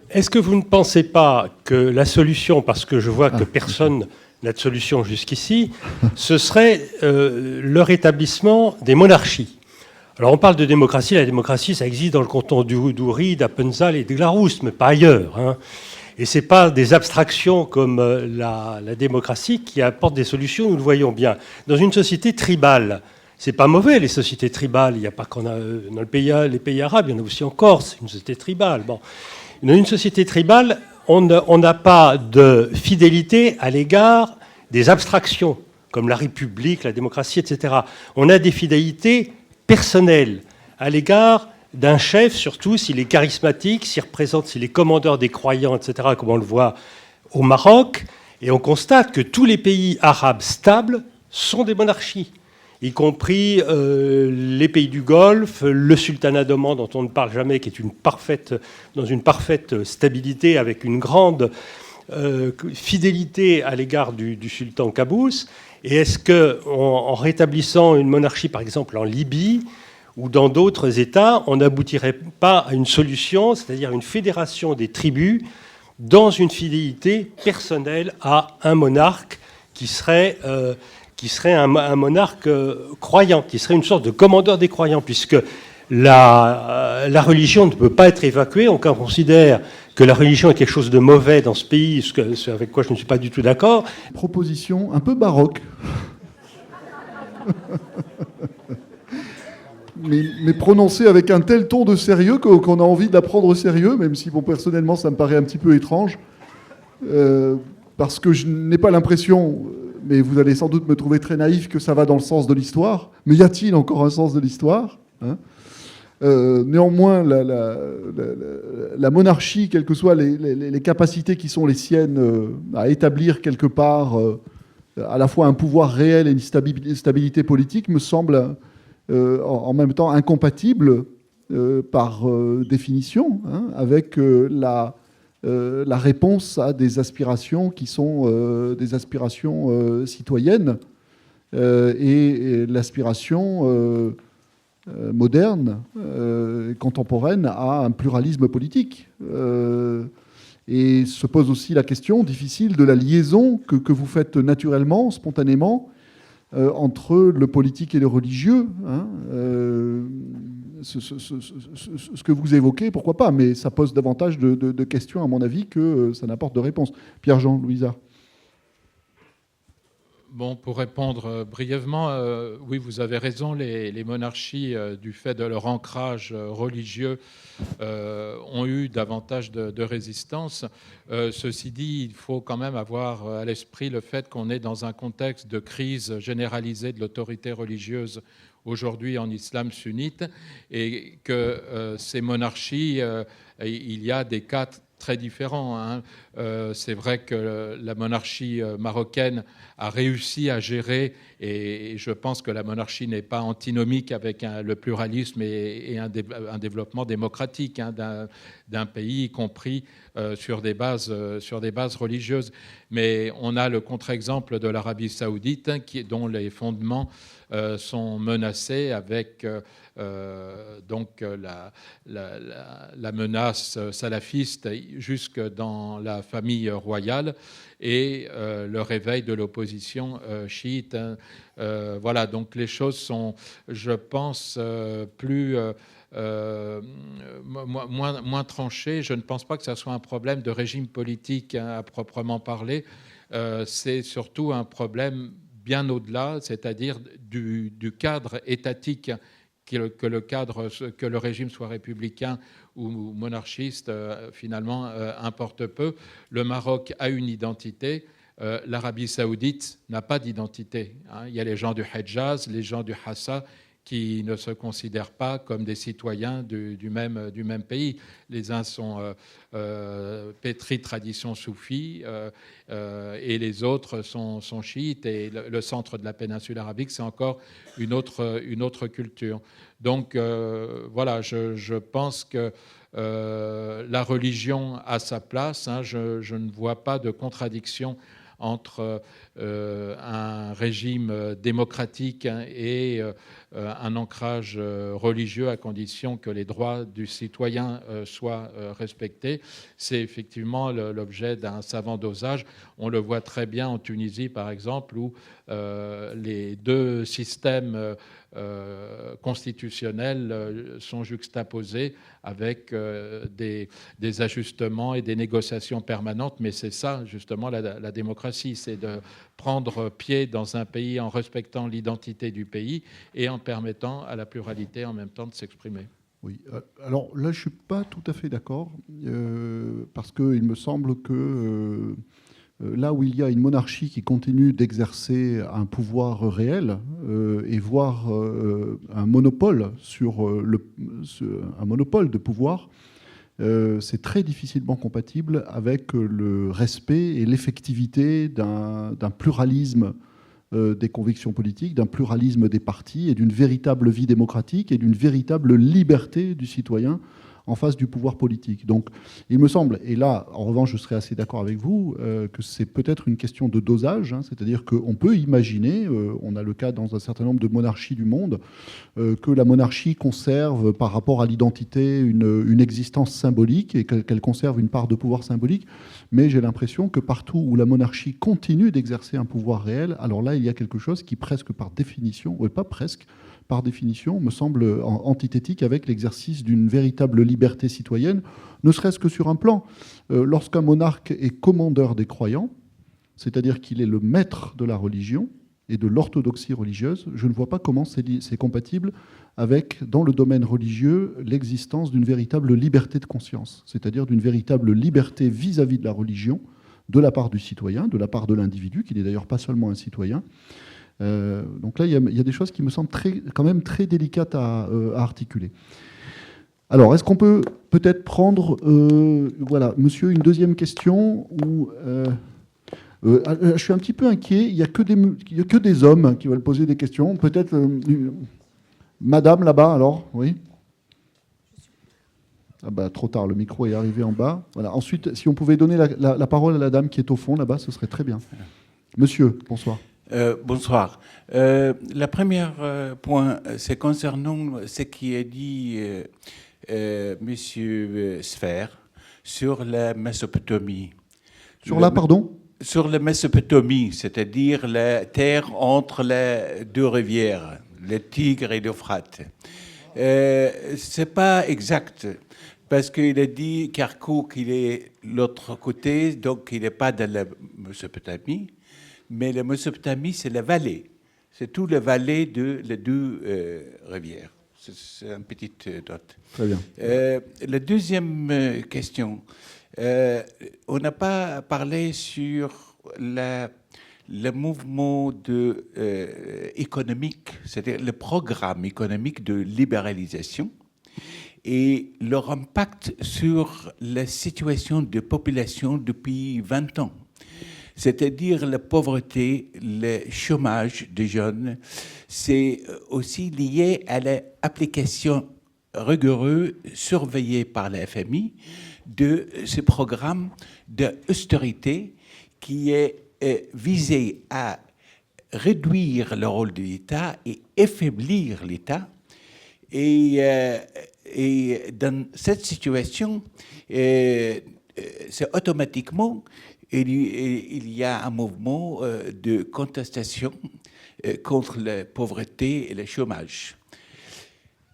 Est-ce que vous ne pensez pas que la solution, parce que je vois que personne n'a de solution jusqu'ici, ce serait le rétablissement des monarchies? Alors on parle de démocratie, la démocratie ça existe dans le canton d'Uri, d'Appenzell et de Glarus, mais pas ailleurs. Hein. Et ce n'est pas des abstractions comme la démocratie qui apportent des solutions, nous le voyons bien. Dans une société tribale, c'est pas mauvais, les sociétés tribales. Il n'y a pas qu'on a dans les pays arabes, il y en a aussi en Corse, une société tribale. Bon. Dans une société tribale, on n'a pas de fidélité à l'égard des abstractions, comme la République, la démocratie, etc. On a des fidélités personnelles à l'égard d'un chef, surtout s'il est charismatique, s'il est commandeur des croyants, etc., comme on le voit au Maroc. Et on constate que tous les pays arabes stables sont des monarchies, y compris les pays du Golfe, le sultanat d'Oman dont on ne parle jamais, qui est dans une parfaite stabilité, avec une grande fidélité à l'égard du sultan Qaboos. Et est-ce qu'en rétablissant une monarchie, par exemple en Libye ou dans d'autres États, on n'aboutirait pas à une solution, c'est-à-dire une fédération des tribus dans une fidélité personnelle à un monarque qui serait un monarque croyant, qui serait une sorte de commandeur des croyants, puisque la religion ne peut pas être évacuée. On considère que la religion est quelque chose de mauvais dans ce pays, ce avec quoi je ne suis pas du tout d'accord. Proposition un peu baroque. mais prononcée avec un tel ton de sérieux qu'on a envie de la prendre au sérieux, même si, bon, personnellement, ça me paraît un petit peu étrange. Parce que je n'ai pas l'impression... mais vous allez sans doute me trouver très naïf, que ça va dans le sens de l'histoire. Mais y a-t-il encore un sens de l'histoire, hein? Néanmoins, la monarchie, quelles que soient les capacités qui sont les siennes à établir quelque part à la fois un pouvoir réel et une stabilité politique, me semble en même temps incompatible par définition, hein, avec la réponse à des aspirations qui sont des aspirations citoyennes et l'aspiration moderne, contemporaine, à un pluralisme politique. Et se pose aussi la question difficile de la liaison que vous faites naturellement, spontanément, entre le politique et le religieux. Hein, ce que vous évoquez, pourquoi pas, mais ça pose davantage de questions, à mon avis, que ça n'apporte de réponses. Pierre-Jean, Louisa. Bon, pour répondre brièvement, oui, vous avez raison, les monarchies, du fait de leur ancrage religieux, ont eu davantage de résistance. Ceci dit, il faut quand même avoir à l'esprit le fait qu'on est dans un contexte de crise généralisée de l'autorité religieuse aujourd'hui en islam sunnite, et que ces monarchies, il y a des cas très différents. Hein. C'est vrai que la monarchie marocaine a réussi à gérer, et je pense que la monarchie n'est pas antinomique avec le pluralisme et un développement démocratique, hein, d'un pays, y compris sur des bases religieuses. Mais on a le contre-exemple de l'Arabie saoudite, hein, dont les fondements sont menacés avec donc la menace salafiste jusque dans la famille royale et le réveil de l'opposition chiite. Voilà, donc les choses sont, je pense, moins tranchées. Je ne pense pas que ça soit un problème de régime politique, hein, à proprement parler. C'est surtout un problème bien au-delà, c'est-à-dire du cadre étatique, que le régime soit républicain ou monarchiste, finalement, importe peu. Le Maroc a une identité, l'Arabie saoudite n'a pas d'identité, hein. Il y a les gens du Hedjaz, les gens du Hassa, qui ne se considèrent pas comme des citoyens du même pays. Les uns sont pétris de tradition soufie et les autres sont chiites. Et le centre de la péninsule arabique, c'est encore une autre culture. Donc voilà, je pense que la religion a sa place. Je ne vois pas de contradiction entre un régime démocratique et un ancrage religieux, à condition que les droits du citoyen soient respectés. C'est effectivement l'objet d'un savant dosage. On le voit très bien en Tunisie, par exemple, où les deux systèmes constitutionnels sont juxtaposés avec des ajustements et des négociations permanentes. Mais c'est ça, justement, la démocratie, c'est de prendre pied dans un pays en respectant l'identité du pays et en permettant à la pluralité en même temps de s'exprimer. Oui, alors là, je ne suis pas tout à fait d'accord, parce qu'il me semble que là où il y a une monarchie qui continue d'exercer un pouvoir réel, et voire un monopole un monopole de pouvoir, c'est très difficilement compatible avec le respect et l'effectivité d'un pluralisme des convictions politiques, d'un pluralisme des partis et d'une véritable vie démocratique et d'une véritable liberté du citoyen en face du pouvoir politique. Donc il me semble, et là en revanche je serais assez d'accord avec vous, que c'est peut-être une question de dosage, c'est-à-dire qu'on peut imaginer, on a le cas dans un certain nombre de monarchies du monde, que la monarchie conserve par rapport à l'identité une existence symbolique et qu'elle conserve une part de pouvoir symbolique, mais j'ai l'impression que partout où la monarchie continue d'exercer un pouvoir réel, alors là il y a quelque chose qui presque par définition, pas presque, par définition, me semble antithétique avec l'exercice d'une véritable liberté citoyenne, ne serait-ce que sur un plan. Lorsqu'un monarque est commandeur des croyants, c'est-à-dire qu'il est le maître de la religion et de l'orthodoxie religieuse, je ne vois pas comment c'est compatible avec, dans le domaine religieux, l'existence d'une véritable liberté de conscience, c'est-à-dire d'une véritable liberté vis-à-vis de la religion, de la part du citoyen, de la part de l'individu, qui n'est d'ailleurs pas seulement un citoyen. Donc là, il y a des choses qui me semblent quand même très délicates à articuler. Alors, est-ce qu'on peut peut-être prendre, voilà, monsieur, une deuxième question je suis un petit peu inquiet, il n'y a que des hommes qui veulent poser des questions. Peut-être madame là-bas, alors, oui. Ah bah, trop tard, le micro est arrivé en bas. Voilà. Ensuite, si on pouvait donner la parole à la dame qui est au fond là-bas, ce serait très bien. Monsieur, bonsoir. Bonsoir. Le premier point, c'est concernant ce qui est dit Monsieur Sfer sur la Mésopotamie. Sur la, pardon ? Sur la Mésopotamie, c'est-à-dire la terre entre les deux rivières, le Tigre et l'Euphrate. C'est pas exact, parce qu'il a dit Kirkouk, il est l'autre côté, donc il n'est pas dans la Mésopotamie. Mais la Mésopotamie, c'est la vallée. C'est tout la vallée de les deux rivières. C'est une petite note. Très bien. La deuxième question. On n'a pas parlé sur le mouvement économique, c'est-à-dire le programme économique de libéralisation et leur impact sur la situation de population depuis 20 ans. C'est-à-dire la pauvreté, le chômage des jeunes, c'est aussi lié à l'application rigoureuse, surveillée par la FMI, de ce programme d'austérité qui est visé à réduire le rôle de l'État et affaiblir l'État. Et dans cette situation, c'est automatiquement il y a un mouvement de contestation contre la pauvreté et le chômage.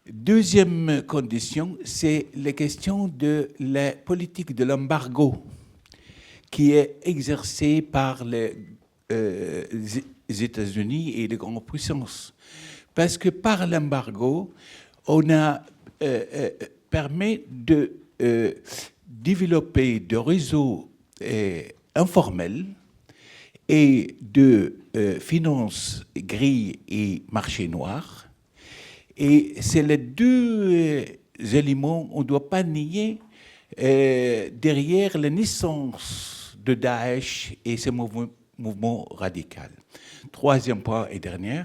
Deuxième condition, c'est la question de la politique de l'embargo qui est exercée par les États-Unis et les grandes puissances. Parce que par l'embargo, on a permis de développer des réseaux informels et de finances grises et marché noir. Et c'est les deux éléments, on ne doit pas nier, derrière la naissance de Daesh et ce mouvement radical. Troisième point et dernier,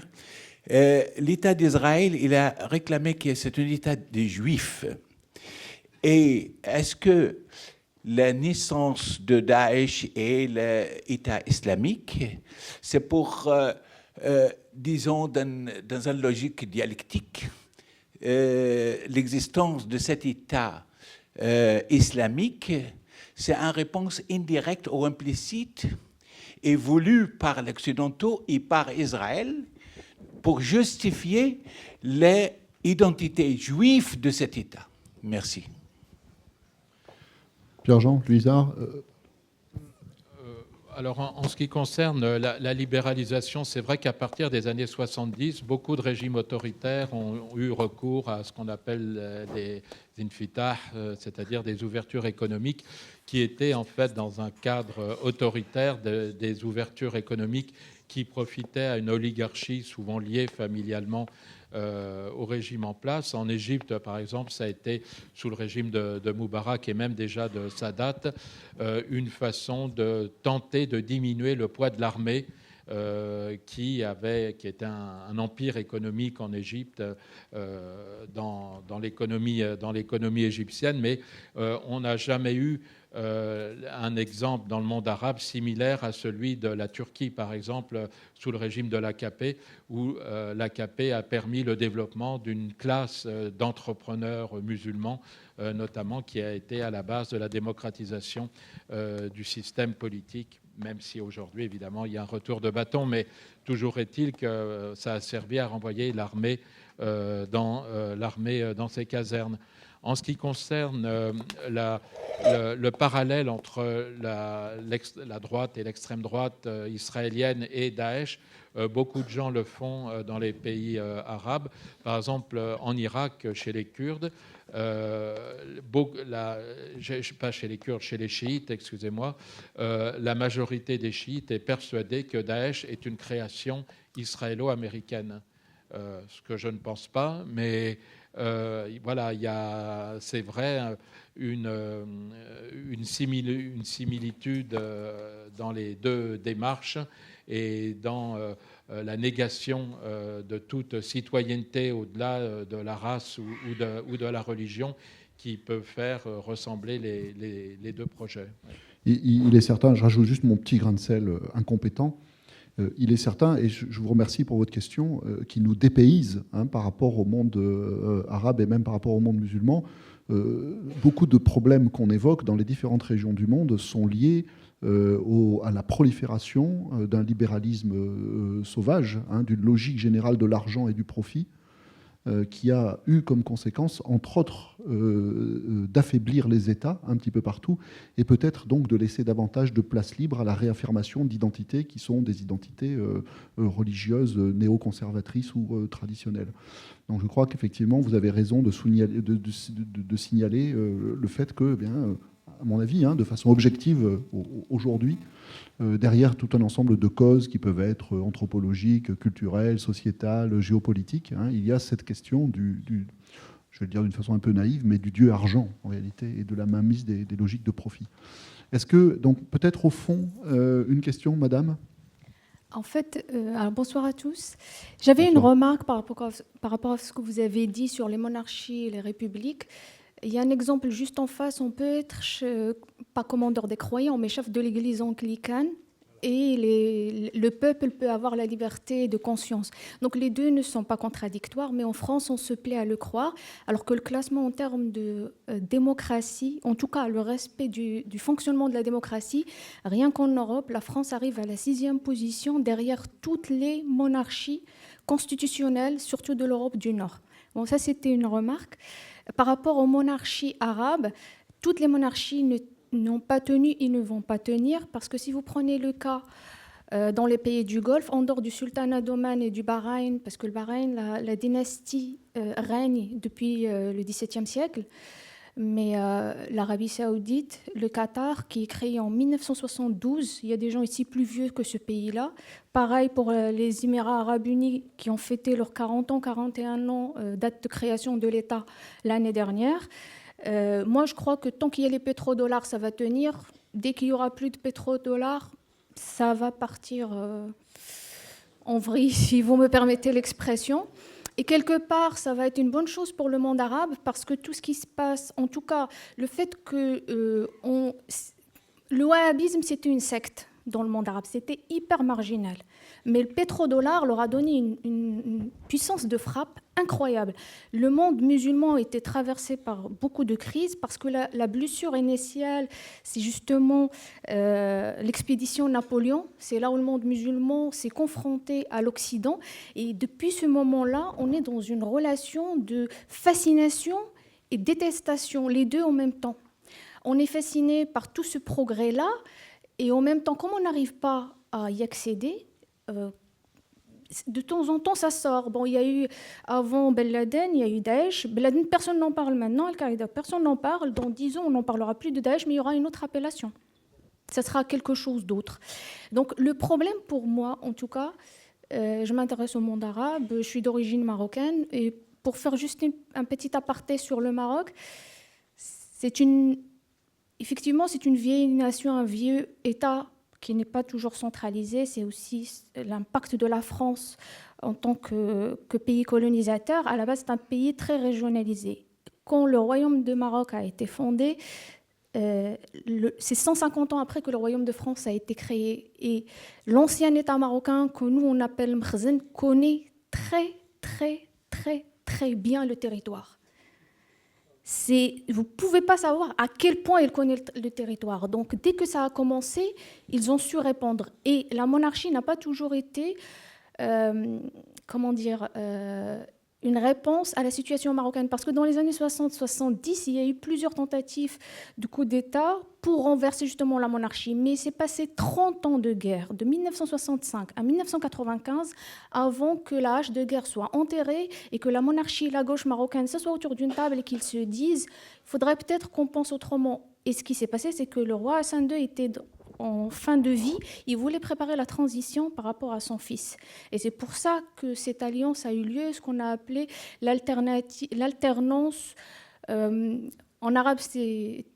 l'État d'Israël, il a réclamé que c'est un État des Juifs. Et est-ce que la naissance de Daesh et l'État islamique, c'est pour, disons, dans une logique dialectique, l'existence de cet État islamique, c'est une réponse indirecte ou implicite et voulue par les Occidentaux et par Israël pour justifier l'identité juive de cet État. Merci. Pierre-Jean, Louisard. Alors, en ce qui concerne la libéralisation, c'est vrai qu'à partir des années 70, beaucoup de régimes autoritaires ont eu recours à ce qu'on appelle des infitah, c'est-à-dire des ouvertures économiques, qui étaient en fait dans un cadre autoritaire des ouvertures économiques qui profitaient à une oligarchie souvent liée familialement au régime en place. En Égypte, par exemple, ça a été, sous le régime de Moubarak et même déjà de Sadat, une façon de tenter de diminuer le poids de l'armée qui était un empire économique en Égypte dans l'économie égyptienne, mais on n'a jamais eu un exemple dans le monde arabe similaire à celui de la Turquie, par exemple, sous le régime de l'AKP, où l'AKP a permis le développement d'une classe d'entrepreneurs musulmans, notamment, qui a été à la base de la démocratisation du système politique, même si aujourd'hui, évidemment, il y a un retour de bâton, mais toujours est-il que ça a servi à renvoyer l'armée dans ses casernes. En ce qui concerne le parallèle entre la droite et l'extrême droite israélienne et Daesh, beaucoup de gens le font dans les pays arabes. Par exemple, en Irak, chez les Kurdes, pas chez les Kurdes, chez les chiites, excusez-moi, la majorité des chiites est persuadée que Daesh est une création israélo-américaine. Ce que je ne pense pas, mais voilà, il y a, c'est vrai, une similitude dans les deux démarches et dans la négation de toute citoyenneté au-delà de la race ou de la religion qui peut faire ressembler les deux projets. Il est certain, je rajoute juste mon petit grain de sel incompétent, il est certain, et je vous remercie pour votre question, qui nous dépayse par rapport au monde arabe et même par rapport au monde musulman. Beaucoup de problèmes qu'on évoque dans les différentes régions du monde sont liés à la prolifération d'un libéralisme sauvage, d'une logique générale de l'argent et du profit, qui a eu comme conséquence, entre autres, d'affaiblir les États un petit peu partout, et peut-être donc de laisser davantage de place libre à la réaffirmation d'identités qui sont des identités religieuses, néoconservatrices ou traditionnelles. Donc je crois qu'effectivement, vous avez raison de signaler le fait que, à mon avis, de façon objective aujourd'hui, derrière tout un ensemble de causes qui peuvent être anthropologiques, culturelles, sociétales, géopolitiques, il y a cette question je vais le dire d'une façon un peu naïve, mais du dieu argent, en réalité, et de la mainmise des logiques de profit. Est-ce que, donc, peut-être au fond, une question, madame ? En fait, alors bonsoir à tous. J'avais une remarque par rapport à ce que vous avez dit sur les monarchies et les républiques. Il y a un exemple juste en face. On peut être, pas commandeur des croyants, mais chef de l'église anglicane. Et le peuple peut avoir la liberté de conscience. Donc les deux ne sont pas contradictoires, mais en France, on se plaît à le croire, alors que le classement en termes de démocratie, en tout cas le respect du fonctionnement de la démocratie, rien qu'en Europe, la France arrive à la 6e position derrière toutes les monarchies constitutionnelles, surtout de l'Europe du Nord. Bon, ça c'était une remarque. Par rapport aux monarchies arabes, toutes les monarchies n'ont pas tenu et ne vont pas tenir, parce que si vous prenez le cas dans les pays du Golfe, en dehors du sultanat d'Oman et du Bahreïn, parce que le Bahreïn, la dynastie règne depuis le XVIIe siècle, mais l'Arabie Saoudite, le Qatar, qui est créé en 1972, il y a des gens ici plus vieux que ce pays-là. Pareil pour les Émirats arabes unis qui ont fêté leurs 40 ans, 41 ans, date de création de l'État l'année dernière. Moi, je crois que tant qu'il y a les pétrodollars, ça va tenir. Dès qu'il n'y aura plus de pétrodollars, ça va partir en vrille, si vous me permettez l'expression. Et quelque part, ça va être une bonne chose pour le monde arabe, parce que tout ce qui se passe, en tout cas, le fait que le wahhabisme, c'était une secte dans le monde arabe, c'était hyper marginal. Mais le pétrodollar leur a donné une puissance de frappe incroyable. Le monde musulman était traversé par beaucoup de crises parce que la blessure initiale, c'est justement l'expédition Napoléon. C'est là où le monde musulman s'est confronté à l'Occident. Et depuis ce moment-là, on est dans une relation de fascination et détestation, les deux en même temps. On est fasciné par tout ce progrès-là et en même temps, comme on n'arrive pas à y accéder, de temps en temps, ça sort. Bon, il y a eu, avant Ben Laden, il y a eu Daesh. Ben Laden, personne n'en parle maintenant. Al-Qaïda, personne n'en parle. Dans 10 ans, on n'en parlera plus de Daesh, mais il y aura une autre appellation. Ça sera quelque chose d'autre. Donc, le problème pour moi, en tout cas, je m'intéresse au monde arabe, je suis d'origine marocaine, et pour faire juste un petit aparté sur le Maroc, effectivement, c'est une vieille nation, un vieux État qui n'est pas toujours centralisé. C'est aussi l'impact de la France en tant que pays colonisateur. À la base, c'est un pays très régionalisé. Quand le royaume de Maroc a été fondé, c'est 150 ans après que le royaume de France a été créé. Et l'ancien État marocain, que nous on appelle Mkhzen, connaît très, très, très, très bien le territoire. Vous ne pouvez pas savoir à quel point il connaît le territoire. Donc, dès que ça a commencé, ils ont su répondre. Et la monarchie n'a pas toujours été, une réponse à la situation marocaine. Parce que dans les années 60-70, il y a eu plusieurs tentatives de coup d'État pour renverser justement la monarchie. Mais c'est passé 30 ans de guerre, de 1965 à 1995, avant que la hache de guerre soit enterrée et que la monarchie et la gauche marocaine s'assoient autour d'une table et qu'ils se disent « il faudrait peut-être qu'on pense autrement ». Et ce qui s'est passé, c'est que le roi Hassan II était en fin de vie, il voulait préparer la transition par rapport à son fils. Et c'est pour ça que cette alliance a eu lieu, ce qu'on a appelé l'alternance. En arabe, c'est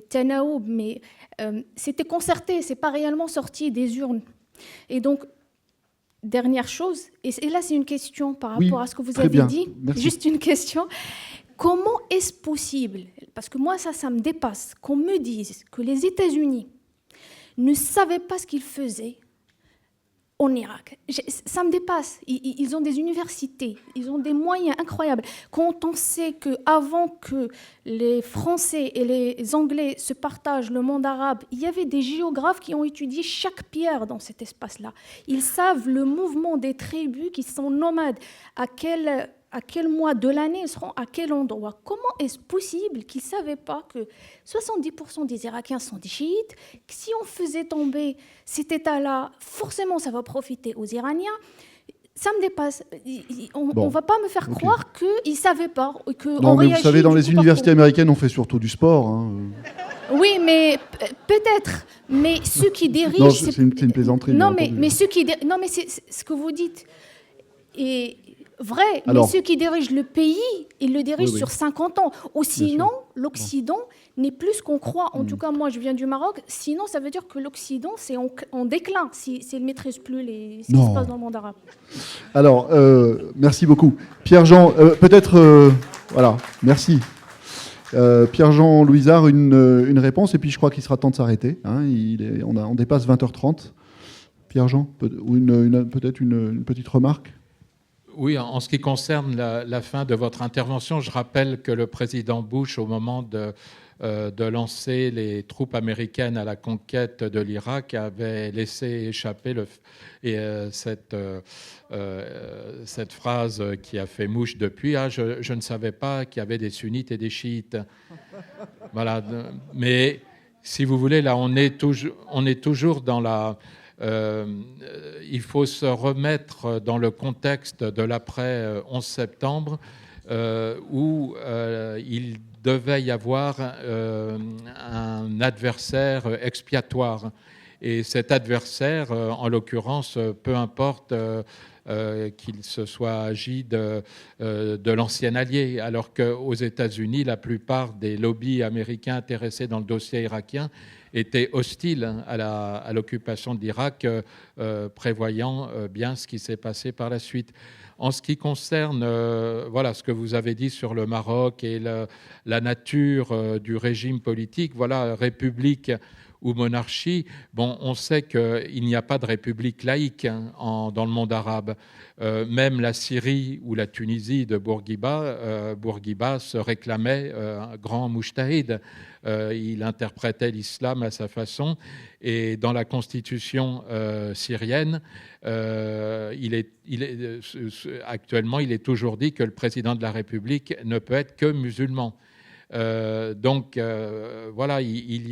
Tanaoub, mais c'était concerté, c'est pas réellement sorti des urnes. Et donc, dernière chose, et là c'est une question par rapport à ce que vous avez dit, juste une question. Comment est-ce possible, parce que moi ça me dépasse, qu'on me dise que les États-Unis ne savaient pas ce qu'ils faisaient en Irak. Ça me dépasse. Ils ont des universités, ils ont des moyens incroyables. Quand on sait qu'avant que les Français et les Anglais se partagent le monde arabe, il y avait des géographes qui ont étudié chaque pierre dans cet espace-là. Ils savent le mouvement des tribus qui sont nomades, à quel mois de l'année ils seront, à quel endroit. Comment est-ce possible qu'ils ne savaient pas que 70% des Irakiens sont des chiites, que si on faisait tomber cet État-là, forcément ça va profiter aux Iraniens? Ça me dépasse. On ne va pas me faire croire qu'ils ne savaient pas. Non, mais vous savez, dans les universités américaines, on fait surtout du sport. Hein. Oui, mais peut-être. Mais ceux qui dirigent... Non, c'est une plaisanterie. Non, mais ceux qui... Non, mais c'est ce que vous dites. Et... Vrai, mais ceux qui dirigent le pays, ils le dirigent sur 50 ans. Ou sinon, l'Occident n'est plus ce qu'on croit. En tout cas, moi, je viens du Maroc. Sinon, ça veut dire que l'Occident, c'est en déclin s'il ne maîtrise plus ce qui se passe dans le monde arabe. Alors, merci beaucoup. Pierre-Jean, peut-être... voilà, merci. Pierre-Jean Louisard, une réponse, et puis je crois qu'il sera temps de s'arrêter. Hein, on dépasse 20h30. Pierre-Jean, peut-être une petite remarque ? Oui, en ce qui concerne la fin de votre intervention, je rappelle que le président Bush, au moment de lancer les troupes américaines à la conquête de l'Irak, avait laissé échapper cette phrase qui a fait mouche depuis. Ah, je ne savais pas qu'il y avait des sunnites et des chiites. Voilà. Mais si vous voulez, là, on est toujours dans la... il faut se remettre dans le contexte de l'après 11 septembre où il devait y avoir un adversaire expiatoire. Et cet adversaire, en l'occurrence, peu importe qu'il se soit agi de l'ancien allié, alors qu'aux États-Unis, la plupart des lobbies américains intéressés dans le dossier irakien étaient hostiles à l'occupation de l'Irak, prévoyant bien ce qui s'est passé par la suite. En ce qui concerne voilà, ce que vous avez dit sur le Maroc et la nature du régime politique, voilà, république ou monarchie, bon, on sait qu'il n'y a pas de république laïque dans le monde arabe. Même la Syrie ou la Tunisie de Bourguiba se réclamait un grand moujtahid. Il interprétait l'islam à sa façon. Et dans la constitution syrienne, actuellement, il est toujours dit que le président de la République ne peut être que musulman. Donc, voilà, il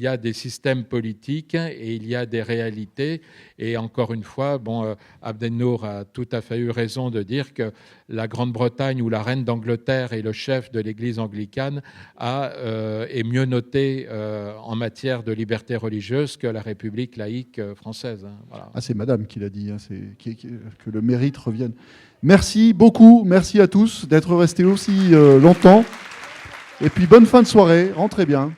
y a des systèmes politiques et il y a des réalités. Et encore une fois, bon, Abdel-Nour a tout à fait eu raison de dire que la Grande-Bretagne, où la reine d'Angleterre est le chef de l'Église anglicane, est mieux notée en matière de liberté religieuse que la République laïque française. Voilà. Ah, c'est madame qui l'a dit, hein, que le mérite revienne. Merci beaucoup, merci à tous d'être restés aussi longtemps. Et puis bonne fin de soirée, rentrez bien.